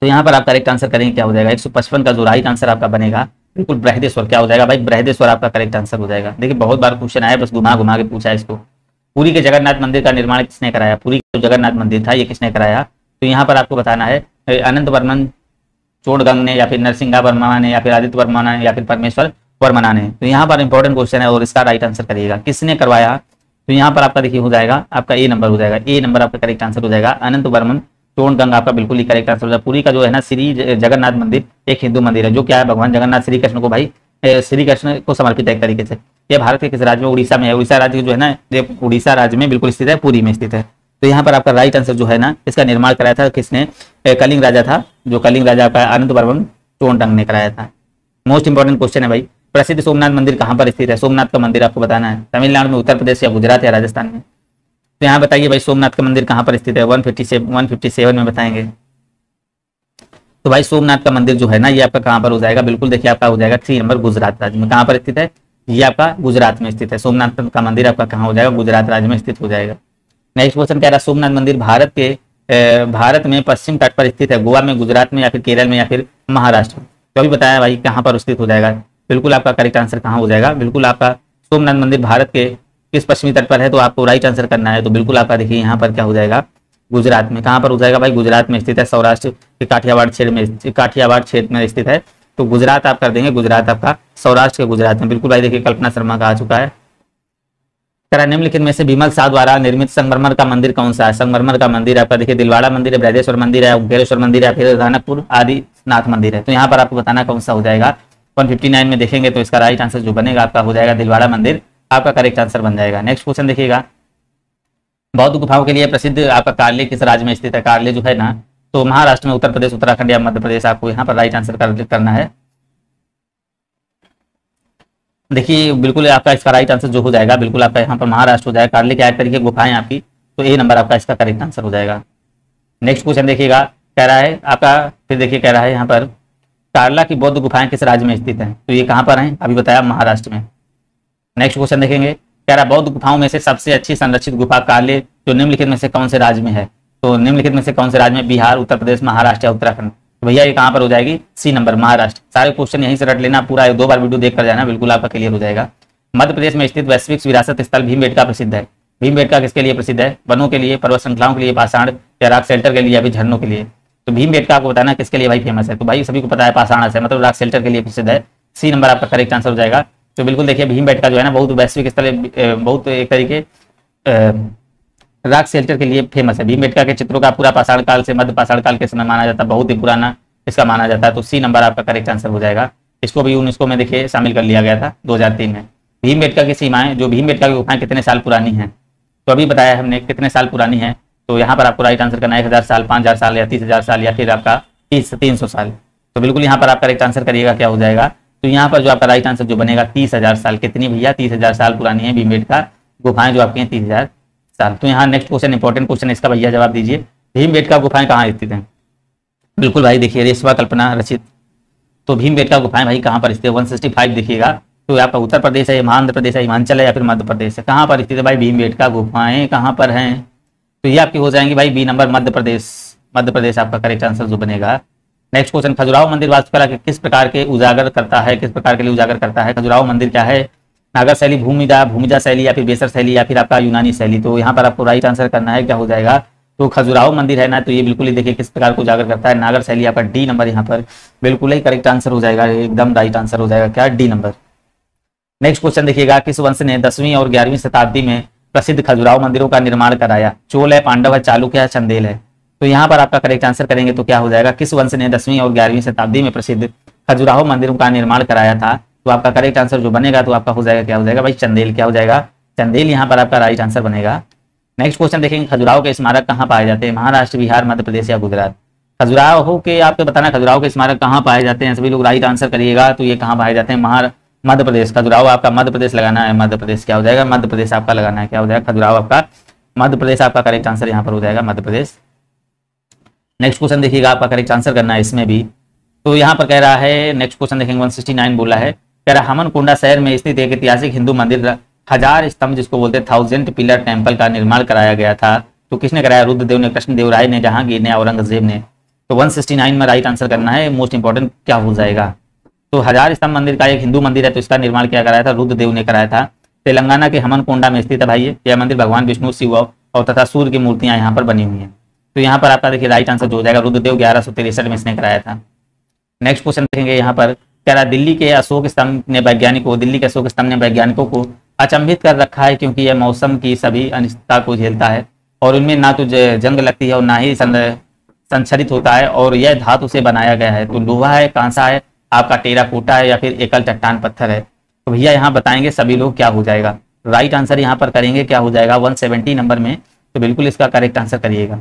तो यहाँ पर आप करेक्ट आंसर करेंगे क्या हो जाएगा, 155 का जो राइट आंसर आपका बनेगा बिल्कुल बृहदेश्वर क्या हो जाएगा भाई, बृहदेश्वर आपका करेक्ट आंसर हो जाएगा। देखिए बहुत बार क्वेश्चन आया, बस घुमा घुमा के पूछा है इसको। पुरी के जगन्नाथ मंदिर का निर्माण किसने कराया, पुरी का जो जगन्नाथ मंदिर था ये किसने कराया। तो यहाँ पर आपको बताना है अनंत वर्मन चोड़गंग ने या फिर नरसिंगा वर्मा ने या फिर आदित्य वर्मा ने या फिर परमेश्वर वर्मना ने। तो यहाँ पर इंपॉर्टेंट क्वेश्चन है और इसका राइट आंसर करिएगा, किसने करवाया। तो यहाँ पर आपका देखिए हो जाएगा आपका ए नंबर हो जाएगा, ए नंबर आपका करेक्ट आंसर हो जाएगा। अनंत वर्मन चोड़गंग आपका बिल्कुल ही करेक्ट आंसर हो जाएगा। पुरी का जो है ना श्री जगन्नाथ मंदिर एक हिंदू मंदिर है जो क्या है, भगवान जगन्नाथ श्री कृष्ण को भाई श्री कृष्ण को समर्पित है एक तरीके से। ये भारत के किस राज्य में, उड़ीसा में है। उड़ीसा राज्य जो है ना, ये उड़ीसा राज्य में बिल्कुल स्थित है, पुरी में स्थित है। तो यहाँ पर आपका राइट आंसर जो है ना, इसका निर्माण कराया था किसने, कलिंग राजा था, जो कलिंग राजा का अनंत वर्मन चोड़गंग ने कराया था। मोस्ट इंपॉर्टेंट क्वेश्चन है भाई, प्रसिद्ध सोमनाथ मंदिर कहाँ पर स्थित है। सोमनाथ का मंदिर आपको बताना है, तमिलनाडु में, उत्तर प्रदेश या गुजरात या राजस्थान में। तो यहाँ बताइए भाई सोमनाथ का मंदिर कहाँ पर स्थित है, 157 में बताएंगे। तो भाई सोमनाथ का मंदिर जो है ना ये आपका कहाँ पर हो जाएगा, बिल्कुल देखिए आपका हो जाएगा 3 नंबर गुजरात राज्य में। कहाँ पर स्थित है, ये आपका गुजरात में स्थित है। सोमनाथ का मंदिर आपका कहाँ हो जाएगा, गुजरात राज्य में स्थित हो जाएगा। नेक्स्ट क्वेश्चन कह रहा है सोमनाथ मंदिर भारत में पश्चिम तट पर स्थित है, गोवा में, गुजरात में या फिर केरल में या फिर महाराष्ट्र। तो अभी बताया भाई कहाँ पर स्थित हो जाएगा, बिल्कुल आपका करेक्ट आंसर कहाँ हो जाएगा, बिल्कुल आपका सोमनाथ मंदिर भारत के किस पश्चिमी तट पर है। तो आपको राइट आंसर करना है। तो बिल्कुल आपका देखिए यहाँ पर क्या हो जाएगा, गुजरात में। कहाँ पर हो जाएगा भाई, गुजरात में स्थित है, सौराष्ट्र के काठियावाड़ क्षेत्र में स्थित है। तो गुजरात आप कर देंगे, गुजरात आपका सौराष्ट्र के गुजरात में। बिल्कुल भाई देखिए कल्पना शर्मा का आ चुका है। निम्नलिखित में से भीमल शाह द्वारा निर्मित संगमरमर का मंदिर कौन सा है। संगमरमर का मंदिर आपका देखिए दिलवाड़ा मंदिर है, बृहदेश्वर मंदिर है, ओंकारेश्वर मंदिर है, फिर रानकपुर आदिनाथ मंदिर है। तो यहाँ पर आपको बताना कौन सा हो जाएगा। 159 में देखेंगे तो इसका राइट आंसर जो बनेगा आपका हो जाएगा दिलवाड़ा मंदिर, आपका करेक्ट आंसर बन जाएगा। नेक्स्ट क्वेश्चन देखिएगा, बौद्ध गुफाओं के लिए प्रसिद्ध आपका कार्ले किस राज्य में स्थित है। कार्ले जो है ना तो महाराष्ट्र में, उत्तर प्रदेश, उत्तराखंड या मध्य प्रदेश। आपको यहाँ पर राइट आंसर करना है। देखिए बिल्कुल आपका इसका राइट आंसर जो हो जाएगा बिल्कुल आपका यहाँ पर महाराष्ट्र हो जाएगा। कार्ले के 8 तरीके गुफाएं आपकी, तो ए नंबर आपका इसका करेक्ट आंसर हो जाएगा। नेक्स्ट क्वेश्चन देखिएगा, कह रहा है आपका, फिर देखिए कह रहा है यहाँ पर कार्ला की बौद्ध गुफाएं किस राज्य में स्थित हैं। तो ये कहाँ पर हैं, अभी बताया महाराष्ट्र में। नेक्स्ट क्वेश्चन देखेंगे, कह रहा बौद्ध गुफाओं में से सबसे अच्छी संरक्षित गुफा कार्ले जो निम्नलिखित में से कौन से राज्य में है। तो निम्नलिखित में से कौन से राज्य में, बिहार, उत्तर प्रदेश, महाराष्ट्र या उत्तराखंड। तो भैया ये कहाँ पर हो जाएगी, सी नंबर महाराष्ट्र। सारे क्वेश्चन यहीं से रट लेना, पूरा 2 बार वीडियो देख कर जाना, बिल्कुल आपका क्लियर हो जाएगा। मध्य प्रदेश में स्थित वैश्विक विरासत स्थल भीमबेटका प्रसिद्ध है। भीमबेटका किसके लिए प्रसिद्ध है, वनों के लिए, पर्वत श्रृंखलाओं के लिए, पाषाण या रॉक शेल्टर के लिए या फिर झरनों के लिए। तो भीमबेटका को बताना किसके लिए भाई फेमस है। तो भाई सभी को पता है पाषाण से मतलब रॉक शेल्टर के लिए प्रसिद्ध है। सी नंबर आपका करेक्ट आंसर हो जाएगा। तो बिल्कुल देखिए भीमबेटका जो है ना बहुत वैश्विक स्तर बहुत एक तरीके रॉक शेल्टर के लिए फेमस है। भीमबेटका के चित्रों का पूरा पाषाण काल से मध्य पाषाण काल के समय माना जाता है, बहुत ही पुराना इसका माना जाता है। तो सी नंबर आपका करेक्ट आंसर हो जाएगा। इसको भी यूनेस्को में देखिए शामिल कर लिया गया था 2003 में। भीमबेटका की सीमाएं, जो भीमबेटका की गुफाएं कितने साल पुरानी हैं, तो अभी बताया हमने कितने साल पुरानी है। तो यहाँ पर आपको राइट आंसर करना है 1000 साल, 5000 साल या 30,000 साल या फिर आपका 300 साल। तो बिल्कुल यहाँ पर आप करेक्ट आंसर करिएगा, क्या हो जाएगा। तो यहाँ पर जो आपका राइट आंसर जो बनेगा 30,000 साल। कितनी भैया? 30,000 साल पुरानी है भीमबेटका गुफाएं जो आपकी हैं 30,000 साल। तो यहाँ नेक्स्ट क्वेश्चन इंपॉर्टेंट क्वेश्चन, इसका भैया जवाब दीजिए। भीमबेटका गुफाएं कहाँ स्थित हैं? बिल्कुल भाई देखिए रेशवा कल्पना रचित। तो भीमबेटका गुफाएं भाई कहाँ पर स्थित है? 165 देखिएगा। तो आपका उत्तर प्रदेश है, आंध्र प्रदेश है, हिमाचल है या फिर मध्य प्रदेश है? कहाँ पर स्थित है भाई भीमबेटका गुफाएं, कहाँ पर हैं? तो ये आपकी हो जाएंगी भाई बी नंबर, मध्य प्रदेश। मध्य प्रदेश आपका करेक्ट आंसर जो बनेगा। नेक्स्ट क्वेश्चन, खजुराहो मंदिर वास्तुकला के किस प्रकार के उजागर करता है? किस प्रकार के लिए उजागर करता है? खजुराहो मंदिर क्या है? नागर शैली, भूमिजा शैली या फिर बेसर शैली या फिर आपका यूनानी शैली? तो यहाँ पर आपको राइट आंसर करना है, क्या हो जाएगा। तो खजुराहो मंदिर है ना, तो ये बिल्कुल ही देखिए किस प्रकार को उजागर करता है, नागर शैली। आपका डी नंबर यहाँ पर बिल्कुल ही करेक्ट आंसर हो जाएगा, एकदम राइट आंसर हो जाएगा, क्या? D number. नेक्स्ट क्वेश्चन देखिएगा, किस वंश ने 10वीं और 11वीं शताब्दी में प्रसिद्ध खजुराहो मंदिरों का निर्माण कराया? चोल है, पांडव है, चालुक्य है, चंदेल है? तो यहाँ पर आपका करेक्ट आंसर करेंगे तो क्या हो जाएगा। किस वंश ने 10वीं और 11वीं शताब्दी में प्रसिद्ध खजुराहो मंदिरों का निर्माण कराया था? तो आपका करेक्ट आंसर जो बनेगा तो आपका हो जाएगा, क्या हो जाएगा भाई, चंदेल। क्या हो जाएगा? चंदेल यहाँ पर आपका राइट आंसर बनेगा। नेक्स्ट क्वेश्चन देखेंगे, खजुराहो के स्मारक कहाँ पाए जाते हैं? महाराष्ट्र, बिहार, मध्य प्रदेश या गुजरात? खजुराहो के आपको बताना, खजुराहो के स्मारक कहाँ पाए जाते हैं? सभी लोग राइट आंसर करिएगा। तो ये कहाँ पाए जाते हैं? मध्य प्रदेश। खजुराहो आपका मध्य प्रदेश लगाना है, मध्य प्रदेश। क्या हो जाएगा? मध्य प्रदेश आपका लगाना है, क्या हो जाएगा? खजुराहो आपका मध्य प्रदेश आपका करेक्ट आंसर यहाँ पर हो जाएगा, मध्य प्रदेश। नेक्स्ट क्वेश्चन देखिएगा, आपका करेक्ट आंसर करना है इसमें भी। तो यहाँ पर कह रहा है, नेक्स्ट क्वेश्चन देखेंगे 169 बोला है, कह रहा हमनकुंडा शहर में स्थित एक ऐतिहासिक हिंदू मंदिर 1000 स्तंभ जिसको बोलते हैं 1000 पिलर टेम्पल का निर्माण कराया गया था। तो किसने कराया? रुद्रदेव ने, कृष्णदेव राय ने, जहांगीर ने, औरंगजेब ने? तो 169 में राइट आंसर करना है, मोस्ट इंपॉर्टेंट क्या हो जाएगा। तो 1000 स्तंभ मंदिर का एक हिंदू मंदिर है, तो इसका निर्माण क्या कराया था? रुद्रदेव ने कराया था। तेलंगाना के हमनकुंडा में स्थित है भाई यह मंदिर भगवान विष्णु, शिव और तथा सूर्य की मूर्तियां यहाँ पर बनी हुई हैं। तो यहाँ पर आपका देखिए राइट आंसर जो हो जाएगा, रुद्रदेव 1163 में इसने कराया था। नेक्स्ट क्वेश्चन देखेंगे यहाँ पर, कह रहा दिल्ली के अशोक स्तंभ ने वैज्ञानिकों को अचंभित कर रखा है क्योंकि यह मौसम की सभी अनिश्चितता को झेलता है और इनमें ना तो जंग लगती है और ना ही संचरित होता है और यह धातु से बनाया गया है। तो लोहा है, कांसा है, आपका टेराकोटा है या फिर एकल चट्टान पत्थर है? तो भैया यहाँ बताएंगे सभी लोग, क्या हो जाएगा। राइट आंसर यहाँ पर करेंगे, क्या हो जाएगा 170 नंबर में। तो बिल्कुल इसका करेक्ट आंसर करिएगा।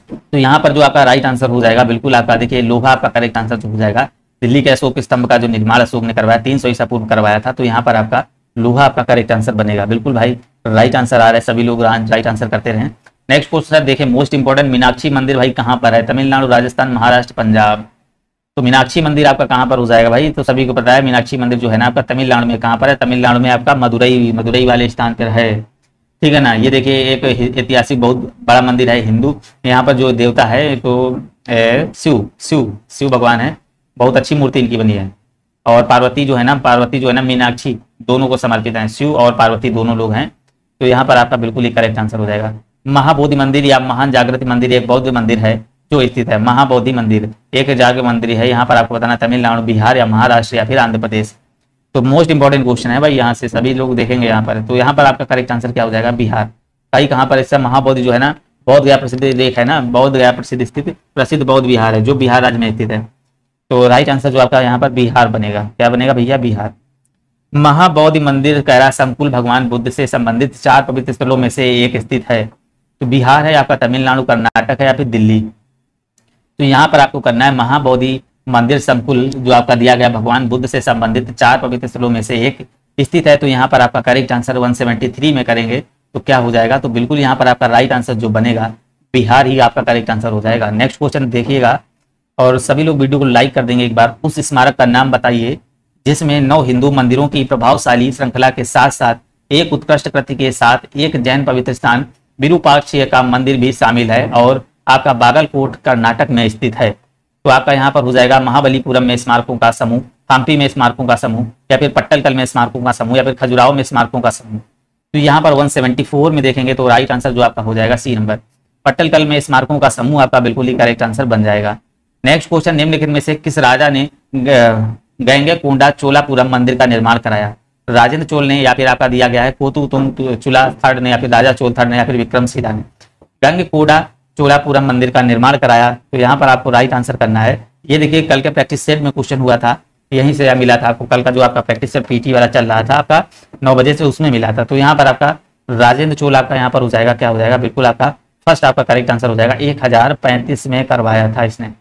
तो यहाँ पर जो आपका राइट आंसर हो जाएगा, बिल्कुल आपका देखिए लोहा आपका करेक्ट आंसर जो हो जाएगा। दिल्ली के अशोक स्तंभ का जो निर्माण अशोक ने करवाया 300 ईसा पूर्व करवाया था। तो यहाँ पर आपका लोहा आपका करेक्ट आंसर बनेगा। बिल्कुल भाई राइट आंसर आ रहा है, सभी लोग राइट आंसर करते रहे। नेक्स्ट क्वेश्चन देखिए, मोस्ट इंपॉर्टेंट, मीनाक्षी मंदिर भाई कहाँ पर है? तमिलनाडु, राजस्थान, महाराष्ट्र, पंजाब? तो मीनाक्षी मंदिर आपका कहाँ पर हो जाएगा भाई? तो सभी को पता है मीनाक्षी मंदिर जो है ना आपका तमिलनाडु में। कहाँ पर है? तमिलनाडु में आपका मदुरई वाले स्थान पर है, ठीक है ना। ये देखिए एक ऐतिहासिक बहुत बड़ा मंदिर है हिंदू। यहाँ पर जो देवता है तो शिव भगवान है, बहुत अच्छी मूर्ति इनकी बनी है। और पार्वती जो है ना मीनाक्षी, दोनों को समर्पित है, शिव और पार्वती दोनों लोग हैं। तो यहाँ पर आपका बिल्कुल ही करेक्ट आंसर हो जाएगा। महाबोधि मंदिर या महान जागृति मंदिर एक बौद्ध मंदिर है जो स्थित है। महाबोधि मंदिर एक जागृत मंदिर है, यहाँ पर आपको बताना तमिलनाडु, बिहार या महाराष्ट्र या फिर आंध्र प्रदेश? तो मोस्ट इंपॉर्टेंट क्वेश्चन है भाई, यहाँ से सभी लोग देखेंगे यहाँ पर। तो यहाँ पर आपका करेक्ट आंसर क्या हो जाएगा? बिहार। भाई कहाँ पर? इससे महाबोधि जो है ना बौद्ध गया प्रसिद्ध लेख है ना, बौद्ध गया प्रसिद्ध बौद्ध विहार है जो बिहार राज्य में स्थित है। तो राइट आंसर जो आपका यहाँ पर बिहार बनेगा। क्या बनेगा भैया? बिहार। महाबोधि मंदिर कह रहा संकुल भगवान बुद्ध से संबंधित 4 पवित्र स्थलों में से एक स्थित है। तो बिहार है आपका, तमिलनाडु, कर्नाटक है या फिर दिल्ली? तो यहाँ पर आपको करना है महाबोधि मंदिर संकुल जो आपका दिया गया भगवान बुद्ध से संबंधित 4 पवित्र स्थलों में से एक स्थित है। तो यहाँ पर आपका करेक्ट आंसर 173 में करेंगे तो क्या हो जाएगा? तो बिल्कुल यहाँ पर आपका राइट आंसर जो बनेगा बिहार ही आपका करेक्ट आंसर हो जाएगा। नेक्स्ट क्वेश्चन देखिएगा और सभी लोग वीडियो को लाइक कर देंगे एक बार। उस स्मारक का नाम बताइए जिसमें 9 हिंदू मंदिरों की प्रभावशाली श्रृंखला के साथ साथ एक उत्कृष्ट कृति के साथ एक जैन पवित्र स्थान विरूपाक्ष का मंदिर भी शामिल है और आपका बागलकोट कर्नाटक में स्थित है। तो आपका यहाँ पर हो जाएगा महाबलीपुरम में स्मारकों का समूह, हम्पी में स्मारकों का समूह या फिर पट्टलकल में स्मारकों का समूह या फिर खजुराहो में स्मारकों का समूह? तो यहाँ पर 174 में देखेंगे तो राइट आंसर जो आपका हो जाएगा सी नंबर, पट्टलकल में स्मारकों का समूह आपका बिल्कुल ही करेक्ट आंसर बन जाएगा। नेक्स्ट क्वेश्चन, निम्नलिखित में से किस राजा ने गंगैकोंडा चोलापुरम मंदिर का निर्माण कराया? राजेंद्र चोल ने, या फिर आपका दिया गया है कोतुतुम चुला थर्ड ने, या फिर राजा चोल थर्ड ने, या फिर विक्रमशिला ने। गंगैकोंडा चोलापुरम मंदिर का निर्माण कराया, तो यहाँ पर आपको राइट आंसर करना है। ये देखिए कल के प्रैक्टिस सेट में क्वेश्चन हुआ था, यहीं से मिला था आपको, कल का जो आपका प्रैक्टिस सेट पीटी वाला चल रहा था आपका 9 बजे से, उसमें मिला था। तो यहाँ पर आपका राजेंद्र चोल आपका यहाँ पर हो जाएगा, क्या हो जाएगा, बिल्कुल आपका फर्स्ट आपका करेक्ट आंसर हो जाएगा। 1035 में करवाया था इसने।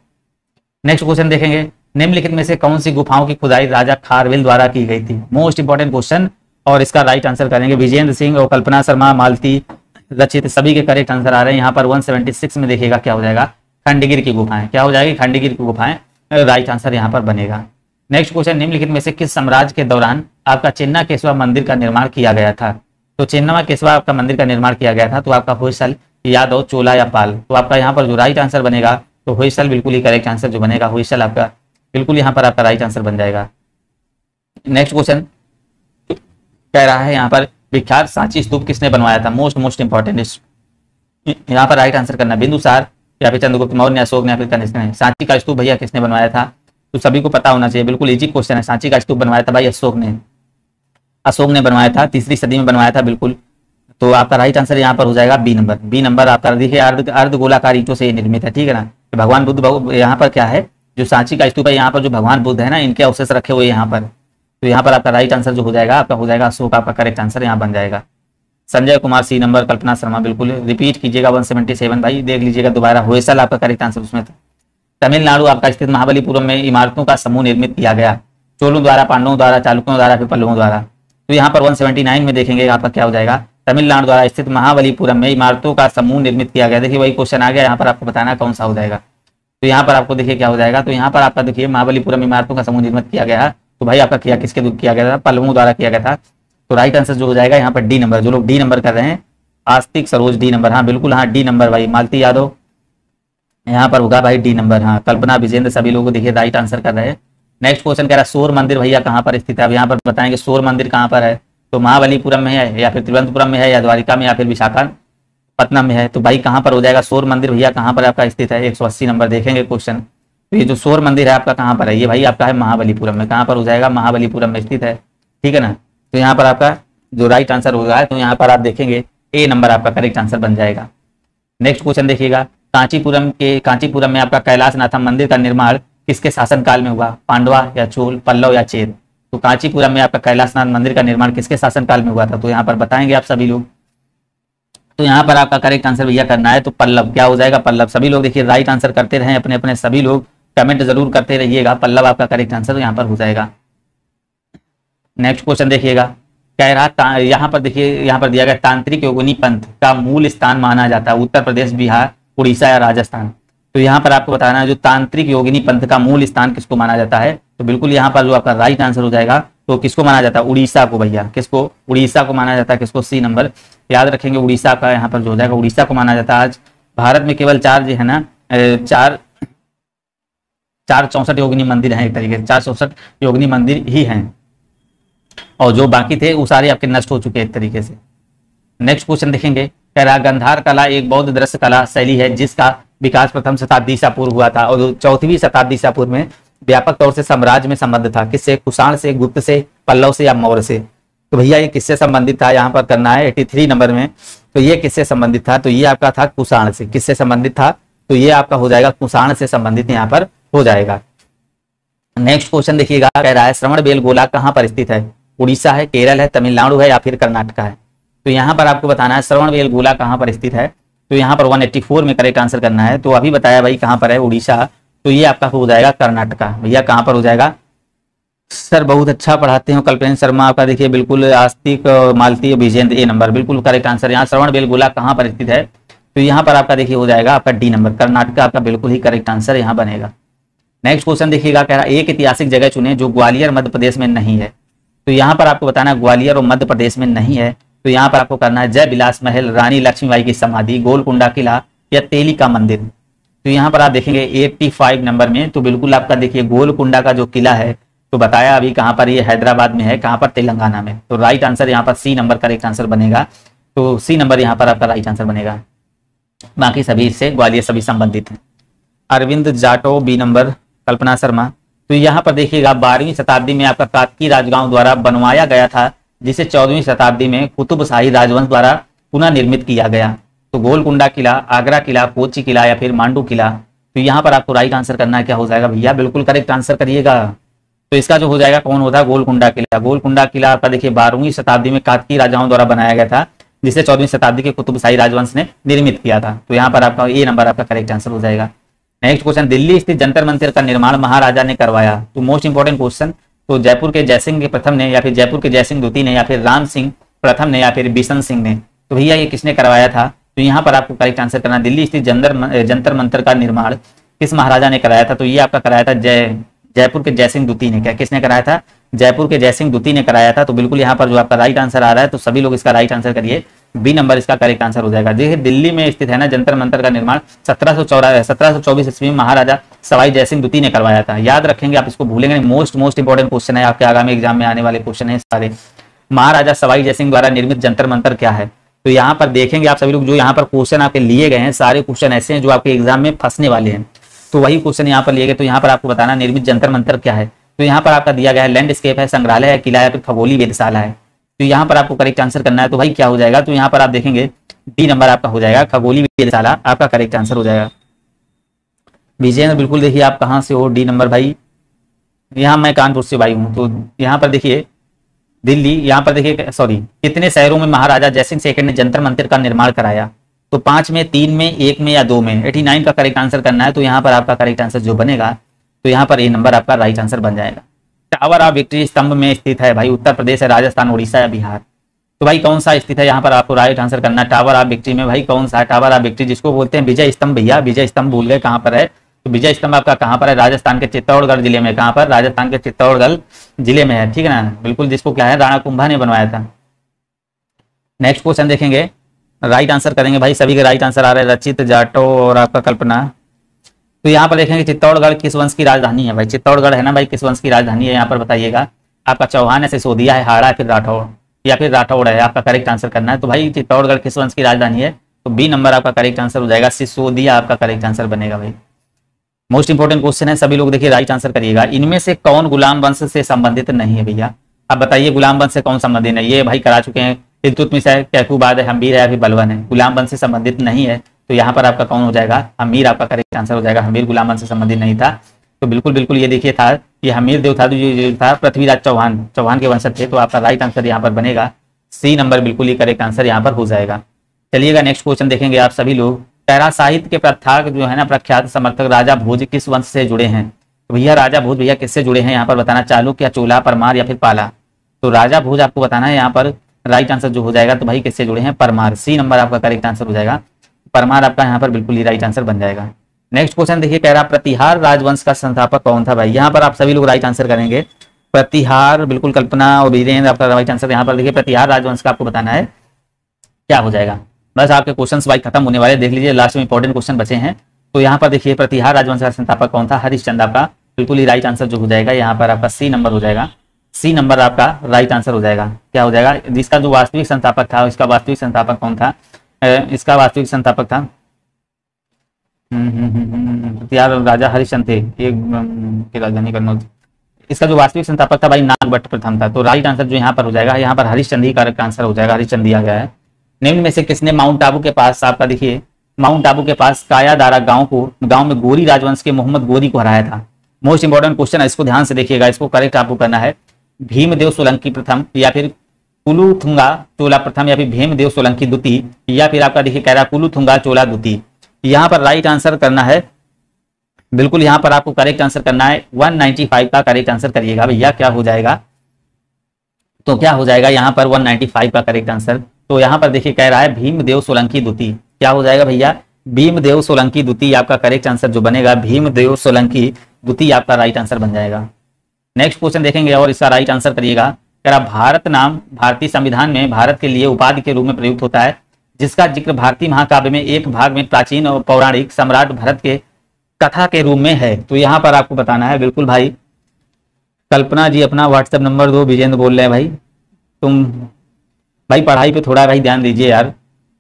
नेक्स्ट क्वेश्चन देखेंगे, निम्नलिखित में से कौन सी गुफाओं की खुदाई राजा खारवेल द्वारा की गई थी? मोस्ट इंपॉर्टेंट क्वेश्चन, और इसका राइट आंसर करेंगे विजेंद्र सिंह और कल्पना शर्मा, मालती, रचित, सभी के करेक्ट आंसर आ रहे हैं। यहाँ पर 176 में देखिएगा क्या हो जाएगा, खंडगिर की गुफाएं, क्या हो जाएगी, खंडगिर की गुफाएं, राइट आंसर यहाँ पर बनेगा। नेक्स्ट क्वेश्चन, निम्नलिखित में से किस साम्राज्य के दौरान आपका चिन्ना केशवा मंदिर का निर्माण किया गया था? तो चिन्ना केशवा आपका मंदिर का निर्माण किया गया था, तो आपका होयसल, यादव, चोला या पाल। तो आपका यहाँ पर जो राइट आंसर बनेगा, तो होयसल बिल्कुल ही करेक्ट आंसर जो बनेगा, होयसल आपका बिल्कुल यहाँ पर आपका राइट आंसर बन जाएगा। नेक्स्ट क्वेश्चन कह रहा है यहाँ पर विख्यात सांची स्तूप किसने बनवाया था? मोस्ट इंपॉर्टेंट, यहाँ पर राइट आंसर करना, बिंदुसार या फिर चंद्रगुप्त मौर्य, अशोक ने, या फिर कनिष्क ने। सांची का स्तूप भैया किसने बनवाया था? तो सभी को पता होना चाहिए, बिल्कुल इजी क्वेश्चन है। सांची का स्तूप बनवाया था भाई अशोक ने बनवाया था, 3री सदी में बनवाया था, बिल्कुल। तो आपका राइट आंसर यहाँ पर हो जाएगा बी नंबर। बी नंबर आपका देखिए अर्ध गोलाकार ईंटों से निर्मित है, ठीक है ना। तो भगवान बुद्ध यहाँ पर क्या है, जो सांची का स्तूप है, यहाँ पर जो भगवान बुद्ध है ना, इनके अवशेष रखे हुए यहाँ पर। तो यहाँ पर आपका राइट आंसर जो हो जाएगा आपका हो जाएगा अशोक, आपका करेक्ट आंसर यहाँ बन जाएगा। संजय कुमार सी नंबर, कल्पना शर्मा बिल्कुल रिपीट कीजिएगा 177 भाई, देख लीजिएगा दोबारा, होयसल आपका करेक्ट आंसर उसमें था। तमिलनाडु आपका स्थित महाबलीपुरम में इमारतों का समूह निर्मित किया गया, चोलों द्वारा, पांडवों द्वारा, चालुक्यों द्वारा, फिर पल्लवों द्वारा। तो यहाँ पर 179 में देखेंगे आपका क्या हो जाएगा, तमिलनाडु द्वारा स्थित महाबलीपुरम में इमारतों का समूह निर्मित किया गया। देखिए वही क्वेश्चन आ गया, यहाँ पर आपको बताना कौन सा हो जाएगा। तो यहाँ पर आपको देखिए क्या हो जाएगा, तो यहाँ पर आपका देखिए महाबलीपुरम इमारतों का समूह निर्मित किया गया, तो भाई आपका किया किसके द्वारा किया गया था? पल्लवों द्वारा किया गया था। तो राइट आंसर जो हो जाएगा यहाँ पर डी नंबर। जो लोग डी नंबर कर रहे हैं, आस्तिक सरोज डी नंबर, हाँ बिल्कुल, हाँ डी नंबर भाई। मालती यादव यहाँ पर होगा भाई डी नंबर, हाँ। कल्पना, विजेंद्र, सभी लोगों को देखिए राइट आंसर कर रहे हैं। नेक्स्ट क्वेश्चन कह रहा है सूर्य मंदिर भैया कहाँ पर स्थित है? अब यहाँ पर बताएंगे सूर्य मंदिर कहाँ पर है, तो महाबलीपुरम में है, या फिर तिरुवनंतपुरम में है, या द्वारिका में, या फिर विशाखापट्टनम में है। तो भाई कहाँ पर हो जाएगा सूर्य मंदिर भैया, कहाँ पर आपका स्थित है? 180 नंबर देखेंगे क्वेश्चन। तो ये जो सूर्य मंदिर है आपका कहाँ पर है? ये भाई आपका है महाबलीपुरम में। कहाँ पर हो जाएगा? महाबलीपुरम में स्थित है, ठीक है ना। तो यहाँ पर आपका जो राइट आंसर होगा, तो यहाँ पर आप देखेंगे ए नंबर आपका करेक्ट आंसर बन जाएगा। नेक्स्ट क्वेश्चन देखिएगा, कांचीपुरम में आपका कैलाशनाथम मंदिर का निर्माण किसके शासनकाल में हुआ? पांडवा या चोल, पल्लव या चेर। तो कांचीपुरम में आपका कैलाशनाथ मंदिर का निर्माण किसके शासनकाल में हुआ था? तो यहाँ पर बताएंगे आप सभी लोग। तो यहाँ पर आपका करेक्ट आंसर भैया करना है, तो पल्लव, क्या हो जाएगा? पल्लव। सभी लोग देखिए राइट आंसर करते रहे अपने अपने, सभी लोग कमेंट जरूर करते रहिएगा। पल्लव आपका करेक्ट आंसर यहाँ पर हो जाएगा। नेक्स्ट क्वेश्चन देखिएगा, कह रहा यहाँ पर देखिए, यहाँ पर दिया गया तांत्रिक योगिनी पंथ का मूल स्थान माना जाता है उत्तर प्रदेश, बिहार, उड़ीसा या राजस्थान। तो यहाँ पर आपको बताना है जो तांत्रिक योगिनी पंथ का मूल स्थान किसको माना जाता है? तो बिल्कुल यहाँ पर जो आपका राइट आंसर हो जाएगा, तो किसको माना जाता है? उड़ीसा को भैया। किसको? उड़ीसा को माना जाता है। किसको? सी नंबर याद रखेंगे, उड़ीसा का यहाँ पर जो हो जाएगा, उड़ीसा को माना जाता है। आज भारत में केवल 4 जो है ना, 464 योगिनी मंदिर हैं, एक तरीके से 464 योगिनी मंदिर ही हैं, और जो बाकी थे वो सारे आपके नष्ट हो चुके हैं एक तरीके से। नेक्स्ट क्वेश्चन देखेंगे, कह रहा गंधार कला एक बौद्ध दृश्य कला शैली है जिसका विकास प्रथम शताब्दी ईसा पूर्व हुआ था और 4वीं शताब्दी ईसा पूर्व में व्यापक तौर से साम्राज्य में संबंध था। किससे? कुषाण से, गुप्त से, पल्लव से या मौर्य से। तो भैया ये किससे संबंधित था? यहाँ पर करना है 83 नंबर में। तो ये किससे संबंधित था? तो ये आपका था कुषाण से। किससे संबंधित था? तो ये आपका हो जाएगा कुषाण से संबंधित यहाँ पर हो जाएगा। नेक्स्ट क्वेश्चन देखिएगा, कह रहा है श्रवणबेलगोला कहाँ पर स्थित है? उड़ीसा है, केरल है, तमिलनाडु है या फिर कर्नाटक है। तो यहाँ पर आपको बताना है श्रवणबेलगोला कहाँ पर स्थित है। तो यहाँ पर 184 में करेक्ट आंसर करना है। तो अभी बताया भाई कहाँ पर है, उड़ीसा। तो ये आपका हो जाएगा कर्नाटका। भैया कहाँ पर हो जाएगा? सर बहुत अच्छा पढ़ाते हो कल्पेन शर्मा, आपका देखिए बिल्कुल आस्तिक, मालती, विजेंद्र, ए नंबर बिल्कुल करेक्ट आंसर। यहाँ श्रवणबेलगोला कहाँ पर स्थित है? तो यहाँ पर आपका देखिए हो जाएगा आपका डी नंबर, कर्नाटका आपका बिल्कुल ही करेक्ट आंसर यहाँ बनेगा। नेक्स्ट क्वेश्चन देखिएगा, कह रहा है एक ऐतिहासिक जगह चुने जो ग्वालियर मध्य प्रदेश में नहीं है। तो यहाँ पर आपको बताना है ग्वालियर और मध्य प्रदेश में नहीं है। तो यहाँ पर आपको करना है जय विलास महल, रानी लक्ष्मीबाई की समाधि, गोलकुंडा किला या तेली का मंदिर। तो यहाँ पर आप देखेंगे 85 नंबर में, तो बिल्कुल आपका देखिए गोलकुंडा का जो किला है, तो बताया अभी कहाँ पर, ये हैदराबाद में है। कहाँ पर? तेलंगाना में। तो राइट आंसर यहाँ पर सी नंबर करेक्ट आंसर बनेगा। तो सी नंबर यहाँ पर आपका राइट आंसर बनेगा। बाकी सभी इससे ग्वालियर सभी संबंधित हैं। अरविंद जाटो बी नंबर, कल्पना शर्मा, तो यहाँ पर देखिएगा 12वीं शताब्दी में आपका कातकी राजगांव द्वारा बनवाया गया था, जिसे 14वीं शताब्दी में कुतुब शाही राजवंश द्वारा पुनः निर्मित किया गया। तो गोलकुंडा किला, आगरा किला, कोची किला या फिर मांडू किला। तो यहाँ पर आपको राइट आंसर करना है, क्या हो जाएगा भैया, बिल्कुल करेक्ट आंसर करिएगा। तो इसका जो हो जाएगा कौन होता है, गोलकुंडा किला। गोलकुंडा किला आपका देखिए 12वीं शताब्दी में कातकी राजाओं द्वारा बनाया गया था, जिसे 14वीं शताब्दी के कुतुब शाही राजवंश ने निर्मित किया था। तो यहाँ पर आपका ए नंबर आपका करेक्ट आंसर हो जाएगा। नेक्स्ट क्वेश्चन, दिल्ली स्थित जंतर मंतर का निर्माण महाराजा ने करवाया। तो मोस्ट इंपोर्टेंट क्वेश्चन, तो जयपुर के जयसिंह के प्रथम ने, या फिर जयपुर के जयसिंह द्वितीय ने, या फिर राम सिंह प्रथम ने, या फिर बिशन सिंह ने। तो भैया ये किसने करवाया था, तो यहाँ पर आपको करेक्ट आंसर करना, दिल्ली स्थित जंतर मंतर का निर्माण किस महाराजा ने कराया था। तो ये आपका कराया था जयपुर के जयसिंह द्वितीय ने। क्या किसने कराया था, जयपुर के जयसिंह द्वितीय ने कराया था। तो बिल्कुल यहाँ पर जो आपका राइट आंसर आ रहा है, तो सभी लोग इसका राइट आंसर करिए, बी नंबर इसका करेक्ट आंसर हो जाएगा। देखिए दिल्ली में स्थित है ना जंतर मंतर का निर्माण 1724 ईस्वी में महाराजा सवाई जयसिंह द्वितीय ने करवाया था। याद रखेंगे, आप इसको भूलेंगे। मोस्ट इंपोर्टेंट क्वेश्चन है, आपके आगामी एग्जाम में आने वाले क्वेश्चन है सारे। महाराजा सवाई जयसिंह द्वारा निर्मित जंतर मंतर क्या है। तो यहाँ पर देखेंगे आप सभी लोग, जो यहाँ पर क्वेश्चन आपके लिए गए हैं सारे क्वेश्चन ऐसे हैं जो आपके एग्जाम में फंसने वाले हैं। तो वही क्वेश्चन यहाँ पर लिए गए। तो यहाँ पर आपको बताना निर्मित जंतर मंतर क्या है। तो यहाँ पर आपका दिया गया है लैंडस्केप है, संग्रहालय है, किला है, फिर खगोली वेधशाला है। तो यहाँ पर आपको करेक्ट आंसर करना है। तो भाई क्या हो जाएगा, तो यहाँ पर आप देखेंगे डी नंबर आपका हो जाएगा, खगोली वेधशाला आपका करेक्ट आंसर हो जाएगा। विजय बिल्कुल देखिए आप कहाँ से हो, डी नंबर भाई। यहाँ मैं कानपुर से भाई हूँ। तो यहाँ पर देखिए दिल्ली, यहाँ पर देखिए सॉरी, कितने शहरों में महाराजा जयसिंह सेकंड ने जंतर मंतर का निर्माण कराया। तो 5 में, 3 में, 1 में या 2 में। 89 का करेक्ट आंसर करना है। तो यहाँ पर आपका करेक्ट आंसर जो बनेगा, तो यहाँ पर ए नंबर आपका राइट आंसर बन जाएगा। टावर ऑफ विक्ट्री स्तंभ में स्थित है भाई, उत्तर प्रदेश है, राजस्थान, उड़ीसा या बिहार। तो भाई कौन सा स्थित है, यहाँ पर आपको राइट आंसर करना है। टावर ऑफ विक्ट्री में भाई कौन सा है, टावर ऑफ विक्ट्री जिसको बोलते हैं विजय स्तंभ। भैया विजय स्तंभ भूल गए, कहाँ पर है। तो विजय स्तंभ आपका कहाँ पर है, राजस्थान के चित्तौड़गढ़ जिले में। कहाँ पर, राजस्थान के चित्तौड़गढ़ जिले में है, ठीक है ना, बिल्कुल, जिसको क्या है राणा कुंभा ने बनवाया था। नेक्स्ट क्वेश्चन देखेंगे, राइट आंसर करेंगे भाई, सभी के राइट आंसर आ रहे हैं, रचित, जाटो और आपका कल्पना। तो यहाँ पर देखेंगे चित्तौड़गढ़ किस वंश की राजधानी है भाई, चित्तौड़गढ़ है ना भाई, किस वंश की राजधानी है यहाँ पर बताइएगा। आपका चौहान है, सिसोदिया है, हाड़ा, फिर राठौड़, या फिर राठौड़ है, आपका करेक्ट आंसर करना है। तो भाई चित्तौड़गढ़ किस वंश की राजधानी है, तो बी नंबर आपका करेक्ट आंसर हो जाएगा, सिसोदिया आपका करेक्ट आंसर बनेगा भाई। मोस्ट इंपोर्टेंट क्वेश्चन है, सभी लोग देखिए राइट आंसर करिएगा। इनमें से कौन गुलाम वंश से संबंधित नहीं है भैया, आप बताइए गुलाम वंश से कौन संबंधित है। ये भाई करा चुके हैं, इल्तुतमिश है, कैकूबाद है, हम्बीर है, फिर बलवन है। गुलाम वंश से संबंधित नहीं है, तो यहाँ पर आपका कौन हो जाएगा, हमीर आपका करेक्ट आंसर हो जाएगा। हमीर गुलाम वंश से संबंधित नहीं था। तो बिल्कुल बिल्कुल ये देखिए था, ये हमीर देव था पृथ्वीराज चौहान के वंशज थे। तो आपका राइट आंसर यहाँ पर बनेगा सी नंबर, बिल्कुल ये करेक्ट आंसर यहाँ पर हो जाएगा। चलिएगा नेक्स्ट क्वेश्चन देखेंगे आप सभी लोग। पैरा साहित्य के प्रख्यात जो है ना प्रख्यात समर्थक राजा भोज किस वंश से जुड़े हैं। तो भैया राजा भोज भैया किससे जुड़े हैं यहाँ पर बताना, चालुक्य, चोला, परमार या फिर पाला। तो राजा भोज आपको बताना है यहाँ पर राइट आंसर जो हो जाएगा। तो भाई किससे जुड़े हैं, परमार, सी नंबर आपका करेक्ट आंसर हो जाएगा। परमार आपका यहाँ पर बिल्कुल ही राइट आंसर बन जाएगा। नेक्स्ट क्वेश्चन देखिए, कह रहा प्रतिहार राजवंश का संस्थापक कौन था भाई। यहाँ पर आप सभी लोग राइट आंसर करेंगे, प्रतिहार, बिल्कुल कल्पना और वीरेंद्र आपका राइट आंसर। यहाँ पर देखिए प्रतिहार राजवंश का आपको बताना है क्या हो जाएगा। बस आपके क्वेश्चंस भाई खत्म होने वाले, देख लीजिए लास्ट में इंपॉर्टेंट क्वेश्चन बचे हैं। तो यहाँ पर देखिए प्रतिहार राजवंश का संस्थापक कौन था, हरिश्चंद्र आपका बिल्कुल ही राइट आंसर जो हो जाएगा यहाँ पर आपका सी नंबर हो जाएगा। सी नंबर आपका राइट आंसर हो जाएगा। क्या हो जाएगा, जिसका जो वास्तविक संस्थापक था, इसका वास्तविक संस्थापक कौन था, इसका वास्तविक संस्थापक था प्रतिहार राजा हरिश्चंद्र थे, एक राजधानी कन्नौज। इसका जो वास्तविक संस्थापक था भाई नागभट्ट प्रथम था। तो राइट आंसर जो यहाँ पर हो जाएगा, यहाँ पर हरिश्चंद्र ही करेक्ट आंसर हो जाएगा, हरिश्चंद्र दिया गया है। निम्न में से किसने माउंट आबू के पास, आपका देखिए माउंट आबू के पास कायादारा गांव में गोरी राजवंश के मोहम्मद गोरी को हराया था। मोस्ट इंपोर्टेंट क्वेश्चन है, इसको ध्यान से देखिएगा, इसको करेक्ट आपको करना है। भीमदेव सोलंकी प्रथम या फिर कुलुथुंगा चोला प्रथम या फिर भीमदेव सोलंकी द्वितीय या फिर आपका देखिए कह रहा कुलुथुंगा चोला द्वितीय। यहाँ पर राइट आंसर करना है, बिल्कुल यहाँ पर आपको करेक्ट आंसर करना है 195 का करेक्ट आंसर करिएगा भैया। क्या हो जाएगा, तो क्या हो जाएगा यहाँ पर 195 का करेक्ट आंसर। तो यहाँ पर देखिए कह रहा है भीमदेव सोलंकी द्वितीय। क्या हो जाएगा भैया, भीमदेव सोलंकी द्वितीय आपका करेक्ट आंसर जो बनेगा, भीमदेव सोलंकी द्वितीय आपका राइट आंसर बन जाएगा। नेक्स्ट क्वेश्चन देखेंगे और इसका राइट आंसर करिएगा। कह रहा भारत नाम भारतीय संविधान में भारत के लिए उपाधि के रूप में प्रयुक्त होता है, जिसका जिक्र भारतीय महाकाव्य में एक भाग में प्राचीन और पौराणिक सम्राट भरत के कथा के रूप में है। तो यहाँ पर आपको बताना है, बिल्कुल भाई कल्पना जी अपना व्हाट्सएप नंबर दो, विजेंद्र बोल रहे हैं भाई, तुम भाई पढ़ाई पे थोड़ा भाई ध्यान दीजिए यार।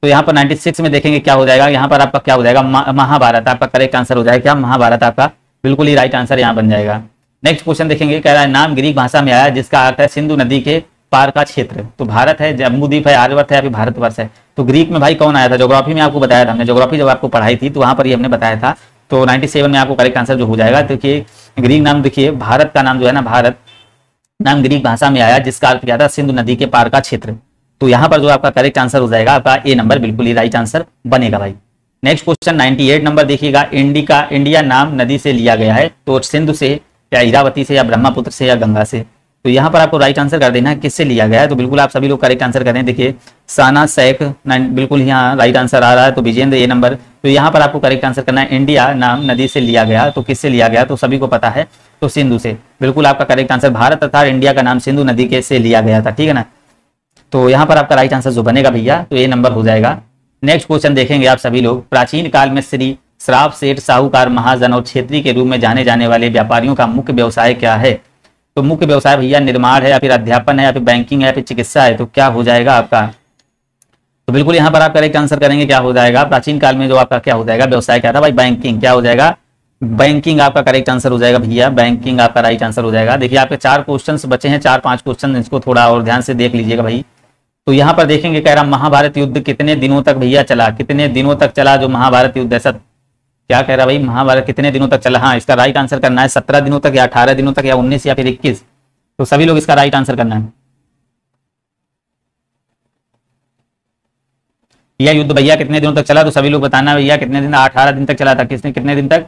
तो यहाँ पर 96 में देखेंगे क्या हो जाएगा, यहाँ पर आपका क्या हो जाएगा, महाभारत आपका करेक्ट आंसर हो जाएगा। क्या, महाभारत आपका बिल्कुल ही राइट आंसर यहाँ बन जाएगा। नेक्स्ट क्वेश्चन देखेंगे, कह रहा है नाम ग्रीक भाषा में आया जिसका अर्थ है सिंधु नदी के पार का क्षेत्र। तो भारत है, जम्बूद्वीप है, आर्यवर्त है या फिर भारतवर्ष है। तो ग्रीक में भाई कौन आया था, ज्योग्राफी में आपको बताया था हमने, ज्योग्राफी जब आपको पढ़ाई थी तो वहां पर ये हमने बताया था। तो 97 में आपको करेक्ट आंसर जो हो जाएगा, देखिए ग्रीक नाम, देखिए भारत का नाम जो है ना, भारत नाम ग्रीक भाषा में आया जिसका अर्थ क्या था, सिंधु नदी के पार का क्षेत्र। तो यहाँ पर जो आपका करेक्ट आंसर हो जाएगा आपका ए नंबर बिल्कुल ही राइट आंसर बनेगा भाई। नेक्स्ट क्वेश्चन 98 नंबर देखिएगा, इंडिया नाम नदी से लिया गया है, तो सिंधु से या इरावती से या ब्रह्मपुत्र से या गंगा से। तो यहाँ पर आपको राइट आंसर कर देना है किससे लिया गया है। तो बिल्कुल आप सभी लोग करेक्ट आंसर करें। देखिए साना शेख बिल्कुल यहाँ राइट आंसर आ रहा है, तो विजेंद्र ए नंबर। तो यहाँ पर आपको करेक्ट आंसर करना है इंडिया नाम नदी से लिया गया, तो किससे लिया गया, तो सभी को पता है, तो सिंधु से। बिल्कुल आपका करेक्ट आंसर, भारत तथा इंडिया का नाम सिंधु नदी के से लिया गया था, ठीक है ना। तो यहाँ पर आपका राइट आंसर जो बनेगा भैया, तो ए नंबर हो जाएगा। नेक्स्ट क्वेश्चन देखेंगे आप सभी लोग, प्राचीन काल में श्री श्राप सेठ साहूकार महाजन और क्षेत्रीय के रूप में जाने जाने वाले व्यापारियों का मुख्य व्यवसाय क्या है। तो मुख्य व्यवसाय भैया निर्माण है या फिर अध्यापन है या फिर बैंकिंग है या फिर चिकित्सा है। तो क्या हो जाएगा आपका, तो बिल्कुल यहाँ पर आप करेक्ट आंसर करेंगे, क्या हो जाएगा, प्राचीन काल में जो आपका क्या हो जाएगा, व्यवसाय क्या था भाई, बैंकिंग। क्या हो जाएगा, बैंकिंग आपका करेक्ट आंसर हो जाएगा भैया, बैंकिंग आपका राइट आंसर हो जाएगा। देखिए आपके 4 क्वेश्चन बचे हैं, 4-5 क्वेश्चन, इसको थोड़ा और ध्यान से देख लीजिएगा भाई। तो यहाँ पर देखेंगे, कह रहा महाभारत युद्ध कितने दिनों तक भैया चला, कितने दिनों तक चला जो महाभारत युद्ध, ऐसा क्या कह रहा भाई, महाभारत कितने दिनों तक चला। हाँ, इसका राइट आंसर करना है 17 दिनों तक या 18 दिनों तक या 19 या फिर 21। तो सभी लोग इसका राइट आंसर करना है। यह युद्ध भैया कितने दिनों तक चला, तो सभी लोग बताना भैया कितने दिन, 18 दिन तक चला था। किसने कितने दिन तक,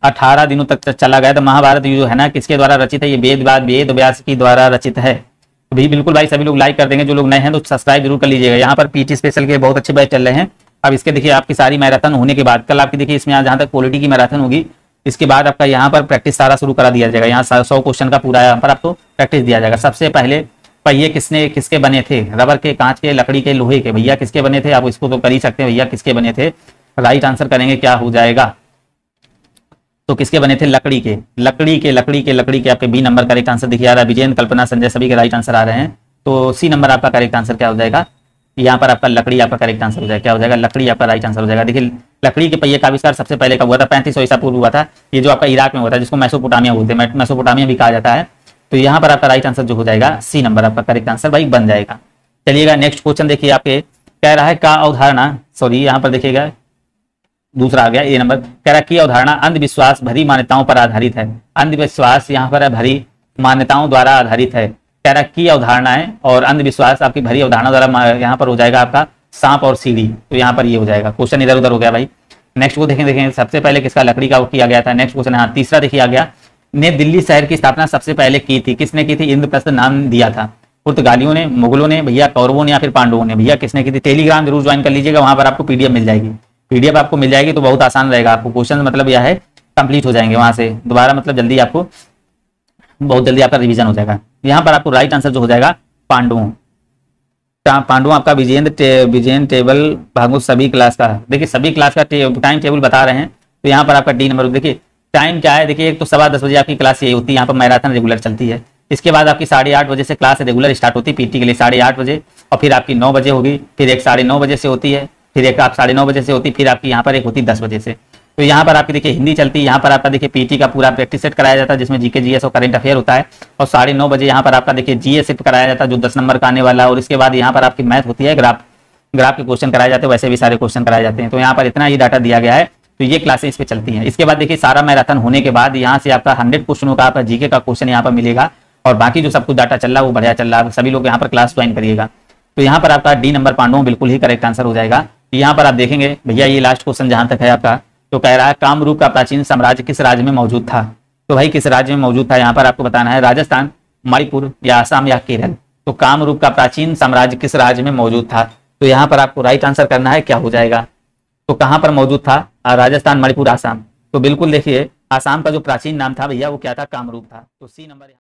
18 दिनों तक चला गया। तो महाभारत युद्ध है ना, किसके द्वारा रचित है, ये वेद व्यास की द्वारा रचित है। तो भी बिल्कुल भाई सभी लोग लाइक कर देंगे, जो लोग नए हैं तो सब्सक्राइब जरूर कर लीजिएगा। यहाँ पर पीटी स्पेशल के बहुत अच्छे बैच चल रहे हैं। अब इसके देखिए आपकी सारी मैराथन होने के बाद, कल आपकी देखिए इसमें जहाँ तक पॉलिटी की मैराथन होगी, इसके बाद आपका यहाँ पर प्रैक्टिस सारा शुरू करा दिया जाएगा। यहाँ 100 क्वेश्चन का पूरा यहाँ पर आपको प्रैक्टिस दिया जाएगा। सबसे पहले पहिए किसके बने थे, रबर के, कांच के, लकड़ी के, लोहे के, भैया किसके बने थे, आप इसको तो कर ही सकते हैं भैया, किसके बने थे। राइट आंसर करेंगे, क्या हो जाएगा, तो किसके बने थे, लकड़ी के आपके बी नंबर करेक्ट आंसर दिखिए आ रहा है। विजेंद्र, कल्पना, संजय सभी के राइट आंसर आ रहे हैं। तो सी नंबर आपका करेक्ट आंसर क्या हो जाएगा, यहाँ पर आपका लकड़ी आपका करेक्ट आंसर हो जाएगा। क्या हो जाएगा, लकड़ी आपका राइट आंसर हो जाएगा। देखिए लकड़ी के पहिए का आविष्कार सबसे पहले कब हुआ था, 3500 ईसा पूर्व हुआ था। ये जो आपका इराक में हुआ था, जिसको मेसोपोटामिया बोलते हैं, मेसोपोटामिया भी कहा जाता है। तो यहाँ पर आपका राइट आंसर जो हो जाएगा, सी नंबर आपका करेक्ट आंसर भाई बन जाएगा। चलिएगा नेक्स्ट क्वेश्चन देखिए, आपके कह रहा है का अवधारणा, सॉरी यहाँ पर देखिएगा दूसरा आ गया, ए नंबर कह रहा है की अवधारणा अंधविश्वास भरी मान्यताओं पर आधारित है। अंधविश्वास यहाँ पर भरी मान्यताओं द्वारा आधारित है। कह रहा की अवधारणा है और अंधविश्वास आपकी भरी अवधारणा द्वारा, यहाँ पर हो जाएगा आपका सांप और सीढ़ी। तो यहाँ पर ये हो जाएगा, क्वेश्चन इधर उधर हो गया भाई। नेक्स्ट को देखें सबसे पहले किसका, लकड़ी का किया गया था। नेक्स्ट क्वेश्चन हाँ तीसरा देखिए आ गया, ने दिल्ली शहर की स्थापना सबसे पहले की थी, किसने की थी, इंद्रप्रस्थ नाम दिया था। पुर्तगालियों ने, मुगलों ने भैया, कौरवों ने या फिर पांडवों ने, भैया किसने की थी। टेलीग्राम जरूर ज्वाइन कर लीजिएगा, वहां पर आपको पीडीएफ मिल जाएगी। पीडीएफ आपको मिल जाएगी तो बहुत आसान रहेगा, आपको क्वेश्चन मतलब यह है कंप्लीट हो जाएंगे वहां से दोबारा, मतलब जल्दी आपको बहुत जल्दी आपका रिवीजन हो जाएगा। यहाँ पर आपको राइट आंसर जो हो जाएगा पांडवों आपका विजेंद्र टेबल भागवत सभी क्लास का, देखिए सभी क्लास का टाइम टेबल बता रहे हैं। तो यहाँ पर आपका डी नंबर, देखिए टाइम क्या है, देखिए एक तो 10:15 बजे आपकी क्लास यही होती है, यहाँ पर मैराथन रेगुलर चलती है। इसके बाद आपकी 8:30 बजे से क्लास रेगुलर स्टार्ट होती है पीटी के लिए 8:30 बजे, और फिर आपकी 9 बजे होगी, फिर एक 9:30 बजे से होती है, फिर एक आप 9:30 बजे से होती, फिर आपकी यहाँ पर एक होती 10 बजे से। तो यहाँ पर आपकी देखिए हिंदी चलती है, यहाँ पर आपका देखिए पीटी का पूरा प्रैक्टिस सेट कराया जाता है, जिसमें जीके जीएस और करंट अफेयर होता है। और 9:30 बजे यहाँ पर आपका देखिए जीएस सेट कराया जाता है, जो 10 नंबर का आने वाला। और इसके बाद यहाँ पर आपकी मैथ होती है, ग्राफ के क्वेश्चन कराए जाते हैं, वैसे भी सारे क्वेश्चन कराए जाते हैं। तो यहाँ पर इतना ही डाटा दिया गया है, तो ये क्लासें इस पे चलती हैं। इसके बाद देखिए सारा मैराथन होने के बाद यहाँ से आपका 100 क्वेश्चनों का आपका जीके का क्वेश्चन यहाँ पर मिलेगा, और बाकी जो सब कुछ डाटा चल रहा है वो बढ़िया चल रहा है। सभी लोग यहाँ पर क्लास ज्वाइन करिएगा। तो यहाँ पर आपका डी नंबर पांडवों बिल्कुल ही करेक्ट आंसर हो जाएगा। यहाँ पर आप देखेंगे भैया, ये लास्ट क्वेश्चन जहां तक है आपका, तो कह रहा है कामरूप का प्राचीन साम्राज्य किस राज्य में मौजूद था। तो भाई किस राज्य में मौजूद था, यहाँ पर आपको बताना है, राजस्थान, मणिपुर या असम या केरल। तो कामरूप का प्राचीन साम्राज्य किस राज्य में मौजूद था। तो यहाँ पर आपको राइट आंसर करना है, क्या हो जाएगा, तो कहाँ पर मौजूद था, राजस्थान, मणिपुर, आसाम। तो बिल्कुल देखिए आसाम का जो प्राचीन नाम था भैया वो क्या था, कामरूप था। तो सी नंबर